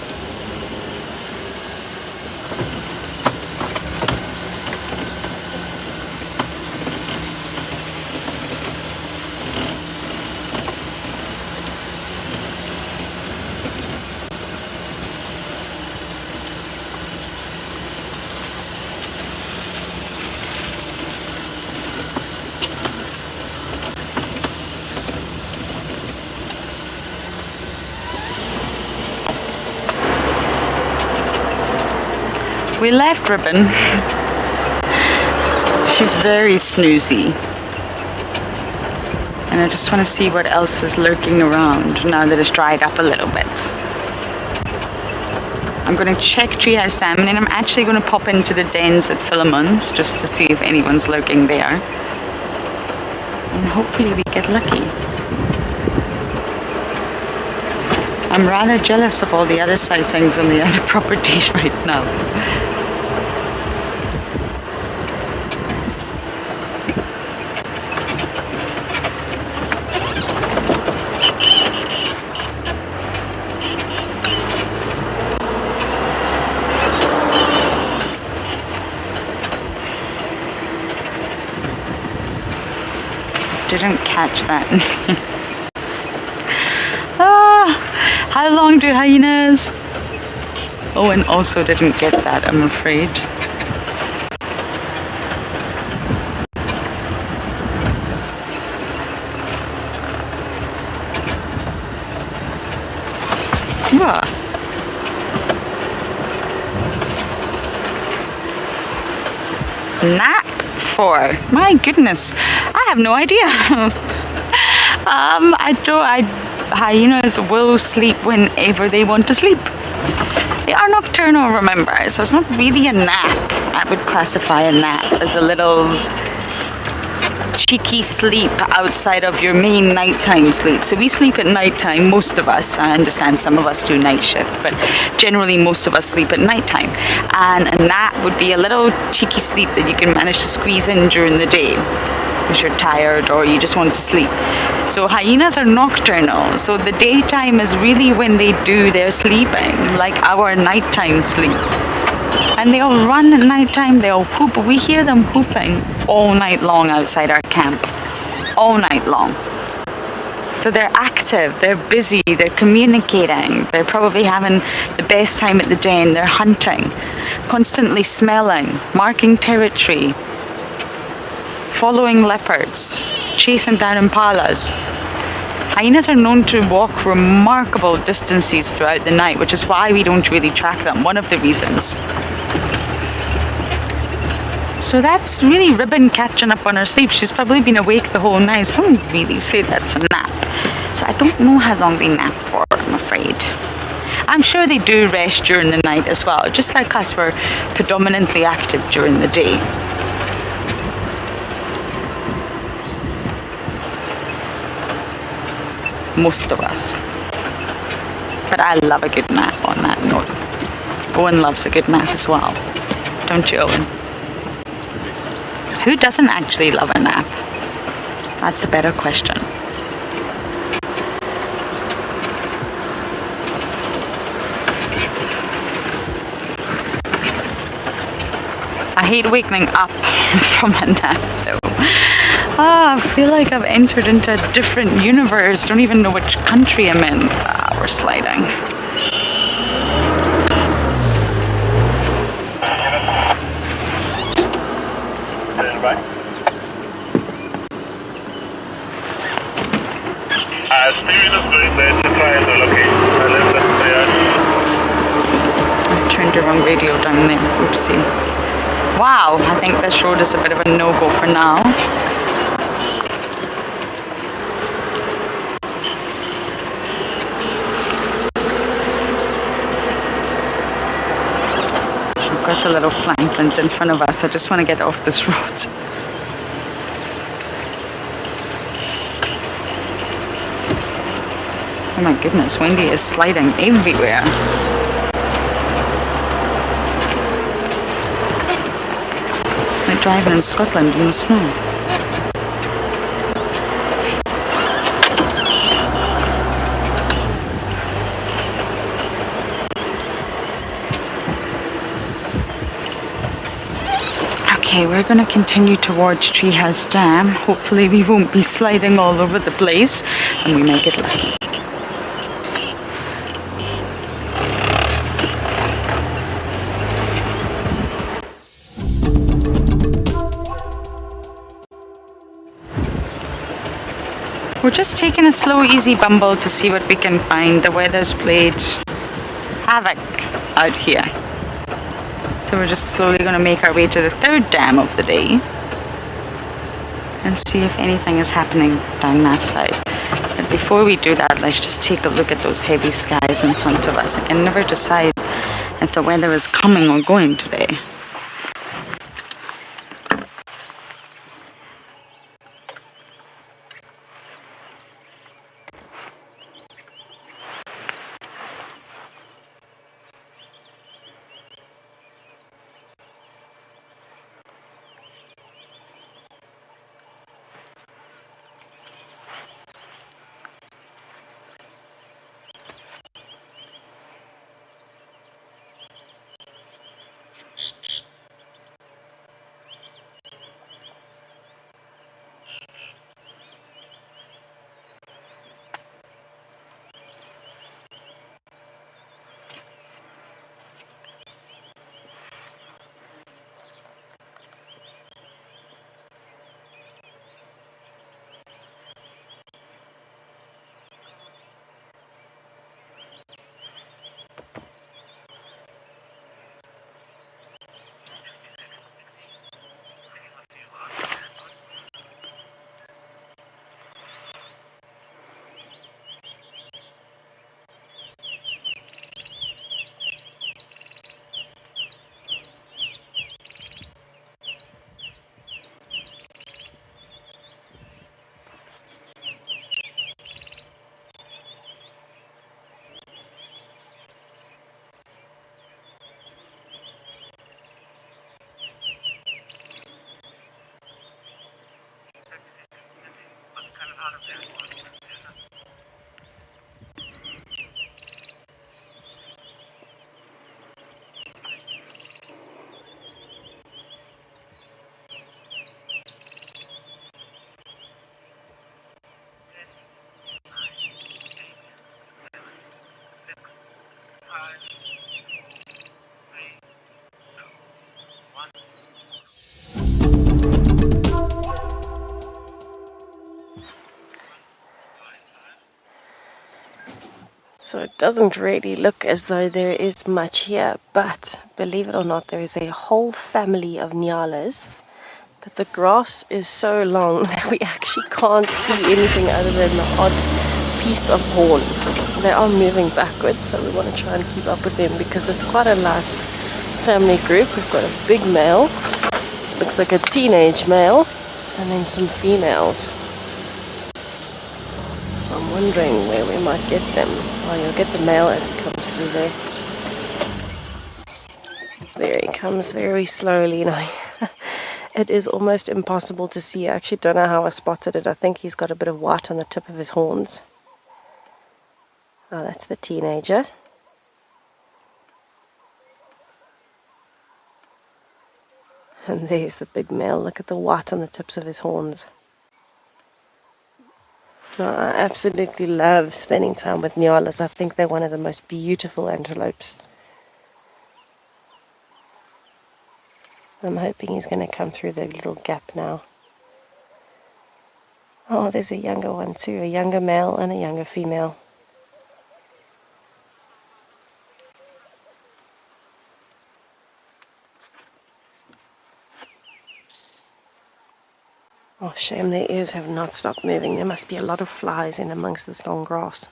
We left Ribbon. She's very snoozy. And I just want to see what else is lurking around now that it's dried up a little bit. I'm going to check Treehouse Dam, and then I'm actually going to pop into the dens at Philemon's just to see if anyone's lurking there. And hopefully we get lucky. I'm rather jealous of all the other sightings on the other properties right now. didn't catch that. Ah, how long do hyenas? Owen also didn't get that, I'm afraid. What? Nap for? My goodness, I have no idea. Hyenas will sleep whenever they want to sleep. They are nocturnal, remember, so it's not really a nap. I would classify a nap as a little cheeky sleep outside of your main nighttime sleep. So we sleep at nighttime, most of us. I understand some of us do night shift, but generally most of us sleep at nighttime. And a nap would be a little cheeky sleep that you can manage to squeeze in during the day because you're tired or you just want to sleep. So hyenas are nocturnal, so the daytime is really when they do their sleeping, like our nighttime sleep. And they'll run at nighttime, they'll whoop. We hear them whooping all night long outside our camp. All night long. So they're active, they're busy, they're communicating, they're probably having the best time at the den, they're hunting, constantly smelling, marking territory, following leopards, chasing down impalas. Hyenas are known to walk remarkable distances throughout the night, which is why we don't really track them, one of the reasons. So that's really Ribbon catching up on her sleep. She's probably been awake the whole night. So I wouldn't really say that's a nap. So I don't know how long they nap for, I'm afraid. I'm sure they do rest during the night as well. Just like us, we're predominantly active during the day. Most of us. But I love a good nap on that note. Owen loves a good nap as well. Don't you, Owen? Who doesn't actually love a nap? That's a better question. I hate waking up from a nap though. I feel like I've entered into a different universe. Don't even know which country I'm in. We're sliding. Steven is going there to try and relocate. I turned the wrong radio down there. Oopsie. Wow, I think this road is a bit of a no-go for now. We've got the little planktons in front of us. I just want to get off this road. Oh my goodness, Wendy is sliding everywhere. Like driving in Scotland in the snow. Okay, we're going to continue towards Treehouse Dam. Hopefully we won't be sliding all over the place and we may get lucky. We're just taking a slow, easy bumble to see what we can find. The weather's played havoc out here. So we're just slowly going to make our way to the third dam of the day and see if anything is happening down that side. But before we do that, let's just take a look at those heavy skies in front of us. I can never decide if the weather is coming or going today. it doesn't really look as though there is much here, but believe it or not, there is a whole family of nyalas. But the grass is so long that we actually can't see anything other than the odd piece of horn. They are moving backwards, so we want to try and keep up with them because it's quite a nice family group. We've got a big male, looks like a teenage male, and then some females. I'm wondering where we might get them. Oh, you'll get the male as he comes through there. There he comes very slowly now. It is almost impossible to see. I actually don't know how I spotted it. I think he's got a bit of white on the tip of his horns. Oh, that's the teenager. And there's the big male. Look at the white on the tips of his horns. No, I absolutely love spending time with nyalas. I think they're one of the most beautiful antelopes. I'm hoping he's going to come through the little gap now. Oh, there's a younger one too, a younger male and a younger female. Oh, shame their ears have not stopped moving. There must be a lot of flies in amongst this long grass.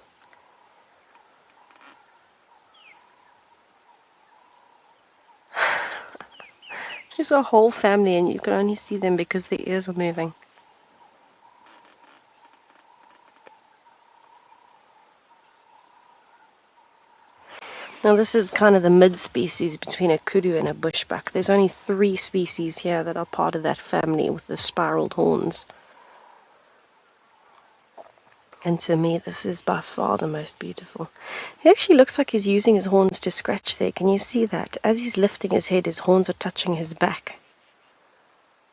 There's a whole family and you can only see them because their ears are moving. Now this is kind of the mid-species between a kudu and a bushbuck. There's only 3 species here that are part of that family with the spiraled horns. And to me, this is by far the most beautiful. He actually looks like he's using his horns to scratch there. Can you see that? As he's lifting his head, his horns are touching his back.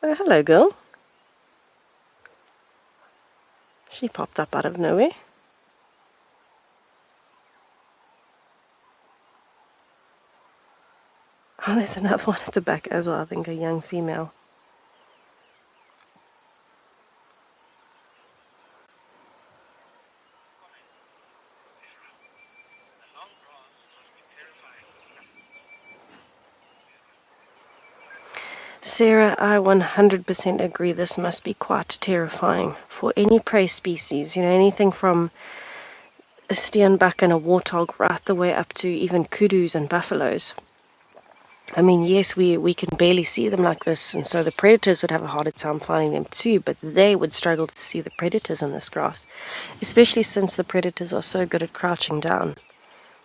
Oh, hello, girl. She popped up out of nowhere. Oh, there's another one at the back as well, I think a young female. Sarah, I 100% agree this must be quite terrifying for any prey species, you know, anything from a steenbok and a warthog right the way up to even kudus and buffaloes. I mean, yes, we can barely see them like this, and so the predators would have a harder time finding them too, but they would struggle to see the predators in this grass, especially since the predators are so good at crouching down.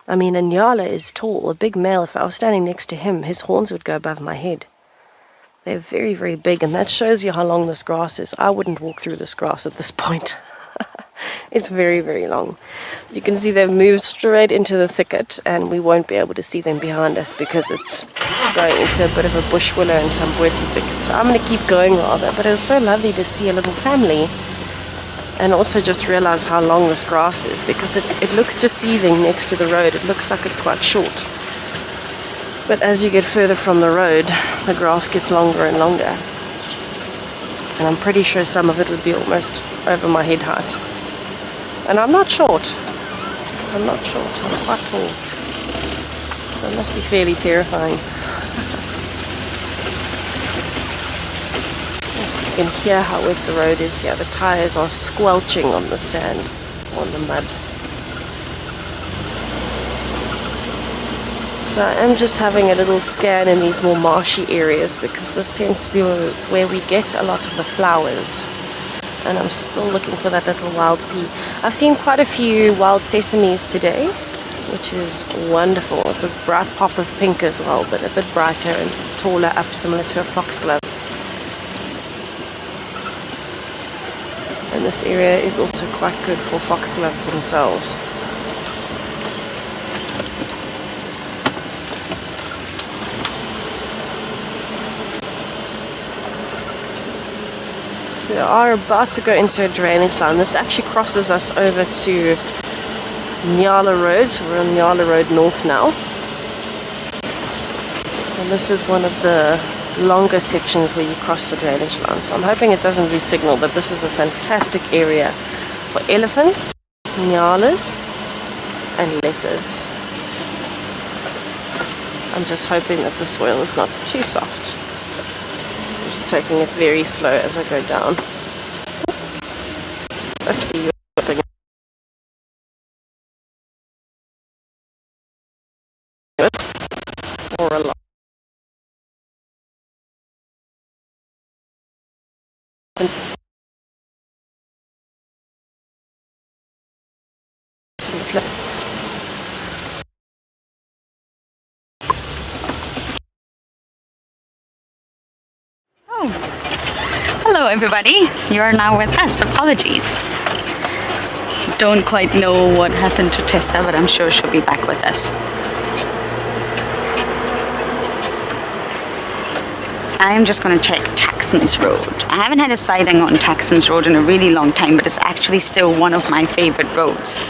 I mean, a nyala is tall, a big male. If I was standing next to him, his horns would go above my head. They're very, very big, and that shows you how long this grass is. I wouldn't walk through this grass at this point. It's very, very long. You can see they've moved straight into the thicket, and we won't be able to see them behind us because it's going into a bit of a bush willow and tamboti thicket. So I'm going to keep going rather, but it was so lovely to see a little family and also just realize how long this grass is because it looks deceiving next to the road. It looks like it's quite short. But as you get further from the road, the grass gets longer and longer. And I'm pretty sure some of it would be almost over my head height. And I'm not short. I'm not short. I'm quite tall. So it must be fairly terrifying. You can hear how wet the road is here. The tires are squelching on the sand, on the mud. So I am just having a little scan in these more marshy areas because this tends to be where we get a lot of the flowers. And I'm still looking for that little wild pea. I've seen quite a few wild sesames today, which is wonderful. It's a bright pop of pink as well, but a bit brighter and taller up, similar to a foxglove. And this area is also quite good for foxgloves themselves. So we are about to go into a drainage line. This actually crosses us over to Nyala Road. So we're on Nyala Road North now. And this is one of the longer sections where you cross the drainage line. So I'm hoping it doesn't lose signal, but this is a fantastic area for elephants, nyalas, and leopards. I'm just hoping that the soil is not too soft. I'm just taking it very slow as I go down. Rusty, you're whipping it, or a lot. Hello everybody, you are now with us. Apologies. Don't quite know what happened to Tessa, but I'm sure she'll be back with us. I'm just going to check Taxon's Road. I haven't had a sighting on Taxon's Road in a really long time, but it's actually still one of my favorite roads.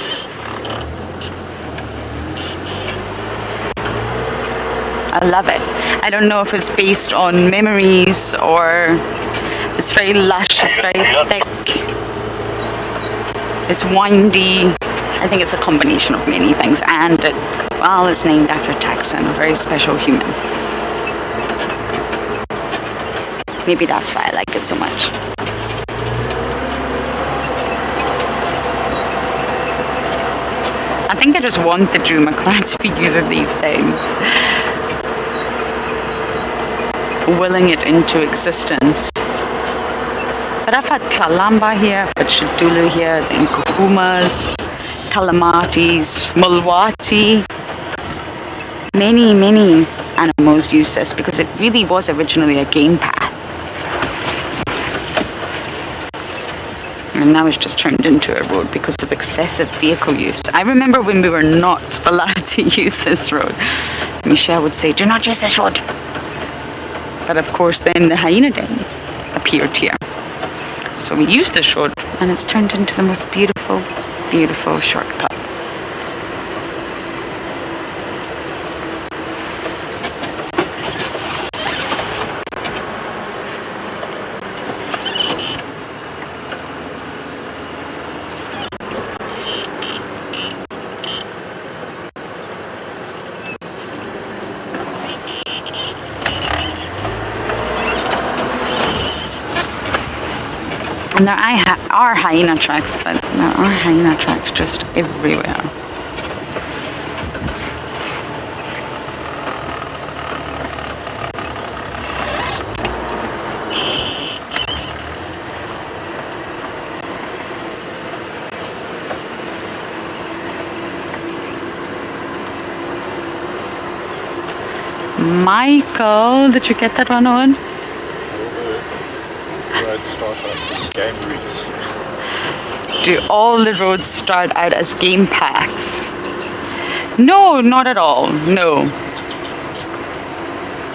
I love it. I don't know if it's based on memories or it's very lush, it's very thick, it's windy. I think it's a combination of many things, and well, it's named after Taxon, a very special human. Maybe that's why I like it so much. I think I just want the Drew McLeod to be using these days. Willing it into existence. But I've had Kalamba here, I've had Shadulu here, the Nkuhumas, Kalamatis, Mulwati. Many animals use this because it really was originally a game path. And now it's just turned into a road because of excessive vehicle use. I remember when we were not allowed to use this road. Michelle would say, do not use this road. But of course then the hyena dens appeared here. So we used this road and it's turned into the most beautiful, beautiful shortcut. And there are hyena tracks, but there are hyena tracks just everywhere. Michael, did you get that one on? Game routes. Do all the roads start out as game paths? No, not at all. No.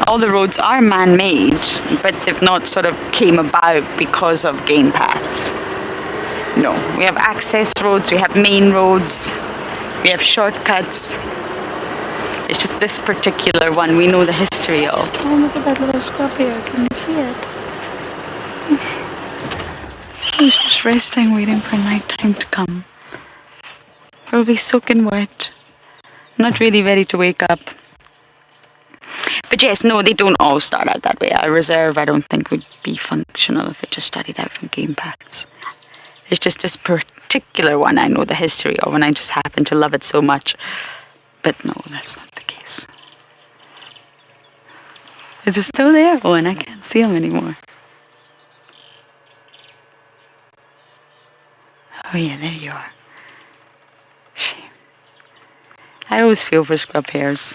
All the roads are man-made, but they've not sort of came about because of game paths. No, we have access roads, we have main roads, we have shortcuts. It's just this particular one we know the history of. Oh, look at that little scrub here. Can you see it? He's just resting, waiting for night time to come. We'll be soaking wet. Not really ready to wake up. But yes, no, they don't all start out that way. A reserve, I don't think, would be functional if it just started out from game paths. It's just this particular one I know the history of, and I just happen to love it so much. But no, that's not the case. Is it still there? Oh, and I can't see him anymore. Oh yeah, there you are. Shame. I always feel for scrub hares,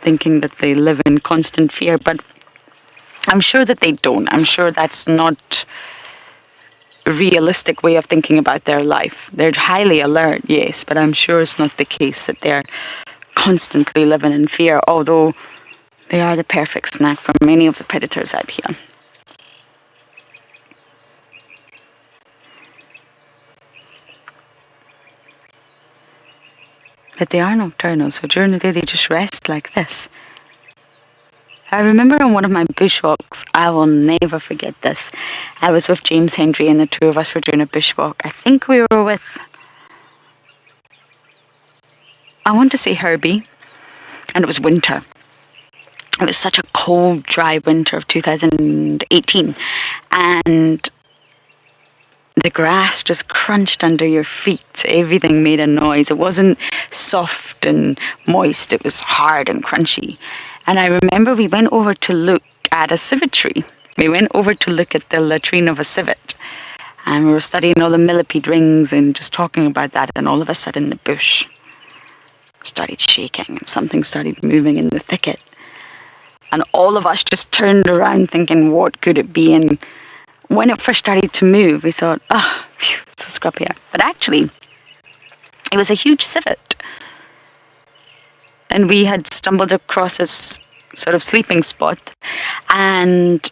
thinking that they live in constant fear, but I'm sure that they don't. I'm sure that's not a realistic way of thinking about their life. They're highly alert, yes, but I'm sure it's not the case that they're constantly living in fear, although they are the perfect snack for many of the predators out here. But they are nocturnal, so during the day they just rest like this. I remember on one of my bushwalks, I will never forget this. I was with James Hendry and the two of us were doing a bushwalk. I think we were with I want to say Herbie, and it was winter. It was such a cold, dry winter of 2018, and the grass just crunched under your feet. Everything made a noise. It wasn't soft and moist. It was hard and crunchy. And I remember we went over to look at a civet tree. We went over to look at the latrine of a civet. And we were studying all the millipede rings and just talking about that. And all of a sudden the bush started shaking and something started moving in the thicket. And all of us just turned around thinking, what could it be? And when it first started to move, we thought, phew, it's a scrub here. But actually, it was a huge civet. And we had stumbled across this sort of sleeping spot. And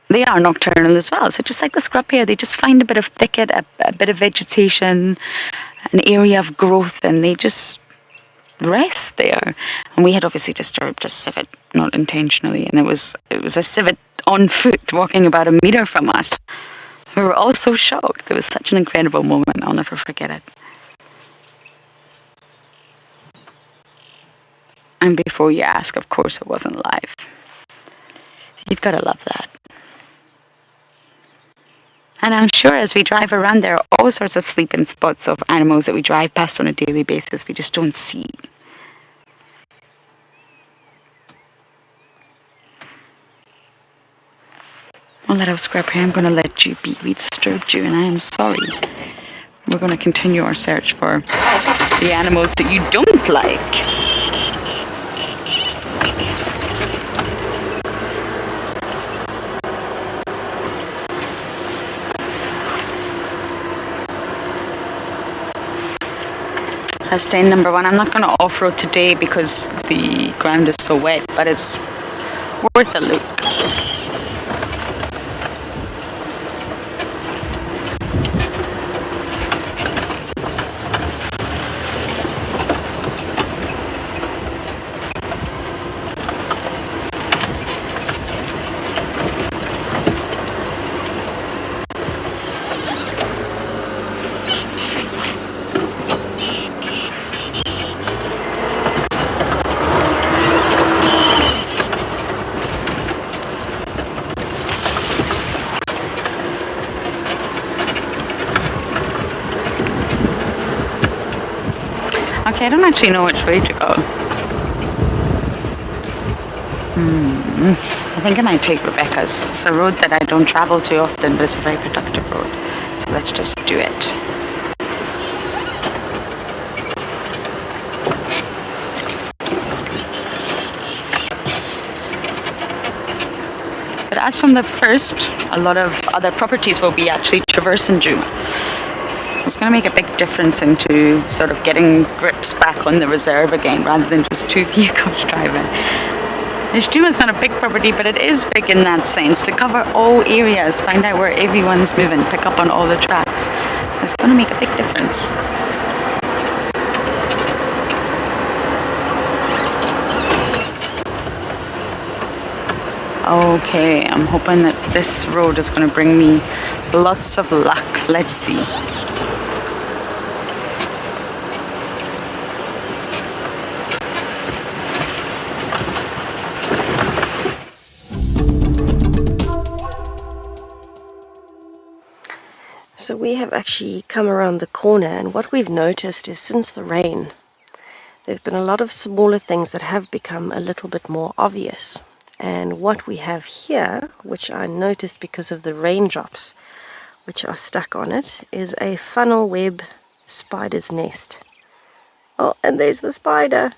they are nocturnal as well. So just like the scrub here, they just find a bit of thicket, a bit of vegetation, an area of growth, and they just rest there. And we had obviously disturbed a civet, not intentionally. And it was a civet on foot walking about a meter from us. We were all so shocked. It was such an incredible moment. I'll never forget it. And before you ask, of course it wasn't live. You've got to love that. And I'm sure as we drive around, there are all sorts of sleeping spots of animals that we drive past on a daily basis we just don't see. Well, little scrub here, I'm going to let you be. We disturbed you, and I am sorry. We're going to continue our search for the animals that you don't like. That's day number 1. I'm not going to off-road today because the ground is so wet, but it's worth a look. Okay, I don't actually know which way to go. I think I might take Rebecca's. It's a road that I don't travel too often, but it's a very productive road. So let's just do it. But as from the first, a lot of other properties will be actually traverse and Juma. It's going to make a big difference into sort of getting grips back on the reserve again, rather than just 2 vehicles driving. Ishtuma's not a big property, but it is big in that sense. To cover all areas, find out where everyone's moving, pick up on all the tracks. It's going to make a big difference. Okay, I'm hoping that this road is going to bring me lots of luck. Let's see. So we have actually come around the corner, and what we've noticed is since the rain, there have been a lot of smaller things that have become a little bit more obvious. And what we have here, which I noticed because of the raindrops which are stuck on it, is a funnel web spider's nest. Oh, and there's the spider.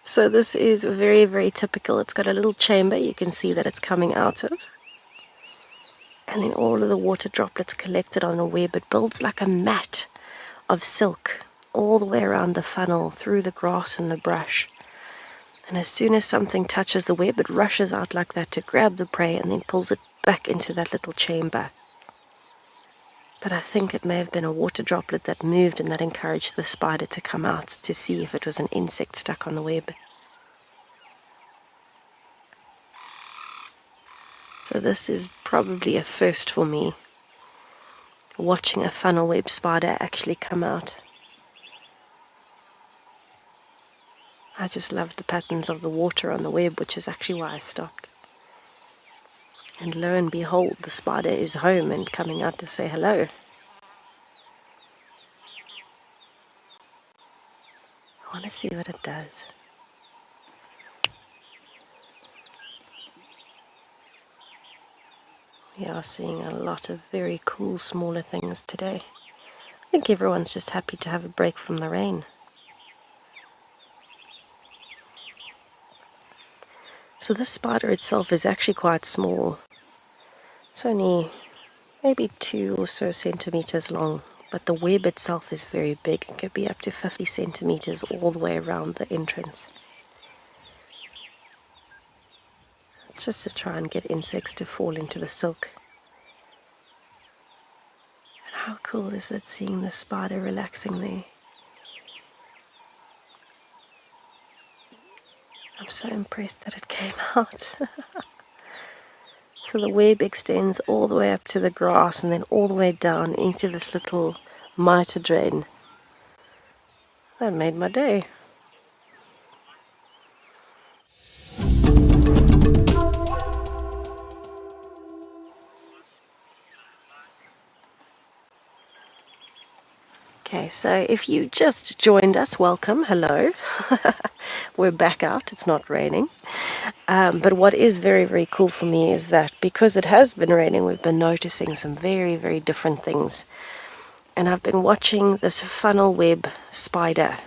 So this is very, very typical. It's got a little chamber you can see that it's coming out of. And then all of the water droplets collected on a web. It builds like a mat of silk all the way around the funnel, through the grass and the brush. And as soon as something touches the web, it rushes out like that to grab the prey and then pulls it back into that little chamber. But I think it may have been a water droplet that moved and that encouraged the spider to come out to see if it was an insect stuck on the web. So this is probably a first for me. watching a funnel web spider actually come out. I just loved the patterns of the water on the web, which is actually why I stopped. And lo and behold, the spider is home and coming out to say hello. I want to see what it does. We are seeing a lot of very cool smaller things today. I think everyone's just happy to have a break from the rain. So this spider itself is actually quite small. It's only maybe 2 or so centimeters long, but the web itself is very big. It could be up to 50 centimeters all the way around the entrance. It's just to try and get insects to fall into the silk. And how cool is it seeing the spider relaxing there? I'm so impressed that it came out. So the web extends all the way up to the grass and then all the way down into this little mitre drain. That made my day. Okay, so if you just joined us, welcome, hello. We're back out, it's not raining. But what is very, very cool for me is that because it has been raining, we've been noticing some very, very different things. And I've been watching this funnel web spider.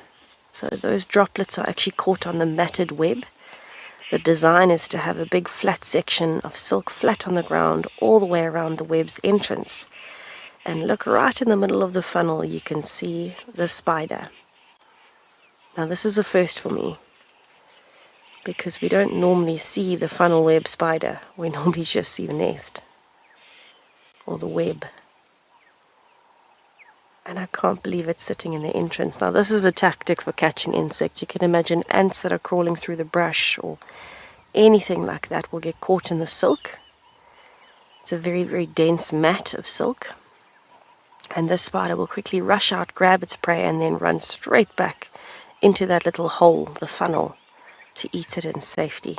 So those droplets are actually caught on the matted web. The design is to have a big flat section of silk flat on the ground all the way around the web's entrance. And look right in the middle of the funnel, you can see the spider. Now this is a first for me, because we don't normally see the funnel web spider. We normally just see the nest or the web. And I can't believe it's sitting in the entrance. Now this is a tactic for catching insects. You can imagine ants that are crawling through the brush or anything like that will get caught in the silk. It's a very, very dense mat of silk. And this spider will quickly rush out, grab its prey, and then run straight back into that little hole, the funnel, to eat it in safety.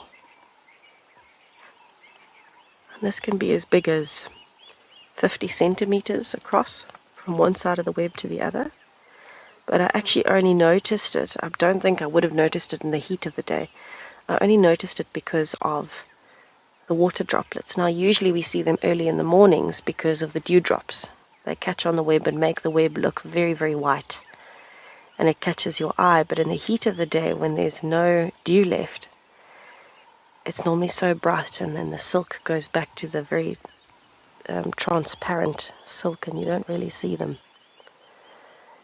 And this can be as big as 50 centimeters across from one side of the web to the other. But I actually only noticed it. I don't think I would have noticed it in the heat of the day. I only noticed it because of the water droplets. Now usually we see them early in the mornings because of the dewdrops. They catch on the web and make the web look very, very white. And it catches your eye, but in the heat of the day when there's no dew left, it's normally so bright, and then the silk goes back to the very transparent silk and you don't really see them.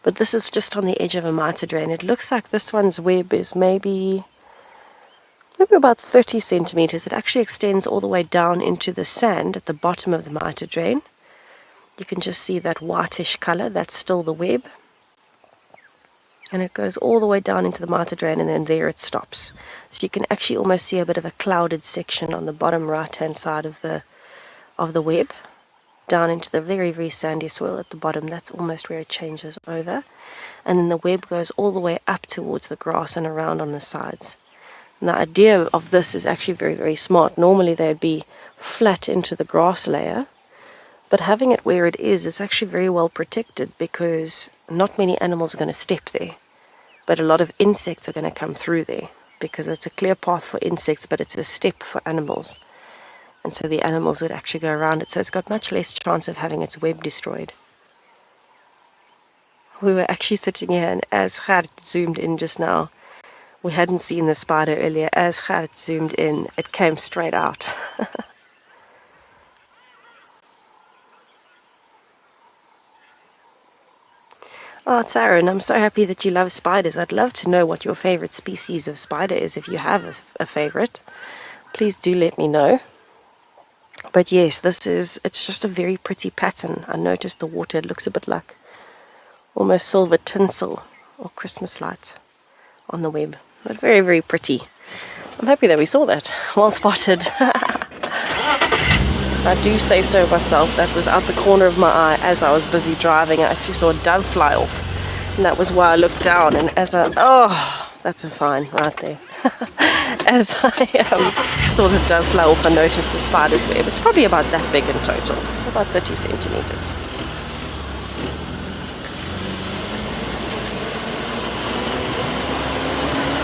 But this is just on the edge of a mitre drain. It looks like this one's web is maybe about 30 centimeters. It actually extends all the way down into the sand at the bottom of the mitre drain. You can just see that whitish color, that's still the web. And it goes all the way down into the mitre drain, and then there it stops. So you can actually almost see a bit of a clouded section on the bottom right-hand side of the web, down into the very, very sandy soil at the bottom. That's almost where it changes over. And then the web goes all the way up towards the grass and around on the sides. And the idea of this is actually very, very smart. Normally they'd be flat into the grass layer. But having it where it is actually very well protected, because not many animals are going to step there. But a lot of insects are going to come through there, because it's a clear path for insects, but it's a step for animals. And so the animals would actually go around it. So it's got much less chance of having its web destroyed. We were actually sitting here, and as Gert zoomed in just now, we hadn't seen the spider earlier. As Gert zoomed in, it came straight out. Oh, Taryn, I'm so happy that you love spiders. I'd love to know what your favorite species of spider is. If you have a favorite, please do let me know. But yes, it's just a very pretty pattern. I noticed the water, it looks a bit like almost silver tinsel or Christmas lights on the web. But very, very pretty. I'm happy that we saw that. Well spotted. I do say so myself. That was out the corner of my eye as I was busy driving. I actually saw a dove fly off. And that was why I looked down, and as I... Oh, that's a fine right there. As I saw the dove fly off, I noticed the spider's web. It's probably about that big in total. It's about 30 centimeters.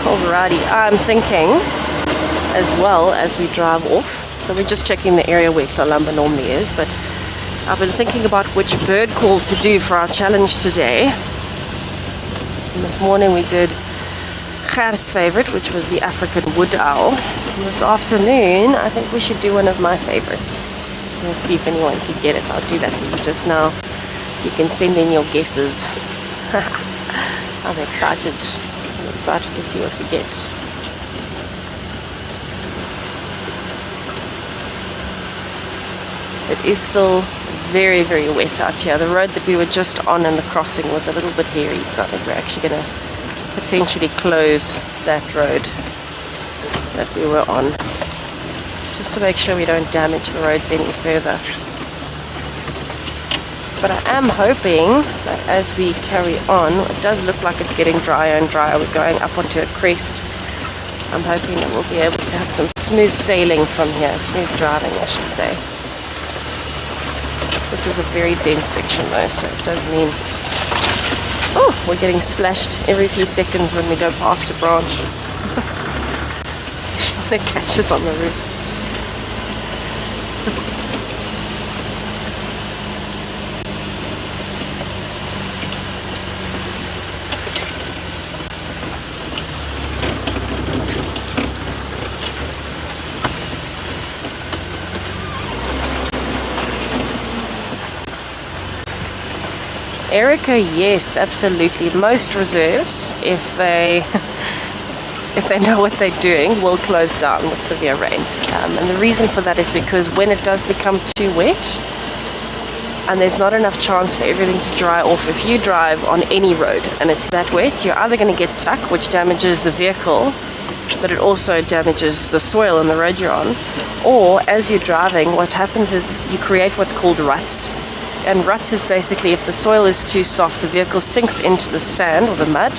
Alrighty, I'm thinking, as well as we drive off, so we're just checking the area where Columba normally is, but I've been thinking about which bird call to do for our challenge today. And this morning we did Gert's favorite, which was the African wood owl. And this afternoon, I think we should do one of my favorites. We'll see if anyone can get it. I'll do that for you just now, so you can send in your guesses. I'm excited. I'm excited to see what we get. It is still very, very wet out here. The road that we were just on in the crossing was a little bit hairy, so I think we're actually going to potentially close that road that we were on, just to make sure we don't damage the roads any further. But I am hoping that as we carry on, it does look like it's getting drier and drier. We're going up onto a crest. I'm hoping that we'll be able to have some smooth sailing from here, smooth driving I should say. This is a very dense section though, so it does mean, oh, we're getting splashed every few seconds when we go past a branch. Especially when it catches on the roof. Erica, yes, absolutely. Most reserves, if they know what they're doing, will close down with severe rain. And the reason for that is because when it does become too wet and there's not enough chance for everything to dry off, if you drive on any road and it's that wet, you're either going to get stuck, which damages the vehicle, but it also damages the soil on the road you're on, or as you're driving, what happens is you create what's called ruts. And ruts is basically if the soil is too soft, the vehicle sinks into the sand or the mud,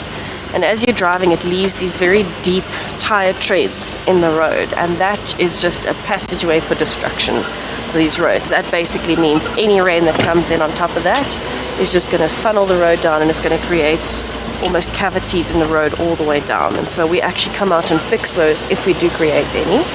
and as you're driving it leaves these very deep tire treads in the road, and that is just a passageway for destruction for these roads. That basically means any rain that comes in on top of that is just going to funnel the road down, and it's going to create almost cavities in the road all the way down. And so we actually come out and fix those if we do create any.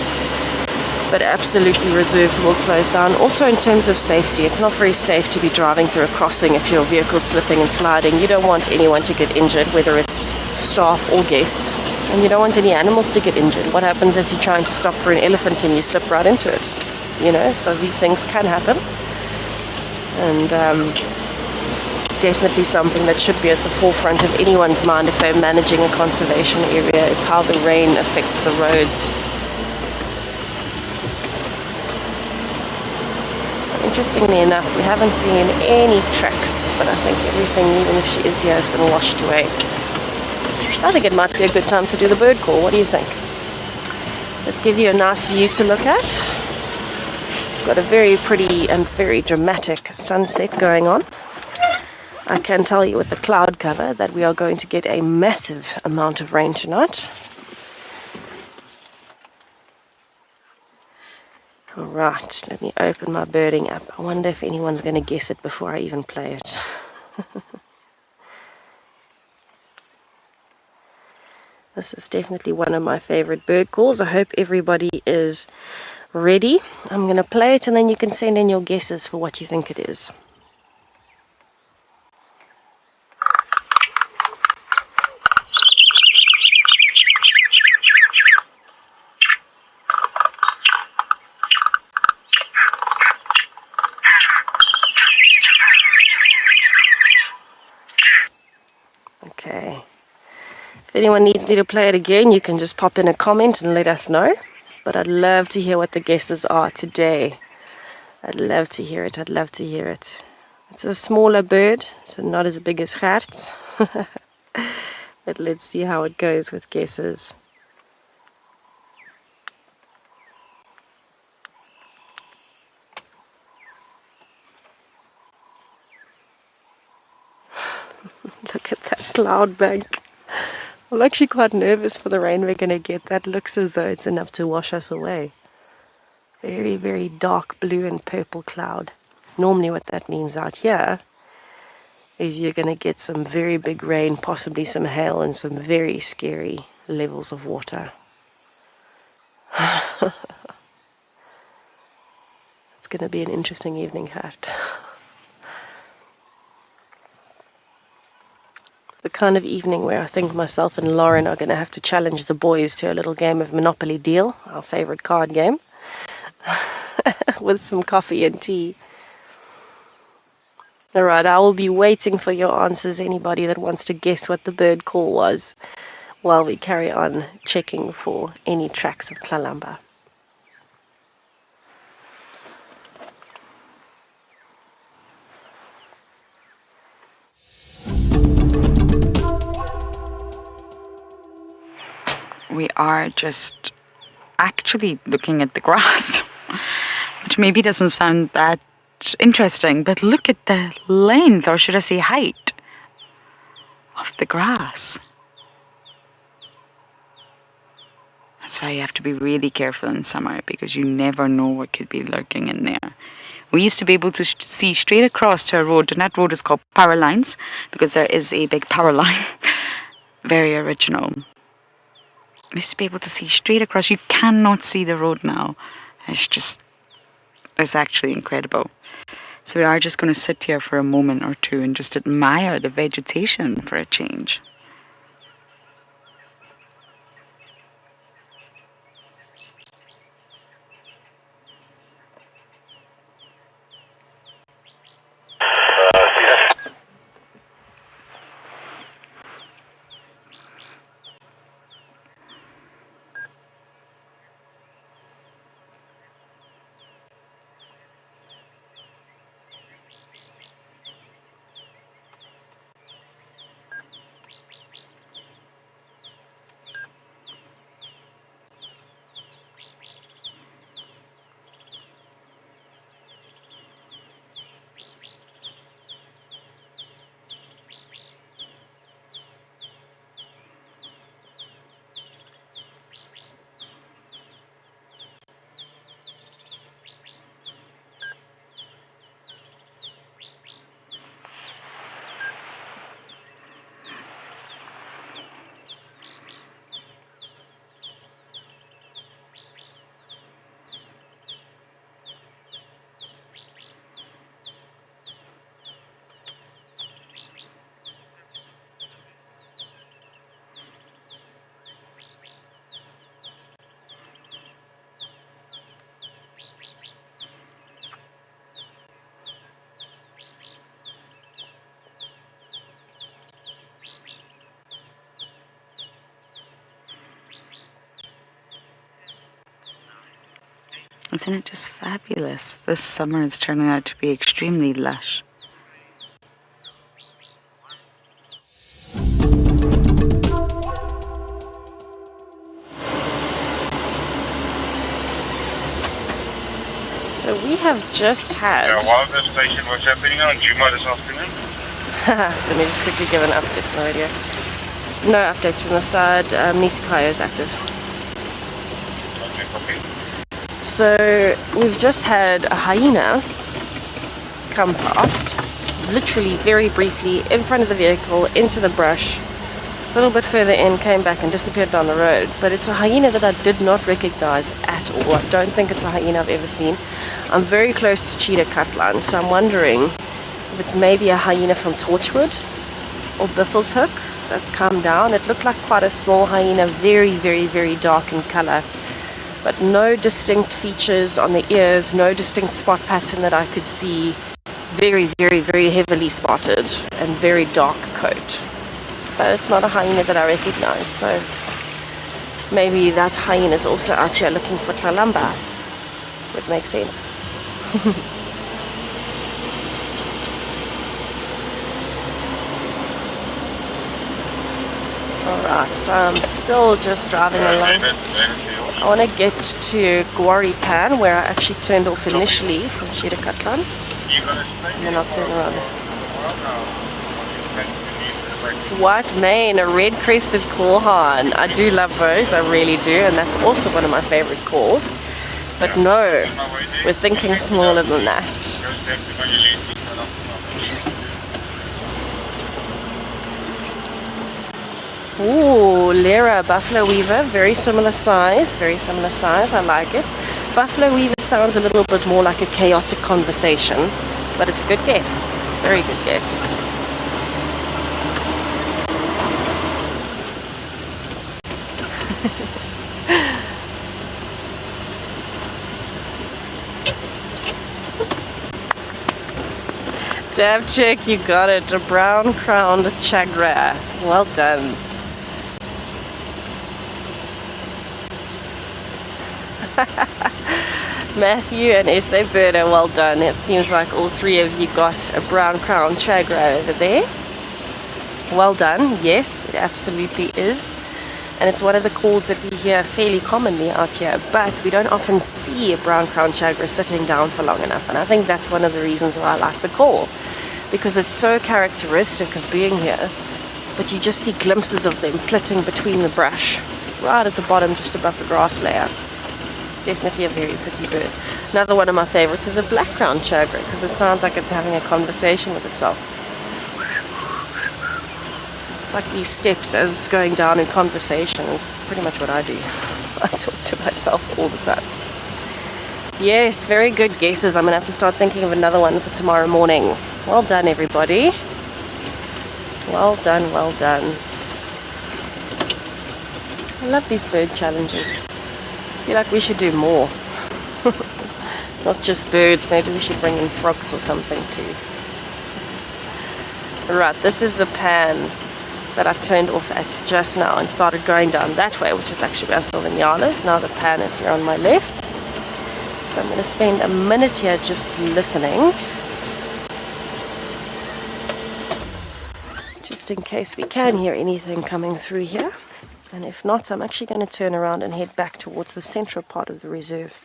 But absolutely reserves will close down. Also in terms of safety, it's not very safe to be driving through a crossing if your vehicle's slipping and sliding. You don't want anyone to get injured, whether it's staff or guests. And you don't want any animals to get injured. What happens if you're trying to stop for an elephant and you slip right into it? You know, so these things can happen. And definitely something that should be at the forefront of anyone's mind if they're managing a conservation area is how the rain affects the roads. Interestingly enough, we haven't seen any tracks, but I think everything, even if she is here, has been washed away. I think it might be a good time to do the bird call. What do you think? Let's give you a nice view to look at. We've got a very pretty and very dramatic sunset going on. I can tell you with the cloud cover that we are going to get a massive amount of rain tonight. Alright, let me open my birding app. I wonder if anyone's going to guess it before I even play it. This is definitely one of my favorite bird calls. I hope everybody is ready. I'm going to play it and then you can send in your guesses for what you think it is. Okay. If anyone needs me to play it again, you can just pop in a comment and let us know. But I'd love to hear what the guesses are today. I'd love to hear it. I'd love to hear it. It's a smaller bird, so not as big as Gert's. But let's see how it goes with guesses. cloud bank. I'm actually quite nervous for the rain we're going to get. That looks as though it's enough to wash us away. Very, very dark blue and purple cloud. Normally what that means out here is you're going to get some very big rain, possibly some hail, and some very scary levels of water. It's going to be an interesting evening, Hat. The kind of evening where I think myself and Lauren are going to have to challenge the boys to a little game of Monopoly Deal, our favorite card game, with some coffee and tea. Alright, I will be waiting for your answers, anybody that wants to guess what the bird call was, while we carry on checking for any tracks of Tlalamba. We are just actually looking at the grass, which maybe doesn't sound that interesting, but look at the length, or should I say height, of the grass. That's why you have to be really careful in summer, because you never know what could be lurking in there. We used to be able to see straight across to a road, and that road is called Power Lines, because there is a big power line. Very original. We used to be able to see straight across. You cannot see the road now. It's actually incredible. So we are just going to sit here for a moment or two and just admire the vegetation for a change. Isn't it just fabulous? This summer is turning out to be extremely lush. So we have just had... WildEarth station, what's happening on Juma this afternoon? Let me just quickly give an update on the radio. No updates from the side. Nisikaya is active. Okay, copy. So we've just had a hyena come past, literally very briefly, in front of the vehicle, into the brush. A little bit further in, came back and disappeared down the road. But it's a hyena that I did not recognize at all. I don't think it's a hyena I've ever seen. I'm very close to Cheetah Cutline, so I'm wondering if it's maybe a hyena from Torchwood or Biffle's Hook that's come down. It looked like quite a small hyena, very, very, very dark in color. But no distinct features on the ears, no distinct spot pattern that I could see. Very, very, very heavily spotted and very dark coat. But it's not a hyena that I recognize, so maybe that hyena is also out here looking for Tlalamba. Would make sense. Alright, so I'm still just driving along. I want to get to Gwari Pan, where I actually turned off initially from Cheetah Cutline. And then I'll turn around. White mane, a red-crested coreharn. I do love those, I really do, and that's also one of my favorite calls. But no, we're thinking smaller than that. Ooh, Lyra, buffalo weaver, very similar size, I like it. Buffalo weaver sounds a little bit more like a chaotic conversation, but it's a good guess, it's a very good guess. Dab check, you got it, a brown-crowned chagra, well done. Matthew and S.A. Birder, well done. It seems like all three of you got a brown crown chagra over there. Well done. Yes, it absolutely is. And it's one of the calls that we hear fairly commonly out here, but we don't often see a brown crown chagra sitting down for long enough. And I think that's one of the reasons why I like the call, because it's so characteristic of being here, but you just see glimpses of them flitting between the brush, right at the bottom, just above the grass layer. Definitely a very pretty bird. Another one of my favorites is a black crown chagra, because it sounds like it's having a conversation with itself. It's like these steps as it's going down in conversation is pretty much what I do. I talk to myself all the time. Yes, very good guesses. I'm going to have to start thinking of another one for tomorrow morning. Well done, everybody. Well done, well done. I love these bird challenges. I feel like we should do more. Not just birds, maybe we should bring in frogs or something too. Right, this is the pan that I turned off at just now and started going down that way, which is actually where I saw the nyalas. Now the pan is here on my left. So I'm going to spend a minute here just listening, just in case we can hear anything coming through here. And if not, I'm actually going to turn around and head back towards the central part of the reserve.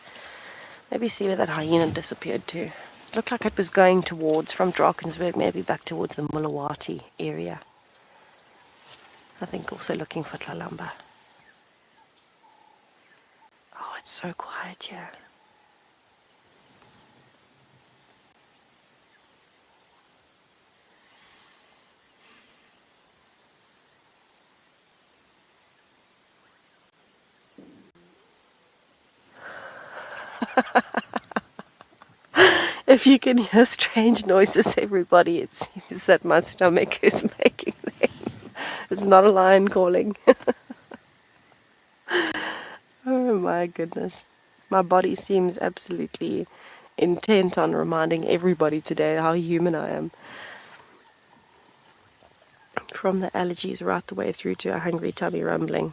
Maybe see where that hyena disappeared to. It looked like it was going towards, from Drakensberg, maybe back towards the Mulawati area. I think also looking for Tlalamba. Oh, it's so quiet here. If you can hear strange noises, everybody, it seems that my stomach is making them. It's not a lion calling. Oh my goodness. My body seems absolutely intent on reminding everybody today how human I am. From the allergies right the way through to a hungry tummy rumbling.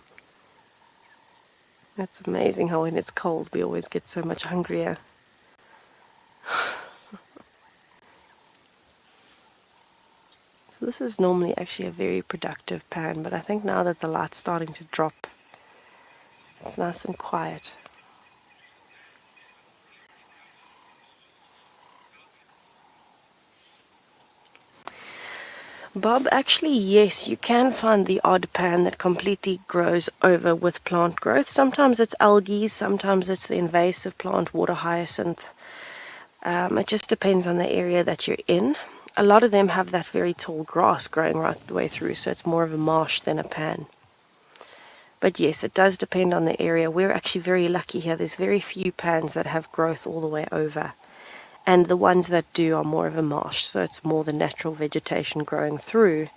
That's amazing how when it's cold we always get so much hungrier. So this is normally actually a very productive pan, but I think now that the light's starting to drop, it's nice and quiet. Bob, actually yes, you can find the odd pan that completely grows over with plant growth. Sometimes it's algae, sometimes it's the invasive plant water hyacinth. It just depends on the area that you're in. A lot of them have that very tall grass growing right the way through, so it's more of a marsh than a pan. But yes, it does depend on the area. We're actually very lucky here. There's very few pans that have growth all the way over. And the ones that do are more of a marsh, so it's more the natural vegetation growing through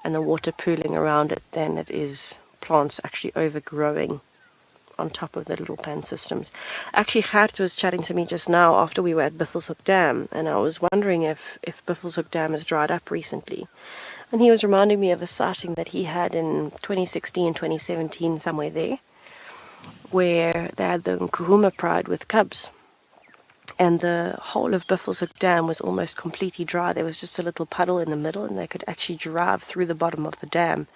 and the water pooling around it than it is plants actually overgrowing on top of the little pan systems. Actually, Gert was chatting to me just now after we were at Buffelshoek Dam, and I was wondering if Buffelshoek Dam has dried up recently. And he was reminding me of a sighting that he had in 2016, 2017, somewhere there, where they had the Nkuhuma Pride with cubs. And the whole of Buffelshoek Dam was almost completely dry. There was just a little puddle in the middle, and they could actually drive through the bottom of the dam.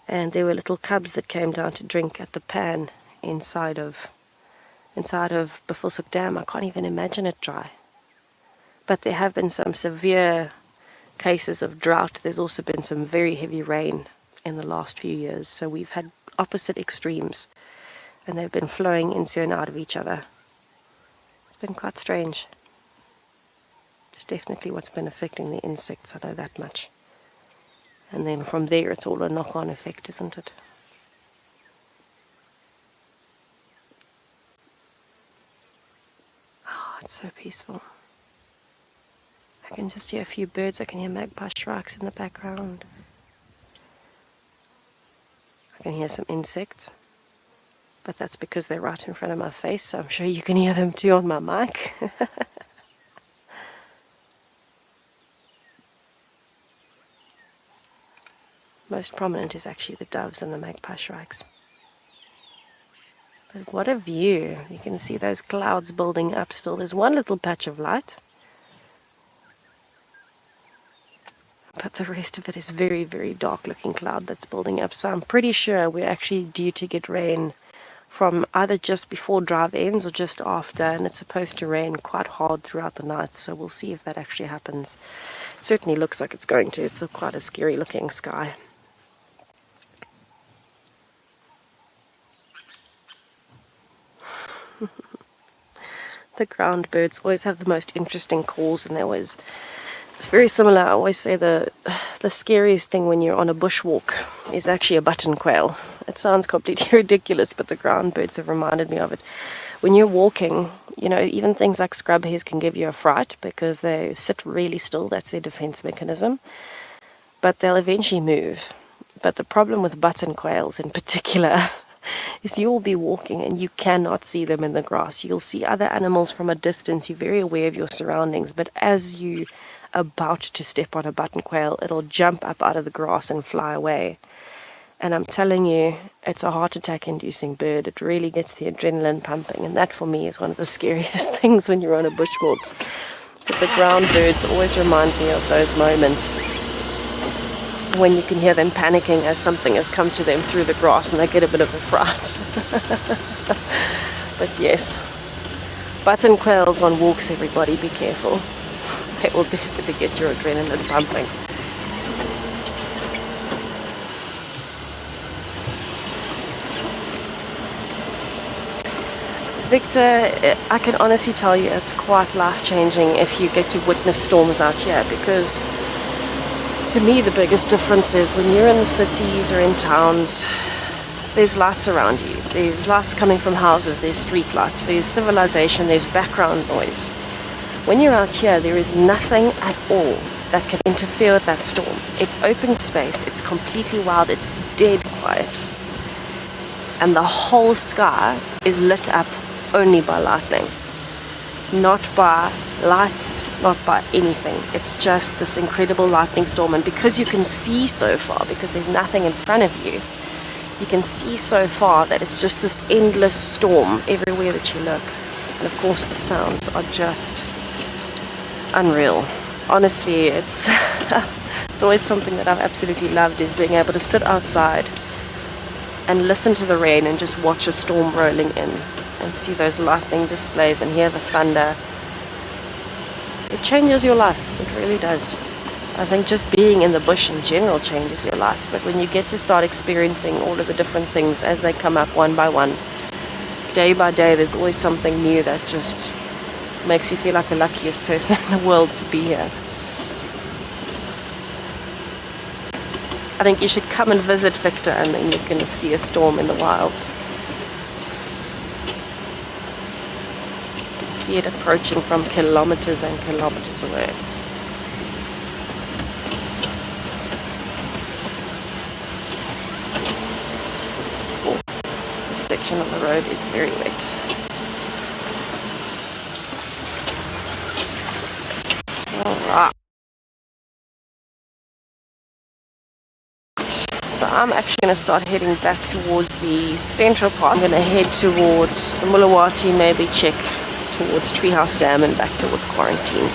And there were little cubs that came down to drink at the pan inside of Buffelshoek Dam. I can't even imagine it dry. But there have been some severe cases of drought, there's also been some very heavy rain in the last few years. So we've had opposite extremes, and they've been flowing into and out of each other. It's been quite strange. It's definitely what's been affecting the insects, I know that much. And then from there, it's all a knock-on effect, isn't it? Oh, it's so peaceful. I can just hear a few birds. I can hear magpie shrikes in the background. I can hear some insects. But that's because they're right in front of my face, so I'm sure you can hear them too on my mic. Most prominent is actually the doves and the magpie shrikes. But what a view. You can see those clouds building up still. There's one little patch of light. But the rest of it is very, very dark looking cloud that's building up. So I'm pretty sure we're actually due to get rain from either just before drive ends or just after. And it's supposed to rain quite hard throughout the night. So we'll see if that actually happens. It certainly looks like it's going to. It's quite a scary looking sky. The ground birds always have the most interesting calls, and it's very similar. I always say the scariest thing when you're on a bushwalk is actually a button quail. It sounds completely ridiculous, but the ground birds have reminded me of it. When you're walking, you know, even things like scrub hares can give you a fright because they sit really still. That's their defense mechanism. But they'll eventually move. But the problem with button quails in particular is you will be walking and you cannot see them in the grass. You'll see other animals from a distance. You're very aware of your surroundings, but as you about to step on a button quail, it'll jump up out of the grass and fly away. And I'm telling you, it's a heart attack inducing bird. It really gets the adrenaline pumping, and that for me is one of the scariest things when you're on a bushwalk. But the ground birds always remind me of those moments when you can hear them panicking as something has come to them through the grass and they get a bit of a fright. But yes, button quails on walks, everybody, be careful. They will definitely get your adrenaline pumping. Victor, I can honestly tell you it's quite life-changing if you get to witness storms out here, because to me, the biggest difference is when you're in the cities or in towns, there's lights around you. There's lights coming from houses, there's street lights, there's civilization, there's background noise. When you're out here, there is nothing at all that can interfere with that storm. It's open space, it's completely wild, it's dead quiet. And the whole sky is lit up only by lightning. Not by lights, not by anything. It's just this incredible lightning storm. And because you can see so far, because there's nothing in front of you, you can see so far that it's just this endless storm everywhere that you look. And of course the sounds are just unreal. Honestly, it's it's always something that I've absolutely loved, is being able to sit outside and listen to the rain and just watch a storm rolling in and see those lightning displays and hear the thunder. It changes your life. It really does. I think just being in the bush in general changes your life. But when you get to start experiencing all of the different things as they come up one by one, day by day, there's always something new that just makes you feel like the luckiest person in the world to be here. I think you should come and visit, Victor, and then you're going to see a storm in the wild. You can see it approaching from kilometers and kilometers away. Oh, this section of the road is very wet. Alright. So I'm actually going to start heading back towards the central part. I'm going to head towards the Mulawati, maybe check towards Treehouse Dam and back towards Quarantine.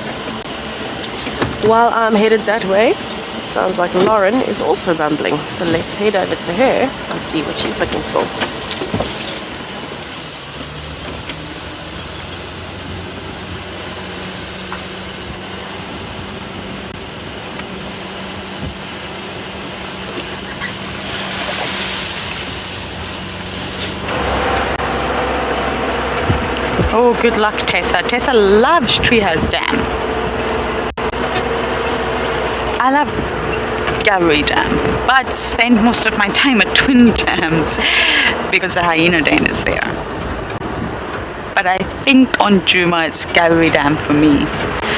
While I'm headed that way, it sounds like Lauren is also bumbling. So let's head over to her and see what she's looking for. Oh, good luck, Tessa. Tessa loves Treehouse Dam. I love Gallery Dam, but spend most of my time at Twin Dams because the hyena den is there. But I think on Juma it's Gallery Dam for me.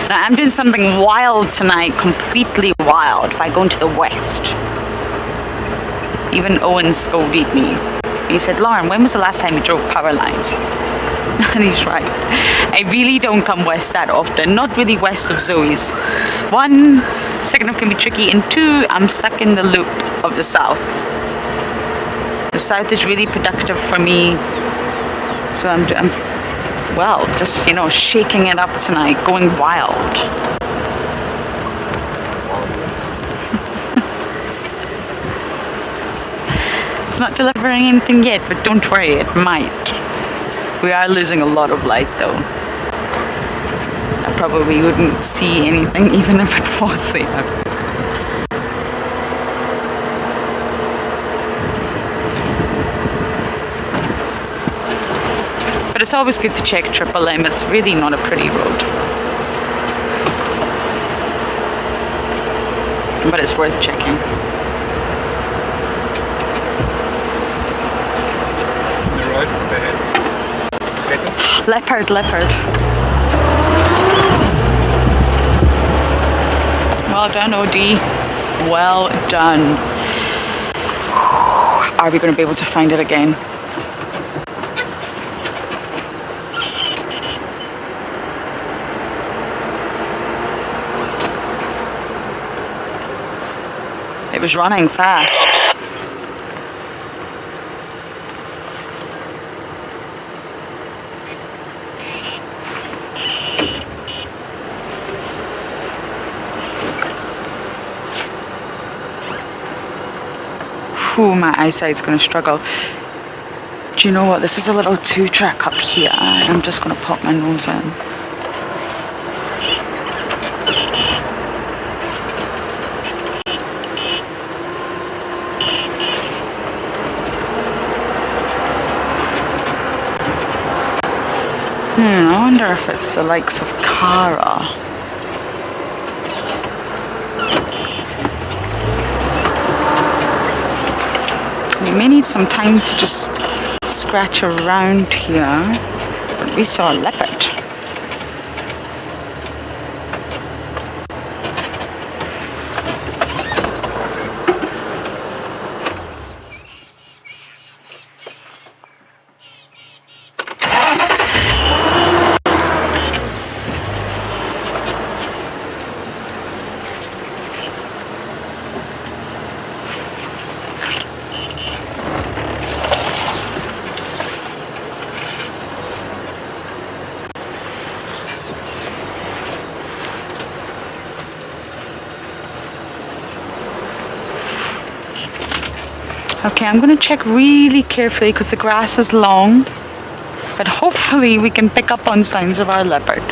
Now I'm doing something wild tonight, completely wild, by going to the west. Even Owen scolded me. He said, Lauren, when was the last time you drove power lines? And he's right. I really don't come west that often, not really west of Zoe's. One, signal can be tricky, and two, I'm stuck in the loop of the south. The south is really productive for me, so I'm well, just, you know, shaking it up tonight, going wild. It's not delivering anything yet, but don't worry, it might. We are losing a lot of light though. I probably wouldn't see anything even if it was there. But it's always good to check Triple M. It's really not a pretty road. But it's worth checking. The road ahead. Leopard. Well done, OD. Well done. Are we going to be able to find it again? It was running fast. Ooh, my eyesight's going to struggle. Do you know what? This is a little 2-track up here. I'm just going to pop my nose in. I wonder if it's the likes of Cara. We may need some time to just scratch around here, but we saw a leopard. Okay, I'm going to check really carefully because the grass is long, but hopefully we can pick up on signs of our leopard.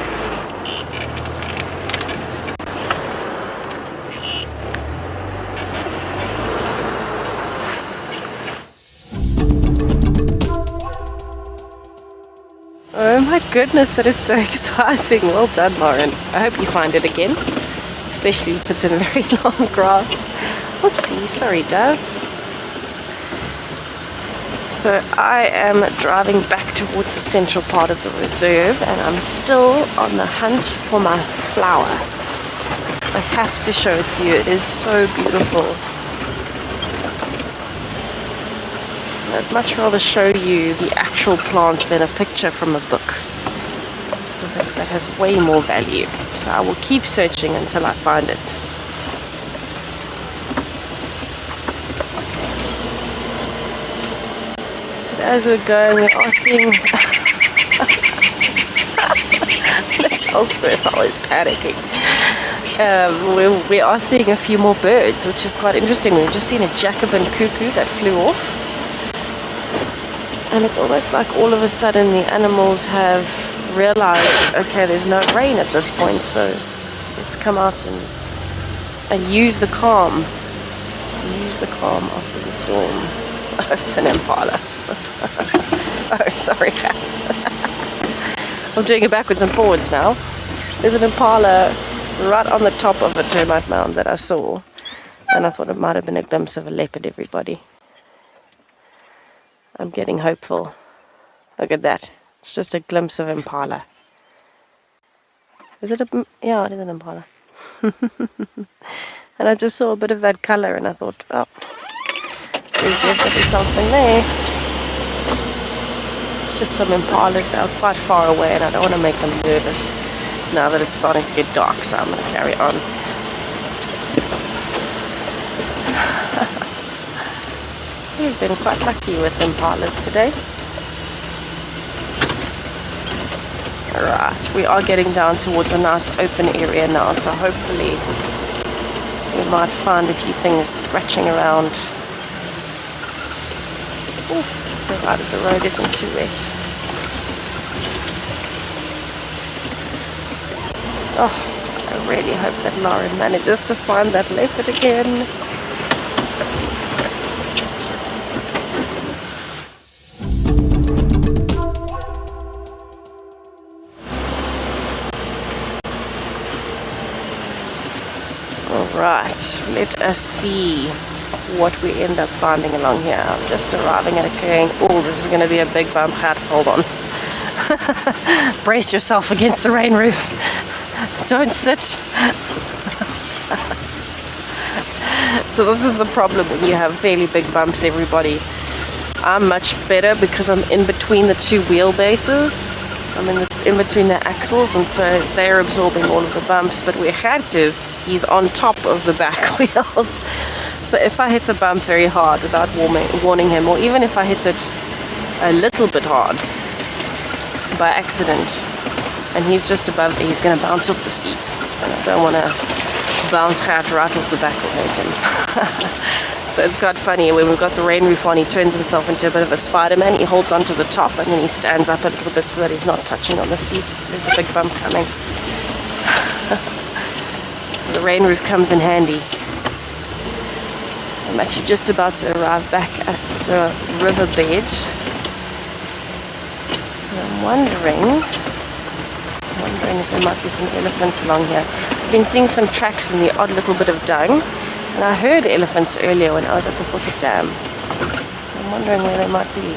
Oh my goodness, that is so exciting. Well done, Lauren. I hope you find it again, especially if it's in very long grass. Oopsie, sorry, Dove. So I am driving back towards the central part of the reserve, and I'm still on the hunt for my flower. I have to show it to you. It is so beautiful. I'd much rather show you the actual plant than a picture from a book. I think that has way more value. So I will keep searching until I find it. As we're going, we are seeing little Smurfle is panicking. We are seeing a few more birds, which is quite interesting. We've just seen a Jacobin cuckoo that flew off, and it's almost like all of a sudden the animals have realized, okay, there's no rain at this point, so let's come out and use the calm. Use the calm after the storm. Oh, it's an impala. Oh, sorry, cat. I'm doing it backwards and forwards now. There's an impala right on the top of a termite mound that I saw, and I thought it might have been a glimpse of a leopard, everybody. I'm getting hopeful. Look at that. It's just a glimpse of impala. Is it a... yeah, it is an impala. And I just saw a bit of that color and I thought, oh, there's definitely something there. It's just some impalas that are quite far away and I don't want to make them nervous now that it's starting to get dark, so I'm going to carry on. We've been quite lucky with impalas today. Right, we are getting down towards a nice open area now, so hopefully we might find a few things scratching around. Ooh, provided the road isn't too wet. Oh, I really hope that Lauren manages to find that leopard again. Alright, let us see what we end up finding along here. I'm just arriving at a clearing. Oh, this is going to be a big bump. Hold on. Brace yourself against the rain roof. Don't sit. So this is the problem when you have fairly big bumps, everybody. I'm much better because I'm in between the two wheelbases. I'm in between the axles, and so they're absorbing all of the bumps. But where Gert is, he's on top of the back wheels. So if I hit a bump very hard without warning him, or even if I hit it a little bit hard by accident, and he's just above me, he's going to bounce off the seat. And I don't want to bounce Gert right off the back or hurt him. So it's quite funny, when we've got the rain roof on, he turns himself into a bit of a Spider-Man. He holds onto the top and then he stands up a little bit so that he's not touching on the seat. There's a big bump coming. So the rain roof comes in handy. I'm actually just about to arrive back at the riverbed. And I'm wondering if there might be some elephants along here. I've been seeing some tracks in the odd little bit of dung. And I heard elephants earlier when I was at the Fossa Dam. I'm wondering where they might be.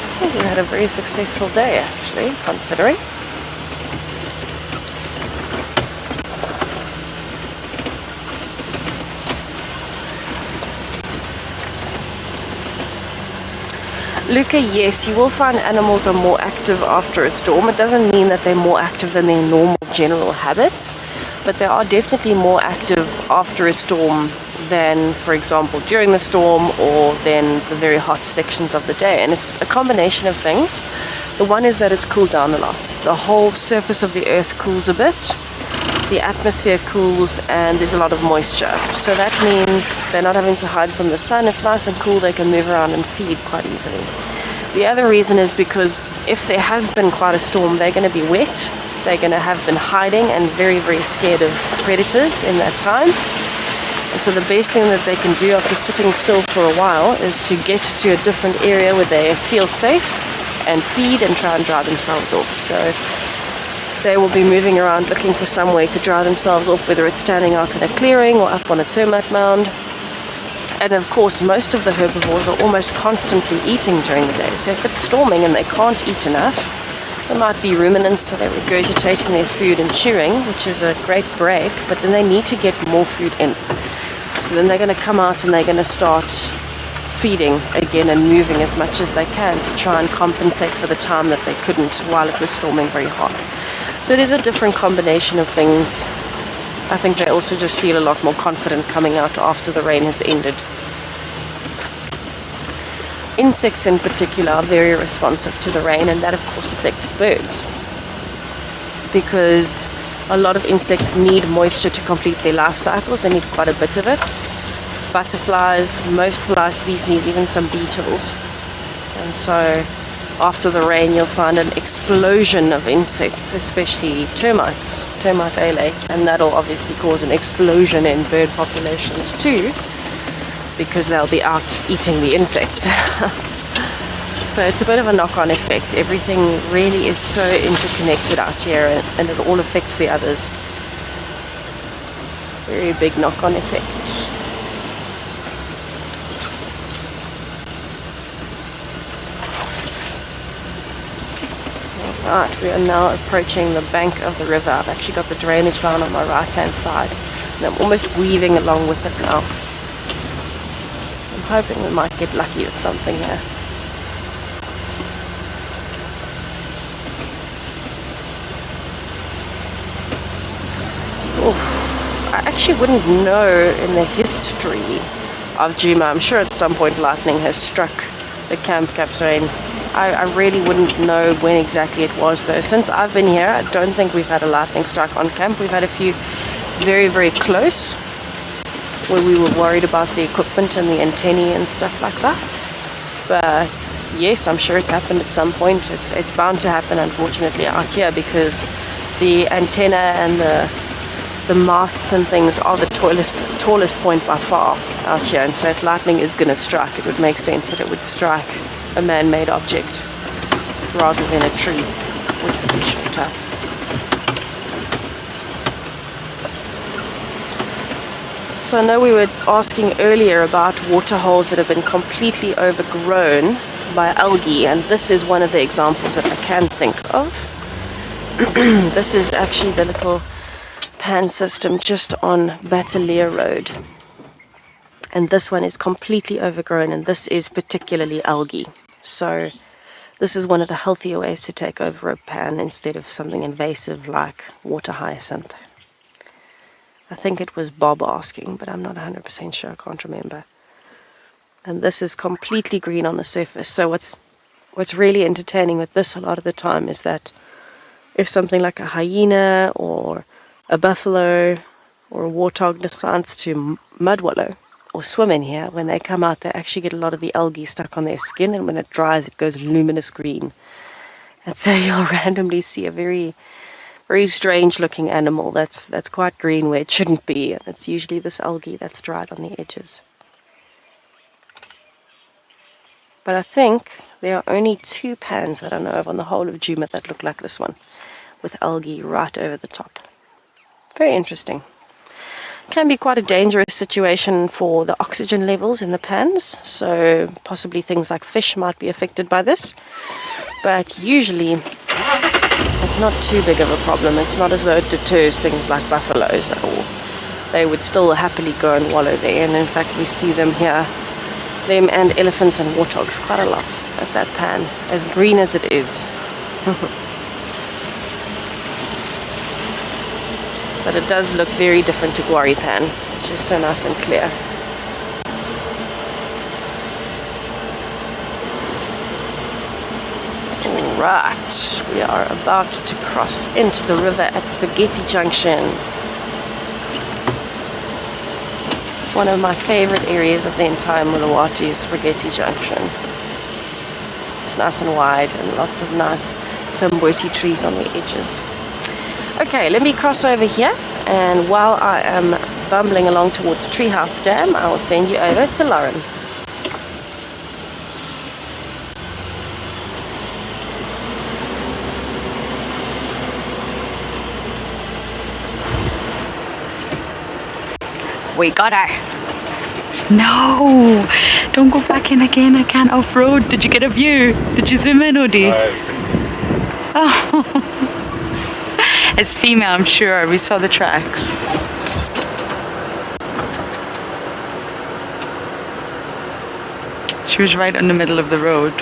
I think we had a very successful day, actually, considering. Luca, yes, you will find animals are more active after a storm. It doesn't mean that they're more active than their normal general habits, but they are definitely more active after a storm than, for example, during the storm or then the very hot sections of the day. And it's a combination of things. The one is that it's cooled down a lot. The whole surface of the earth cools a bit. The atmosphere cools and there's a lot of moisture. So that means they're not having to hide from the sun. It's nice and cool. They can move around and feed quite easily. The other reason is because if there has been quite a storm, they're going to be wet. They're going to have been hiding and very, very scared of predators in that time. And so the best thing that they can do after sitting still for a while is to get to a different area where they feel safe and feed and try and dry themselves off. So they will be moving around looking for some way to dry themselves off, whether it's standing out in a clearing or up on a termite mound. And of course, most of the herbivores are almost constantly eating during the day. So if it's storming and they can't eat enough, there might be ruminants, so they're regurgitating their food and chewing, which is a great break, but then they need to get more food in. So then they're going to come out and they're going to start feeding again and moving as much as they can to try and compensate for the time that they couldn't while it was storming very hard. So it is a different combination of things. I think they also just feel a lot more confident coming out after the rain has ended. Insects in particular are very responsive to the rain, and that of course affects the birds. Because a lot of insects need moisture to complete their life cycles. They need quite a bit of it. Butterflies, most fly species, even some beetles. And so after the rain you'll find an explosion of insects, especially termites, termite alates, and that'll obviously cause an explosion in bird populations too, because they'll be out eating the insects. So it's a bit of a knock-on effect. Everything really is so interconnected out here, and it all affects the others. Very big knock-on effect. Right, we are now approaching the bank of the river. I've actually got the drainage line on my right-hand side, and I'm almost weaving along with it now. I'm hoping we might get lucky with something here. Oof. I actually wouldn't know in the history of Djuma. I'm sure at some point lightning has struck the Camp Capsrain. I really wouldn't know when exactly it was though. Since I've been here, I don't think we've had a lightning strike on camp. We've had a few very, very close where we were worried about the equipment and the antennae and stuff like that. But yes, I'm sure it's happened at some point. It's bound to happen, unfortunately, out here, because the antenna and the masts and things are the tallest point by far out here. And so if lightning is going to strike, it would make sense that it would strike a man-made object rather than a tree, which would be shorter. So I know we were asking earlier about water holes that have been completely overgrown by algae, and this is one of the examples that I can think of. This is actually the little pan system just on Battalier Road. And this one is completely overgrown, and this is particularly algae. So this is one of the healthier ways to take over a pan instead of something invasive like water hyacinth. I think it was Bob asking, but I'm not 100% sure, I can't remember. And this is completely green on the surface. So what's really entertaining with this a lot of the time is that if something like a hyena or a buffalo or a warthog decides to mud wallow or swim in here, when they come out, they actually get a lot of the algae stuck on their skin, and when it dries, it goes luminous green. And so you'll randomly see a very, very strange-looking animal that's quite green where it shouldn't be, and it's usually this algae that's dried on the edges. But I think there are only 2 pans that I know of on the whole of Djuma that look like this one, with algae right over the top. Very interesting. Can be quite a dangerous situation for the oxygen levels in the pans, so possibly things like fish might be affected by this, but usually it's not too big of a problem. It's not as though it deters things like buffaloes at all. They would still happily go and wallow there, and in fact we see them here, them and elephants and warthogs quite a lot at that pan, as green as it is. But it does look very different to Guari Pan, which is so nice and clear. Alright, we are about to cross into the river at Spaghetti Junction. One of my favorite areas of the entire Mulawati is Spaghetti Junction. It's nice and wide and lots of nice tamboti trees on the edges. Okay, let me cross over here, and while I am bumbling along towards Treehouse Dam, I will send you over to Lauren. We got her. No, don't go back in again. I can't off-road. Did you get a view? Did you zoom in, Odie? Oh. It's female, I'm sure. We saw the tracks. She was right in the middle of the road.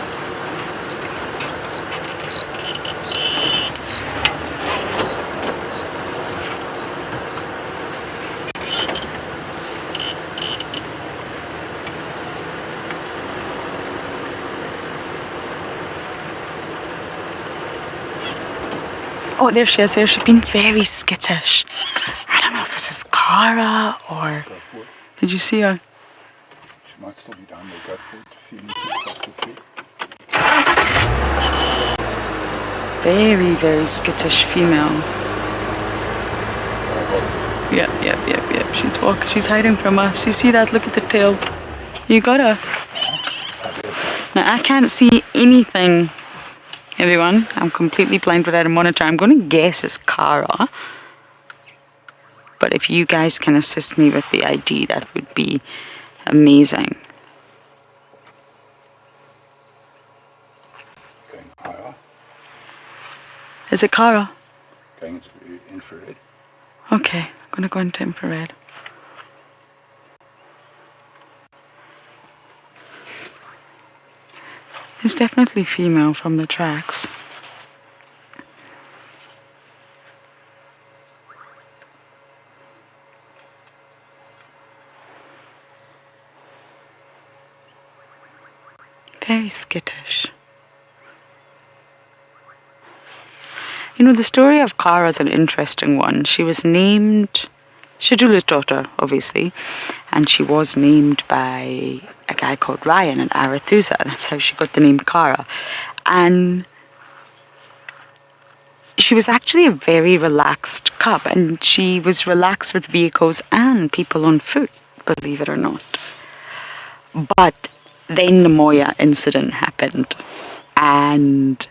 Oh, there she is. There, she's been very skittish. I don't know if this is Cara or... Did you see her? She might still be down there. Go for it. Feeling across the tree. Very, very skittish female. Yep. She's walking. She's hiding from us. You see that? Look at the tail. You got her. Now, I can't see anything, everyone. I'm completely blind without a monitor. I'm going to guess it's Cara. But if you guys can assist me with the ID, that would be amazing. Going higher. Is it Cara? Going into infrared. Okay, I'm going to go into infrared. It's definitely female from the tracks. Very skittish. You know, the story of Cara is an interesting one. She was named Shadula's daughter, obviously, and she was named by a guy called Ryan in Arethusa. That's how she got the name Cara. And she was actually a very relaxed cub, and she was relaxed with vehicles and people on foot, believe it or not. But then the Moya incident happened, and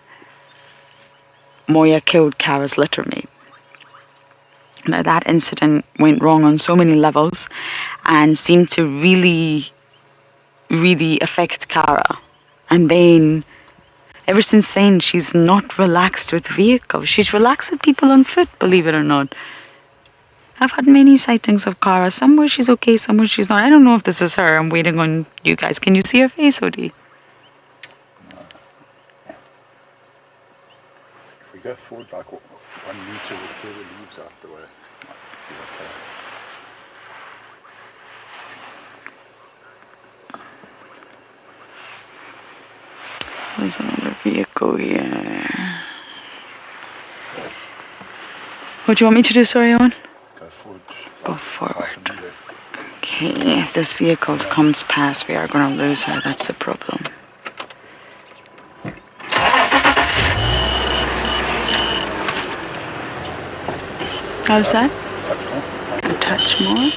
Moya killed Cara's littermate. Now, that incident went wrong on so many levels and seemed to really, really affect Cara. And then, ever since then, she's not relaxed with vehicles. She's relaxed with people on foot, believe it or not. I've had many sightings of Cara. Somewhere she's okay, somewhere she's not. I don't know if this is her. I'm waiting on you guys. Can you see her face, Odie? If we go forward like 1 meter with all the leaves out the way, might be okay. There's another vehicle here. What do you want me to do, sorry, Owen? Go forward. Go like forward. half a meter. Okay, if this vehicle comes past, we are going to lose her. That's the problem. How's that? Touch more. A touch more.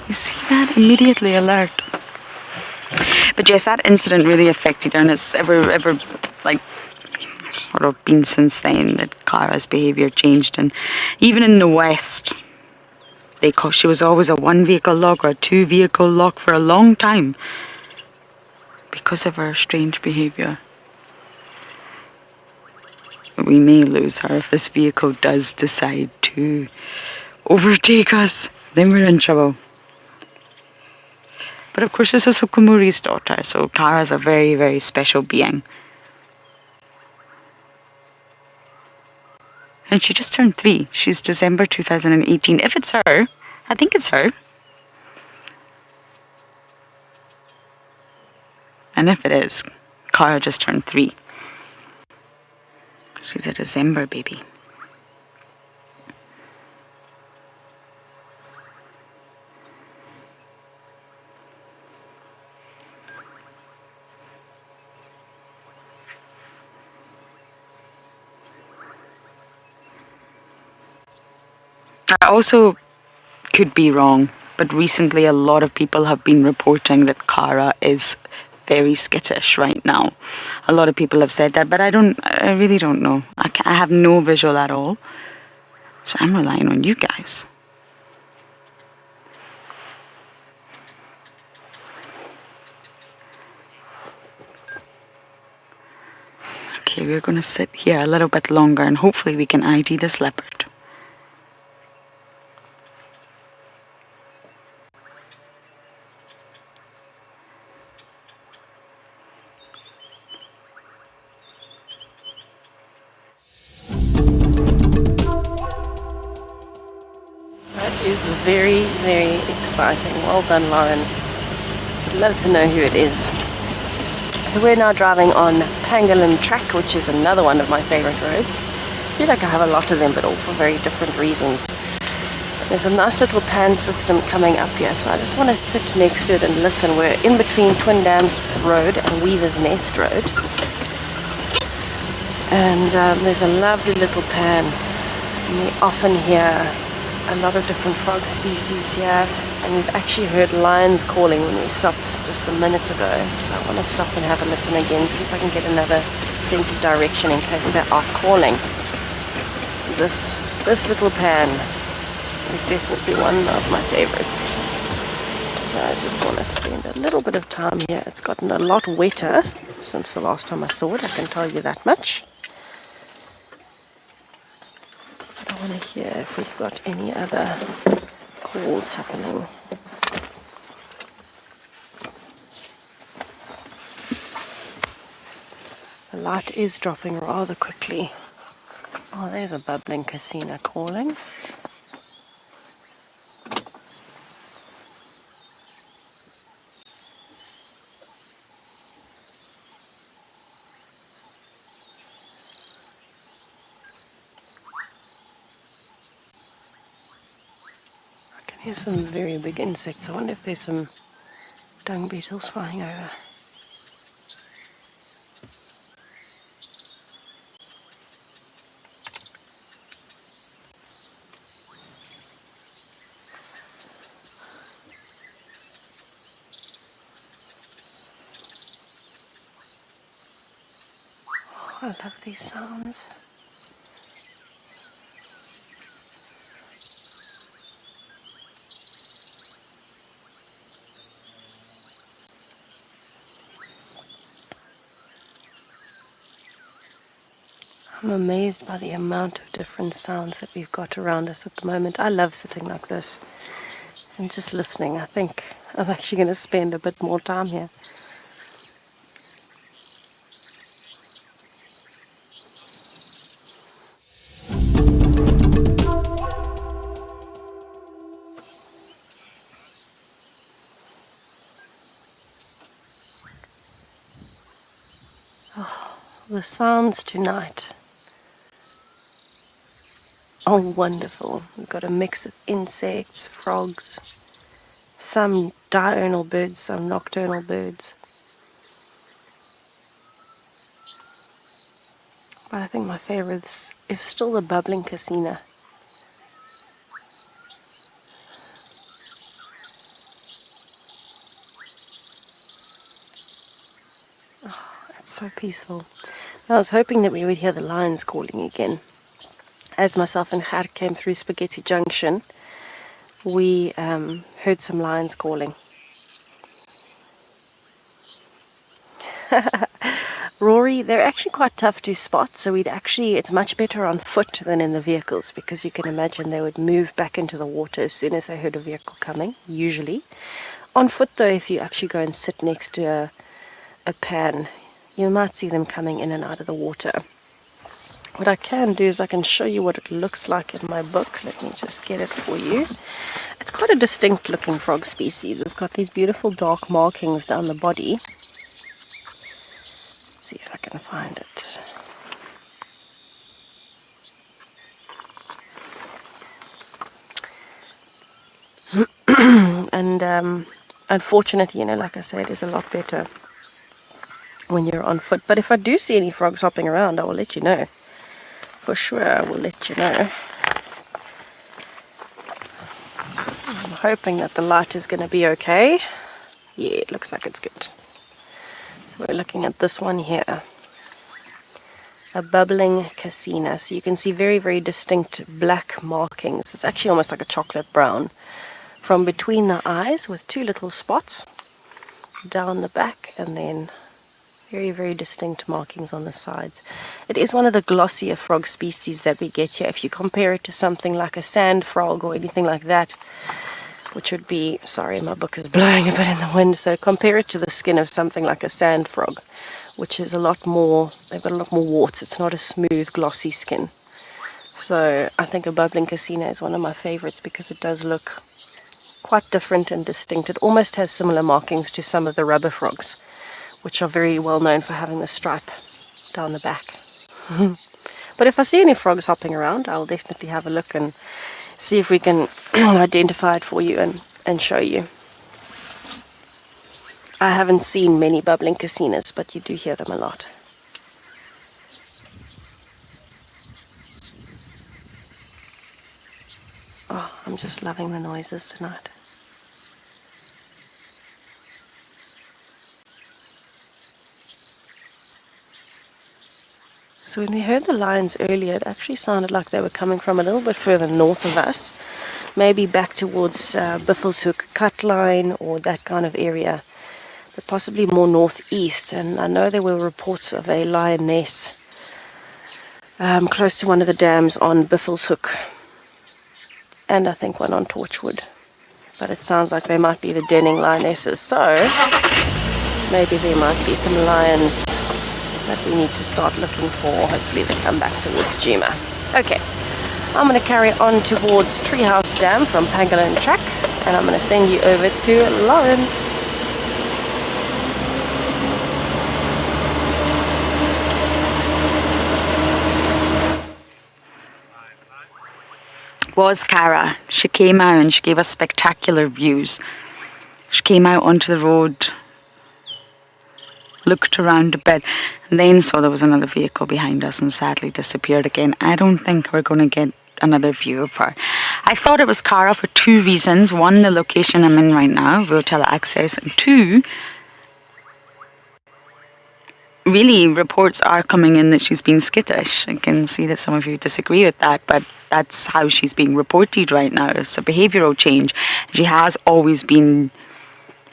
You see that? Immediately alert. But yes, that incident really affected her, and it's ever like sort of been since then that Cara's behaviour changed. And even in the West, she was always a 1-vehicle lock or a 2-vehicle lock for a long time because of her strange behaviour. We may lose her if this vehicle does decide to overtake us. Then we're in trouble. But of course, this is Hukumuri's daughter, so Cara's a very, very special being. And she just turned 3. She's December 2018. If it's her, I think it's her. And if it is, Cara just turned 3. She's a December baby. I also could be wrong, but recently a lot of people have been reporting that Cara is very skittish right now. A lot of people have said that, but I really don't know. I have no visual at all. So I'm relying on you guys. Okay, we're going to sit here a little bit longer and hopefully we can ID this leopard. That is very, very exciting. Well done, Lauren. I'd love to know who it is. So we're now driving on Pangolin Track, which is another one of my favorite roads. I feel like I have a lot of them, but all for very different reasons. There's a nice little pan system coming up here, so I just want to sit next to it and listen. We're in between Twin Dams Road and Weaver's Nest Road. And there's a lovely little pan. And we often hear a lot of different frog species here, and we've actually heard lions calling when we stopped just a minute ago. So I want to stop and have a listen again, see if I can get another sense of direction in case they are calling. This little pan is definitely one of my favorites. So I just want to spend a little bit of time here. It's gotten a lot wetter since the last time I saw it, I can tell you that much. But I want to hear if we've got any other calls happening. The light is dropping rather quickly. Oh, there's a bubbling casino calling. I can hear some very big insects. I wonder if there's some dung beetles flying over. I love these sounds. I'm amazed by the amount of different sounds that we've got around us at the moment. I love sitting like this and just listening. I think I'm actually going to spend a bit more time here. The sounds tonight are wonderful. We've got a mix of insects, frogs, some diurnal birds, some nocturnal birds. But I think my favorite is still the bubbling casino. Oh, it's so peaceful. I was hoping that we would hear the lions calling again. As myself and Har came through Spaghetti Junction, we heard some lions calling. Rory, they're actually quite tough to spot, so it's much better on foot than in the vehicles, because you can imagine they would move back into the water as soon as they heard a vehicle coming, usually. On foot though, if you actually go and sit next to a pan, you might see them coming in and out of the water. What I can do is I can show you what it looks like in my book. Let me just get it for you. It's quite a distinct looking frog species. It's got these beautiful dark markings down the body. Let's see if I can find it. And unfortunately, like I said, it is a lot better when you're on foot. But if I do see any frogs hopping around, I will let you know. For sure, I will let you know. I'm hoping that the light is going to be okay. Yeah, it looks like it's good. So we're looking at this one here. A bubbling casino. So you can see very, very distinct black markings. It's actually almost like a chocolate brown. From between the eyes with two little spots down the back, and then very, very distinct markings on the sides. It is one of the glossier frog species that we get here. If you compare it to something like a sand frog or anything like that, which would be, sorry, my book is blowing a bit in the wind, so compare it to the skin of something like a sand frog, which is a lot more, they've got a lot more warts. It's not a smooth, glossy skin. So I think a bubbling casino is one of my favorites because it does look quite different and distinct. It almost has similar markings to some of the rubber frogs, which are very well known for having the stripe down the back. But if I see any frogs hopping around, I'll definitely have a look and see if we can identify it for you and show you. I haven't seen many bubbling casinos, but you do hear them a lot. Oh, just loving the noises tonight. So when we heard the lions earlier, it actually sounded like they were coming from a little bit further north of us, maybe back towards Buffelshoek Cut Line or that kind of area, but possibly more northeast. And I know there were reports of a lioness close to one of the dams on Buffelshoek, and I think one on Torchwood. But it sounds like they might be the denning lionesses, so maybe there might be some lions that we need to start looking for. Hopefully they come back towards Juma. Okay, I'm going to carry on towards Treehouse Dam from Pangolin Track, and I'm going to send you over to Lauren. Was Cara. She came out and she gave us spectacular views. She came out onto the road, looked around a bit, and then saw there was another vehicle behind us and sadly disappeared again. I don't think we're going to get another view of her. I thought it was Cara for two reasons. One, the location I'm in right now, Rotella access, and two, really reports are coming in that she's been skittish. I can see that some of you disagree with that, but that's how she's being reported right now. It's a behavioural change. She has always been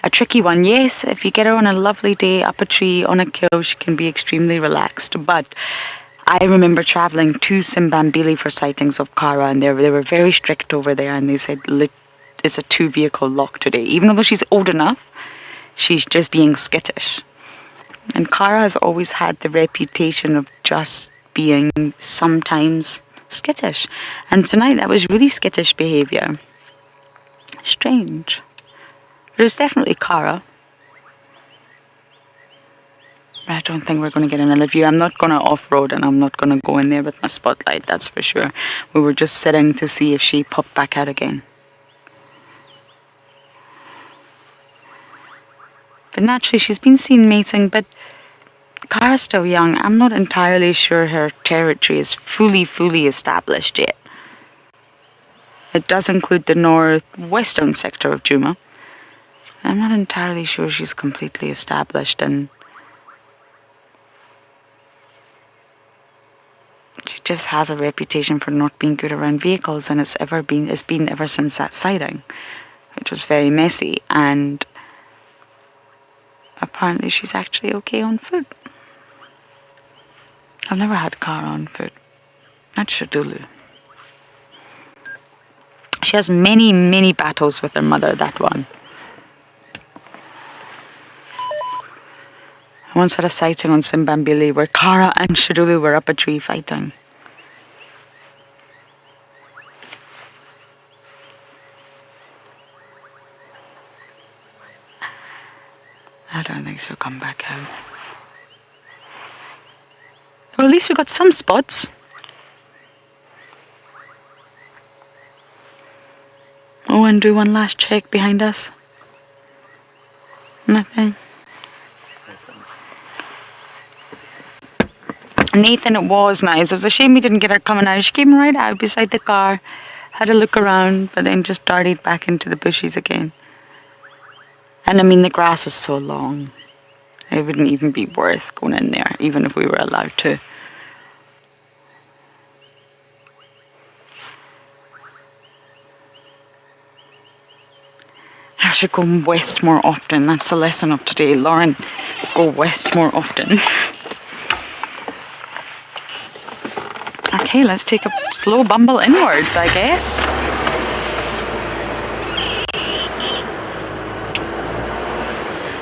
a tricky one. Yes, if you get her on a lovely day up a tree on a kill, she can be extremely relaxed. But I remember travelling to Simbambili for sightings of Cara, and they were very strict over there, and they said it's a 2-vehicle lock today. Even though she's old enough, she's just being skittish. And Cara has always had the reputation of just being sometimes skittish. And tonight that was really skittish behaviour. Strange. It was definitely Cara. But I don't think we're going to get another view. I'm not going to off-road and I'm not going to go in there with my spotlight, that's for sure. We were just sitting to see if she popped back out again. But naturally she's been seen mating, but Cara's still young. I'm not entirely sure her territory is fully established yet. It does include the northwestern sector of Juma. I'm not entirely sure she's completely established, and she just has a reputation for not being good around vehicles, and it's been ever since that sighting, which was very messy, and apparently she's actually okay on foot. I've never had Cara on foot. That's Shadulu. She has many battles with her mother, that one. I once had a sighting on Simbambili where Cara and Shadulu were up a tree fighting. I don't think she'll come back out. Well, at least we got some spots. Oh, and do one last check behind us. Nothing. Nathan, it was nice. It was a shame we didn't get her coming out. She came right out beside the car, had a look around, but then just darted back into the bushes again. And I mean, the grass is so long. It wouldn't even be worth going in there, even if we were allowed to. I should go west more often. That's the lesson of today, Lauren. Go west more often. Okay, let's take a slow bumble inwards, I guess.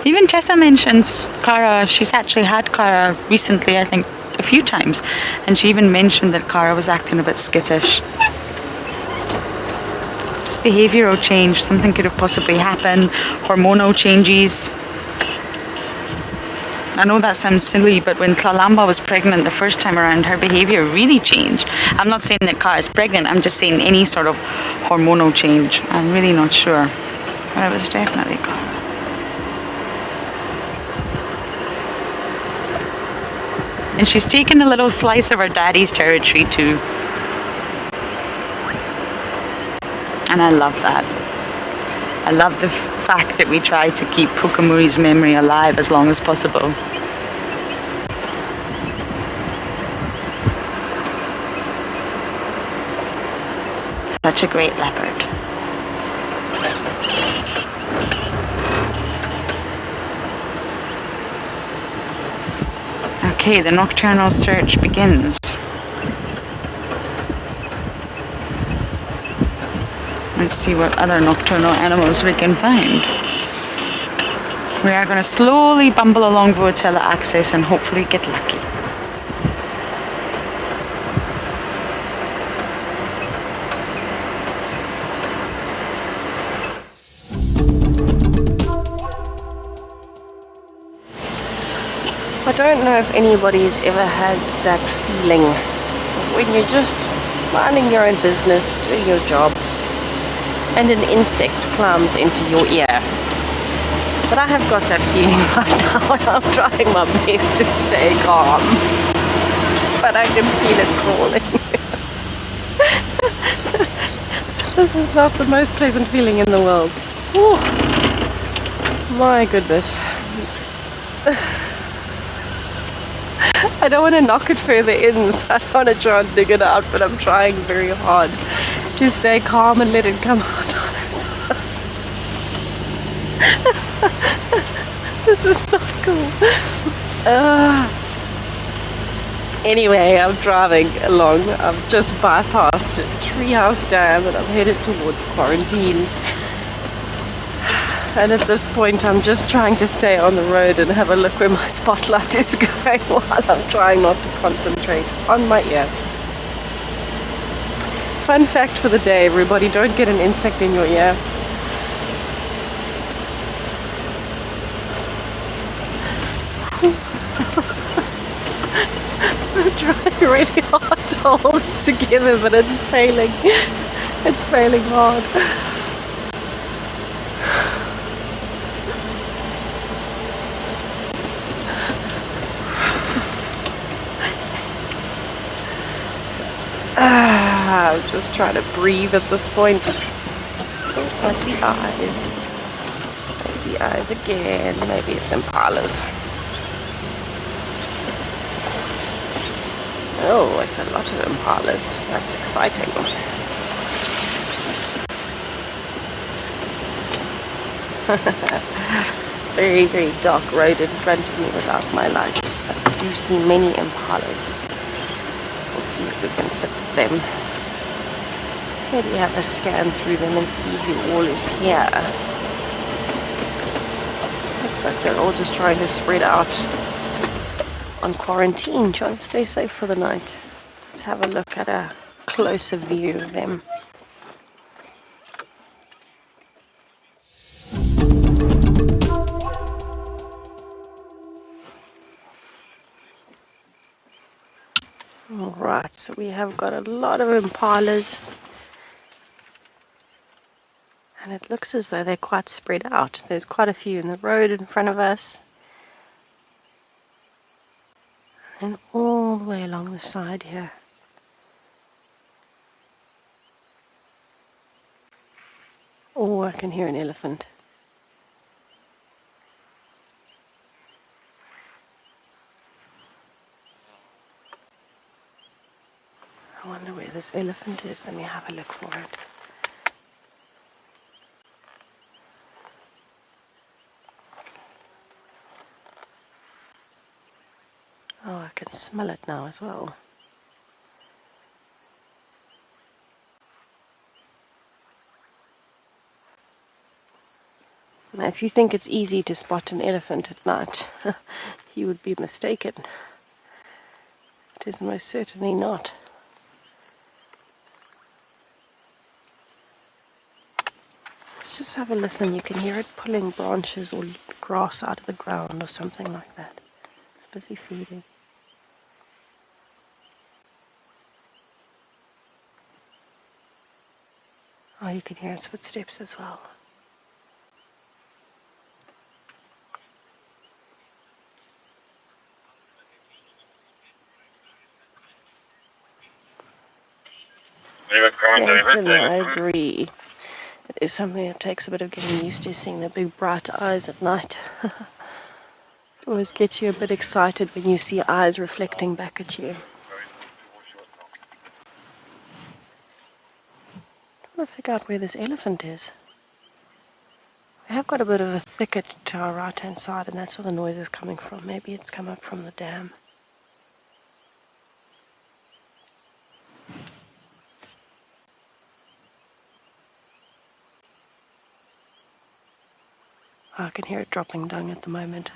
Even Tessa mentions Cara. She's actually had Cara recently, I think, a few times. And she even mentioned that Cara was acting a bit skittish. Just behavioural change. Something could have possibly happened. Hormonal changes. I know that sounds silly, but when Tlalamba was pregnant the first time around, her behaviour really changed. I'm not saying that Cara is pregnant, I'm just saying any sort of hormonal change. I'm really not sure. But it was definitely Cara. And she's taken a little slice of her daddy's territory too. And I love that. I love the fact that we try to keep Pukamuri's memory alive as long as possible. Such a great leopard. Okay, the nocturnal search begins. Let's see what other nocturnal animals we can find. We are going to slowly bumble along Voatella axis and hopefully get lucky. I don't know if anybody's ever had that feeling when you're just minding your own business, doing your job, and an insect climbs into your ear. But I have got that feeling right now, and I'm trying my best to stay calm. But I can feel it crawling. This is not the most pleasant feeling in the world. Whew. My goodness. I don't want to knock it further in, so I don't want to try and dig it out, but I'm trying very hard to stay calm and let it come out on its own. This is not cool. Anyway, I'm driving along. I've just bypassed Treehouse Dam and I'm headed towards quarantine. And at this point, I'm just trying to stay on the road and have a look where my spotlight is going while I'm trying not to concentrate on my ear. Fun fact for the day, everybody, don't get an insect in your ear. I'm trying really hard to hold it together, but it's failing. It's failing hard. I'm just trying to breathe at this point. Oh, I see eyes. I see eyes again. Maybe it's impalas. Oh, it's a lot of impalas. That's exciting. Very, very dark road in front of me without my lights, but I do see many impalas. We'll see if we can sit with them. Maybe have a scan through them and see who all is here. Looks like they're all just trying to spread out on quarantine, trying to stay safe for the night. Let's have a look at a closer view of them. Alright, so we have got a lot of impalas. And it looks as though they're quite spread out. There's quite a few in the road in front of us. And all the way along the side here. Oh, I can hear an elephant. I wonder where this elephant is. Let me have a look for it. Oh, I can smell it now as well. Now, if you think it's easy to spot an elephant at night, you would be mistaken. It is most certainly not. Let's just have a listen. You can hear it pulling branches or grass out of the ground or something like that. It's busy feeding. Oh, you can hear its footsteps as well. Yes, and I agree. It is something that takes a bit of getting used to, seeing the big bright eyes at night. It always gets you a bit excited when you see eyes reflecting back at you. I'm trying to figure out where this elephant is. We have got a bit of a thicket to our right hand side, and that's where the noise is coming from. Maybe it's come up from the dam. Oh, I can hear it dropping dung at the moment.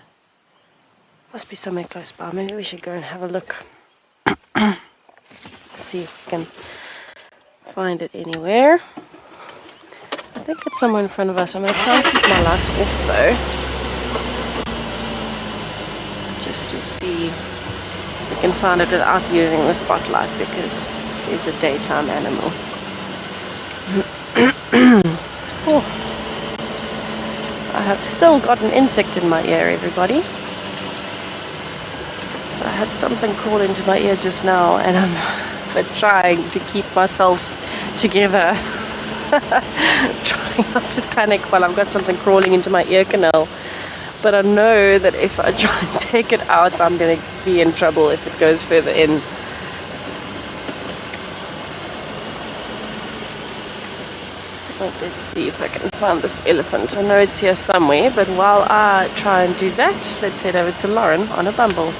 Must be somewhere close by. Maybe we should go and have a look. See if we can find it anywhere. I think it's somewhere in front of us. I'm going to try and keep my lights off though, just to see if we can find it without using the spotlight, because it is a daytime animal. Oh. I have still got an insect in my ear, everybody. So I had something crawl into my ear just now, and I'm trying to keep myself together. Trying not to panic while I've got something crawling into my ear canal. But I know that if I try and take it out, I'm going to be in trouble if it goes further in. Let's see if I can find this elephant. I know it's here somewhere, but while I try and do that, let's head over to Lauren on a bumble.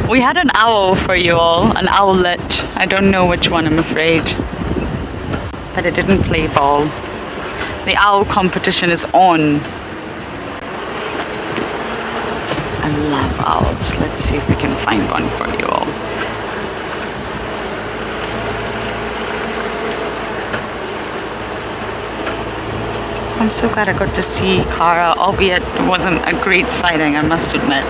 We had an owl for you all, an owlet. I don't know which one, I'm afraid. But it didn't play ball. The owl competition is on. I love owls. Let's see if we can find one for you all. I'm so glad I got to see Cara, albeit it wasn't a great sighting, I must admit.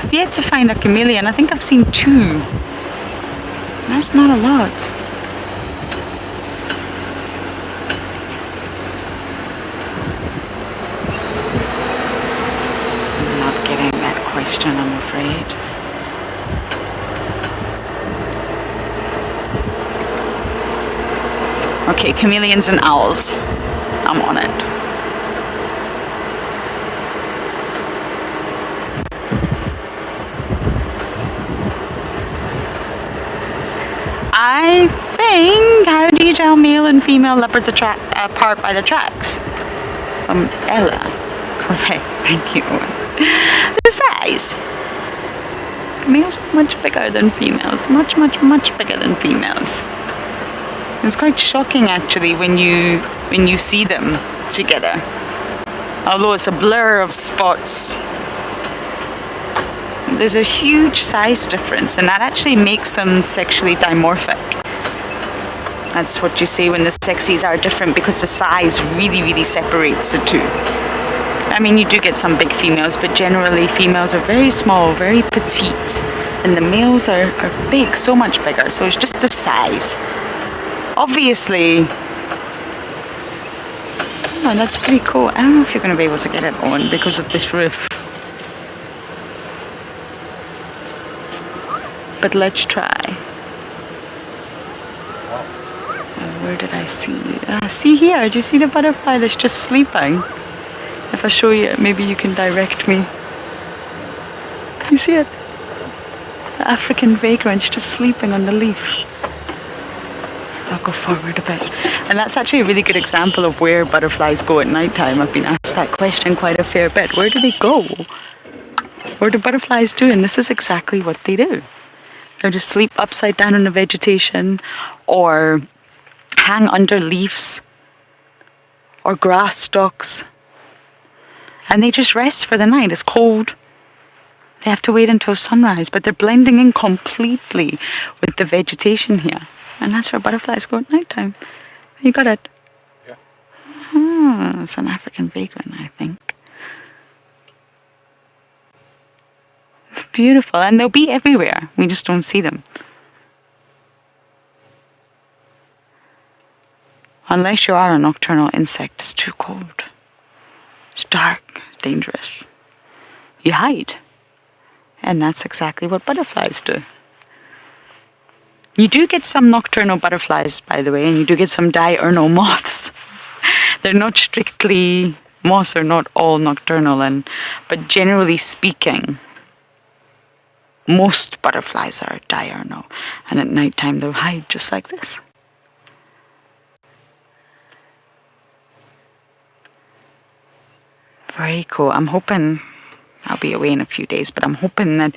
I've yet to find a chameleon. I think I've seen 2. That's not a lot. I'm not getting that question, I'm afraid. Okay, chameleons and owls. I'm on it. I think, how do you tell male and female leopards apart by the tracks? Ella. Correct, thank you. The size. Males are much bigger than females. Much, much, much bigger than females. It's quite shocking actually when you see them together. Although it's a blur of spots. There's a huge size difference, and that actually makes them sexually dimorphic. That's what you see when the sexies are different, because the size really, really separates the two. I mean, you do get some big females, but generally females are very small, very petite, and the males are big, so much bigger. So it's just the size. Obviously, oh, that's pretty cool. I don't know if you're going to be able to get it on because of this roof. But let's try. Where did I see? See here, do you see the butterfly that's just sleeping? If I show you, maybe you can direct me. You see it? The African vagrant's just sleeping on the leaf. I'll go forward a bit. And that's actually a really good example of where butterflies go at night time. I've been asked that question quite a fair bit. Where do they go? What do butterflies do? And this is exactly what they do. They'll just sleep upside down in the vegetation, or hang under leaves, or grass stalks. And they just rest for the night. It's cold. They have to wait until sunrise, but they're blending in completely with the vegetation here. And that's where butterflies go at nighttime. You got it? Yeah. Oh, it's an African vagrant, I think. It's beautiful, and they'll be everywhere. We just don't see them. Unless you are a nocturnal insect, it's too cold. It's dark, dangerous. You hide. And that's exactly what butterflies do. You do get some nocturnal butterflies, by the way, and you do get some diurnal moths. They're not strictly, moths are not all nocturnal, but generally speaking, most butterflies are diurnal. And at nighttime they'll hide just like this. Very cool. I'm hoping, I'll be away in a few days, but I'm hoping that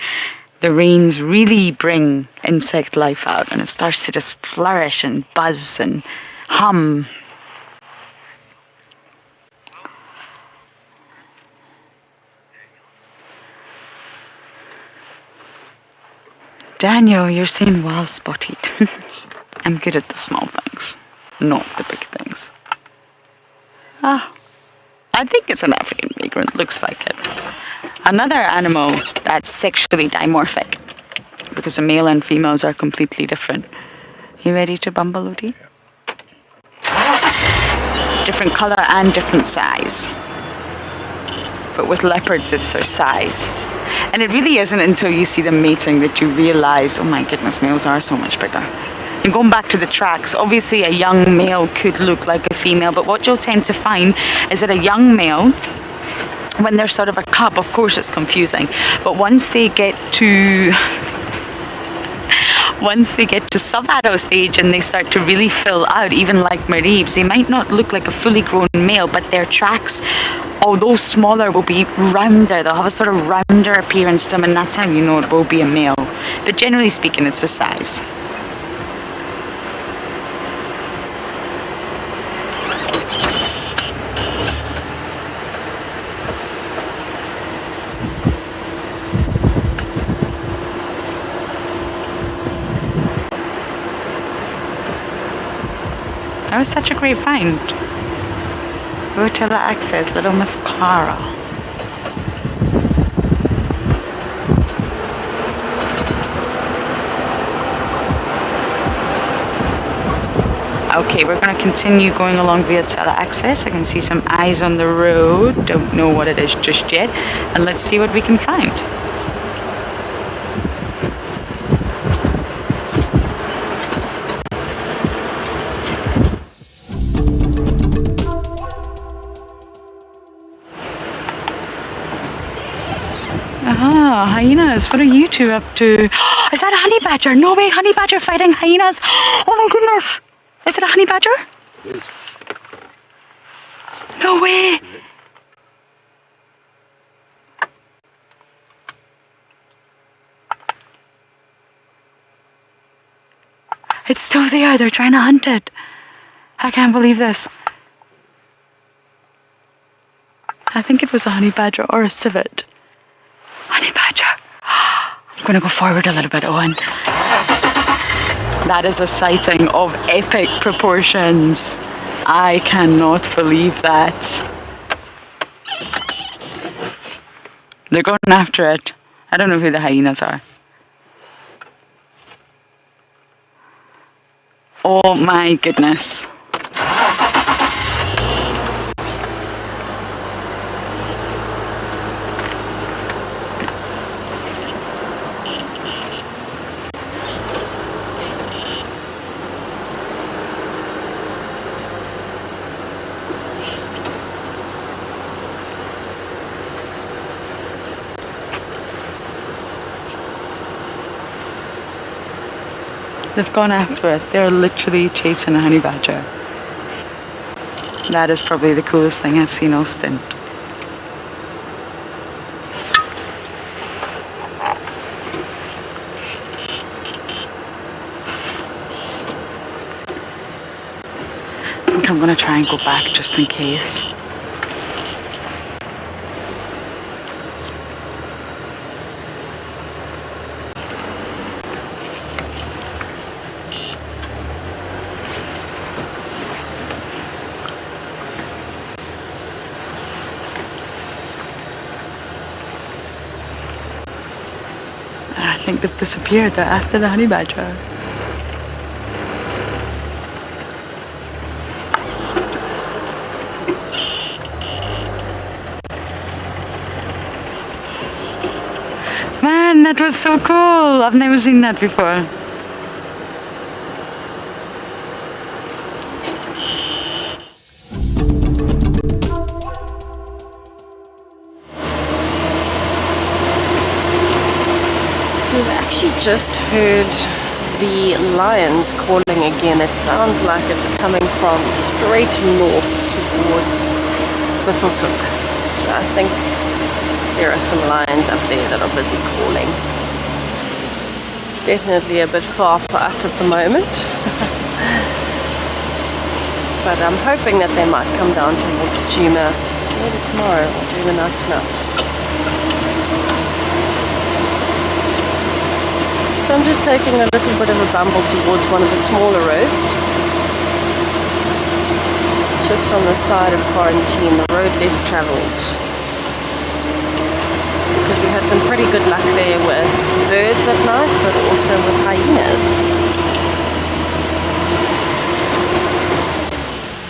the rains really bring insect life out and it starts to just flourish and buzz and hum. Daniel, you're saying well spotted. I'm good at the small things, not the big things. I think it's an African vagrant, looks like it. Another animal that's sexually dimorphic, because the male and females are completely different. You ready to bumble, Ludi? Different color and different size. But with leopards, it's their size. And it really isn't until you see them mating that you realize, oh my goodness, males are so much bigger. And going back to the tracks, obviously a young male could look like a female, but what you'll tend to find is that a young male, when they're sort of a cub, of course it's confusing, but once they get to sub-adult stage and they start to really fill out, even like Maribes, they might not look like a fully grown male, but their tracks, although smaller, will be rounder. They'll have a sort of rounder appearance to them, and that's how you know it will be a male. But generally speaking, it's the size. That was such a great find. Rotella Access, Little Mascara. Okay, we're going to continue going along Rotella Access. I can see some eyes on the road. Don't know what it is just yet. And let's see what we can find. Hyenas, what are you two up to? Is that a honey badger? No way, honey badger fighting hyenas. Oh my goodness. Is it a honey badger? It is. No way. It's still there. They're trying to hunt it. I can't believe this. I think it was a honey badger or a civet. Honey badger. I'm going to go forward a little bit, Owen. That is a sighting of epic proportions. I cannot believe that. They're going after it. I don't know who the hyenas are. Oh my goodness. They've gone after it. They're literally chasing a honey badger. That is probably the coolest thing I've seen all stint. I think I'm going to try and go back just in case. I think they've disappeared. They're after the honey badger. that was so cool. I've never seen that before. So we've actually just heard the lions calling again. It sounds like it's coming from straight north towards Buffelshoek. So I think there are some lions up there that are busy calling. Definitely a bit far for us at the moment. But I'm hoping that they might come down towards Juma maybe tomorrow or during the night tonight. So I'm just taking a little bit of a bumble towards one of the smaller roads. Just on the side of Quarantine, the road less travelled. Because we had some pretty good luck there with birds at night, but also with hyenas.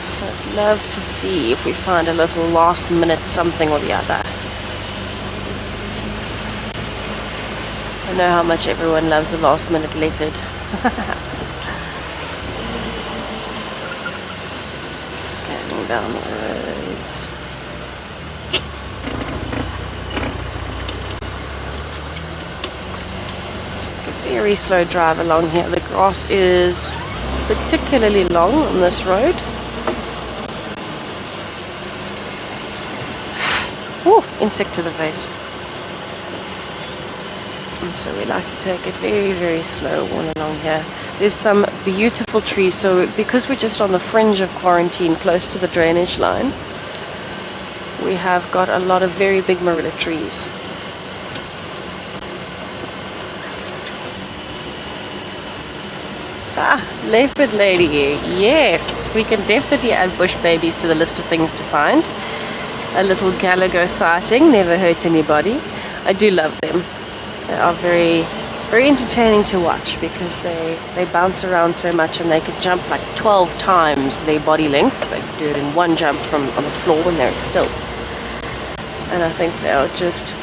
So I'd love to see if we find a little last minute something or the other. I know how much everyone loves a last minute leopard. Scanning down the roads. Let's take a very slow drive along here. The grass is particularly long on this road. Ooh, insect to the face. So we like to take it very, very slow all along here. There's some beautiful trees. So because we're just on the fringe of Quarantine, close to the drainage line, we have got a lot of very big marula trees. Ah, leopard lady. Yes, we can definitely add bush babies to the list of things to find. A little Gallagher sighting, never hurt anybody. I do love them. They are very, very entertaining to watch because they bounce around so much and they can jump like 12 times their body length. They can do it in one jump from on the floor when they're still. And I think they are just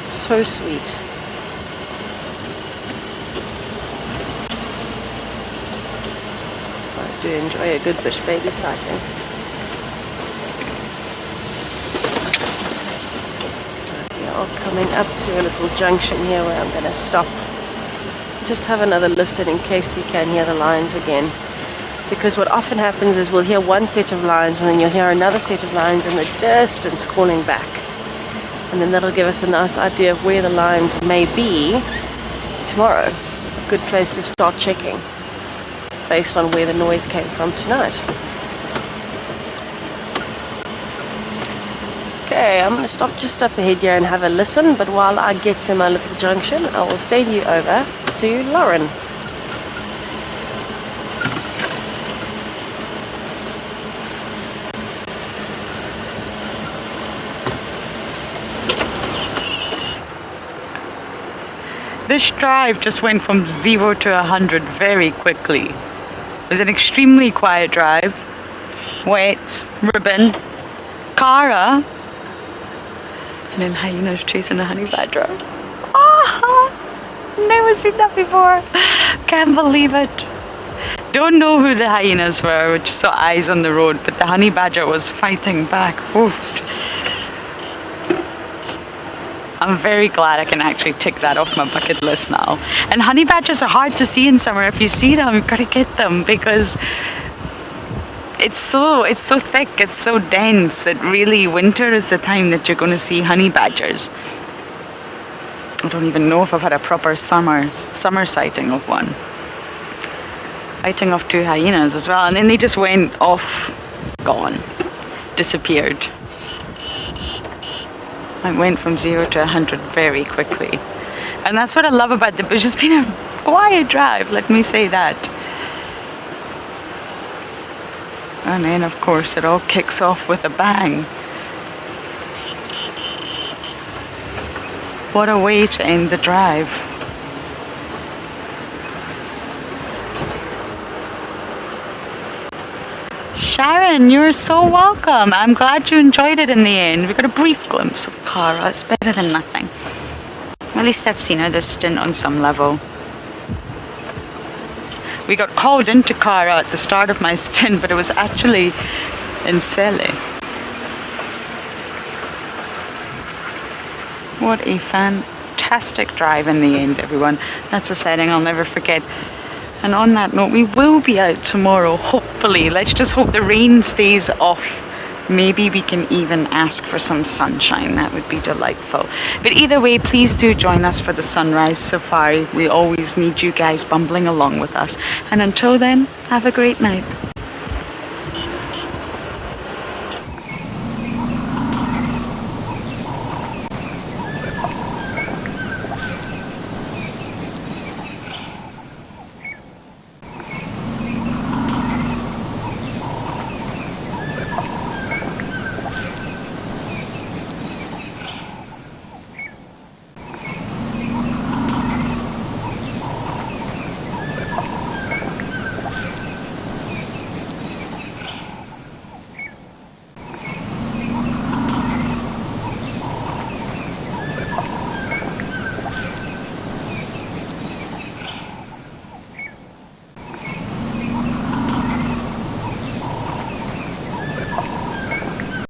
so sweet. I do enjoy a good bush baby sighting. Coming up to a little junction here where I'm going to stop. Just have another listen in case we can hear the lions again. Because what often happens is we'll hear one set of lions and then you'll hear another set of lions in the distance calling back. And then that'll give us a nice idea of where the lions may be tomorrow. A good place to start checking based on where the noise came from tonight. Okay, I'm going to stop just up ahead here and have a listen, but while I get to my little junction, I will send you over to Lauren. This drive just went from 0 to 100 very quickly. It was an extremely quiet drive. Wet, ribbon, Cara, and then hyenas chasing a honey badger. Oh, never seen that before. Can't believe it. Don't know who the hyenas were, we just saw eyes on the road, but the honey badger was fighting back. Oof. I'm very glad I can actually tick that off my bucket list now. And honey badgers are hard to see in summer. If you see them, you've got to get them because it's so thick, it's so dense that really winter is the time that you're going to see honey badgers. I don't even know if I've had a proper summer sighting of one. Fighting off two hyenas as well, and then they just went off, gone, disappeared. I went from 0 to 100 very quickly. And that's what I love about the bush. It's been a quiet drive, let me say that. And then, of course, it all kicks off with a bang. What a way to end the drive. Sharon, you're so welcome. I'm glad you enjoyed it in the end. We got a brief glimpse of Cara. It's better than nothing. I At least I've seen her this stint on some level. We got called into Cara at the start of my stint, but it was actually in Sele. What a fantastic drive in the end, everyone. That's a setting I'll never forget. And on that note, we will be out tomorrow, hopefully. Let's just hope the rain stays off. Maybe we can even ask for some sunshine. That would be delightful. But either way, please do join us for the sunrise safari. We always need you guys bumbling along with us. And until then, have a great night.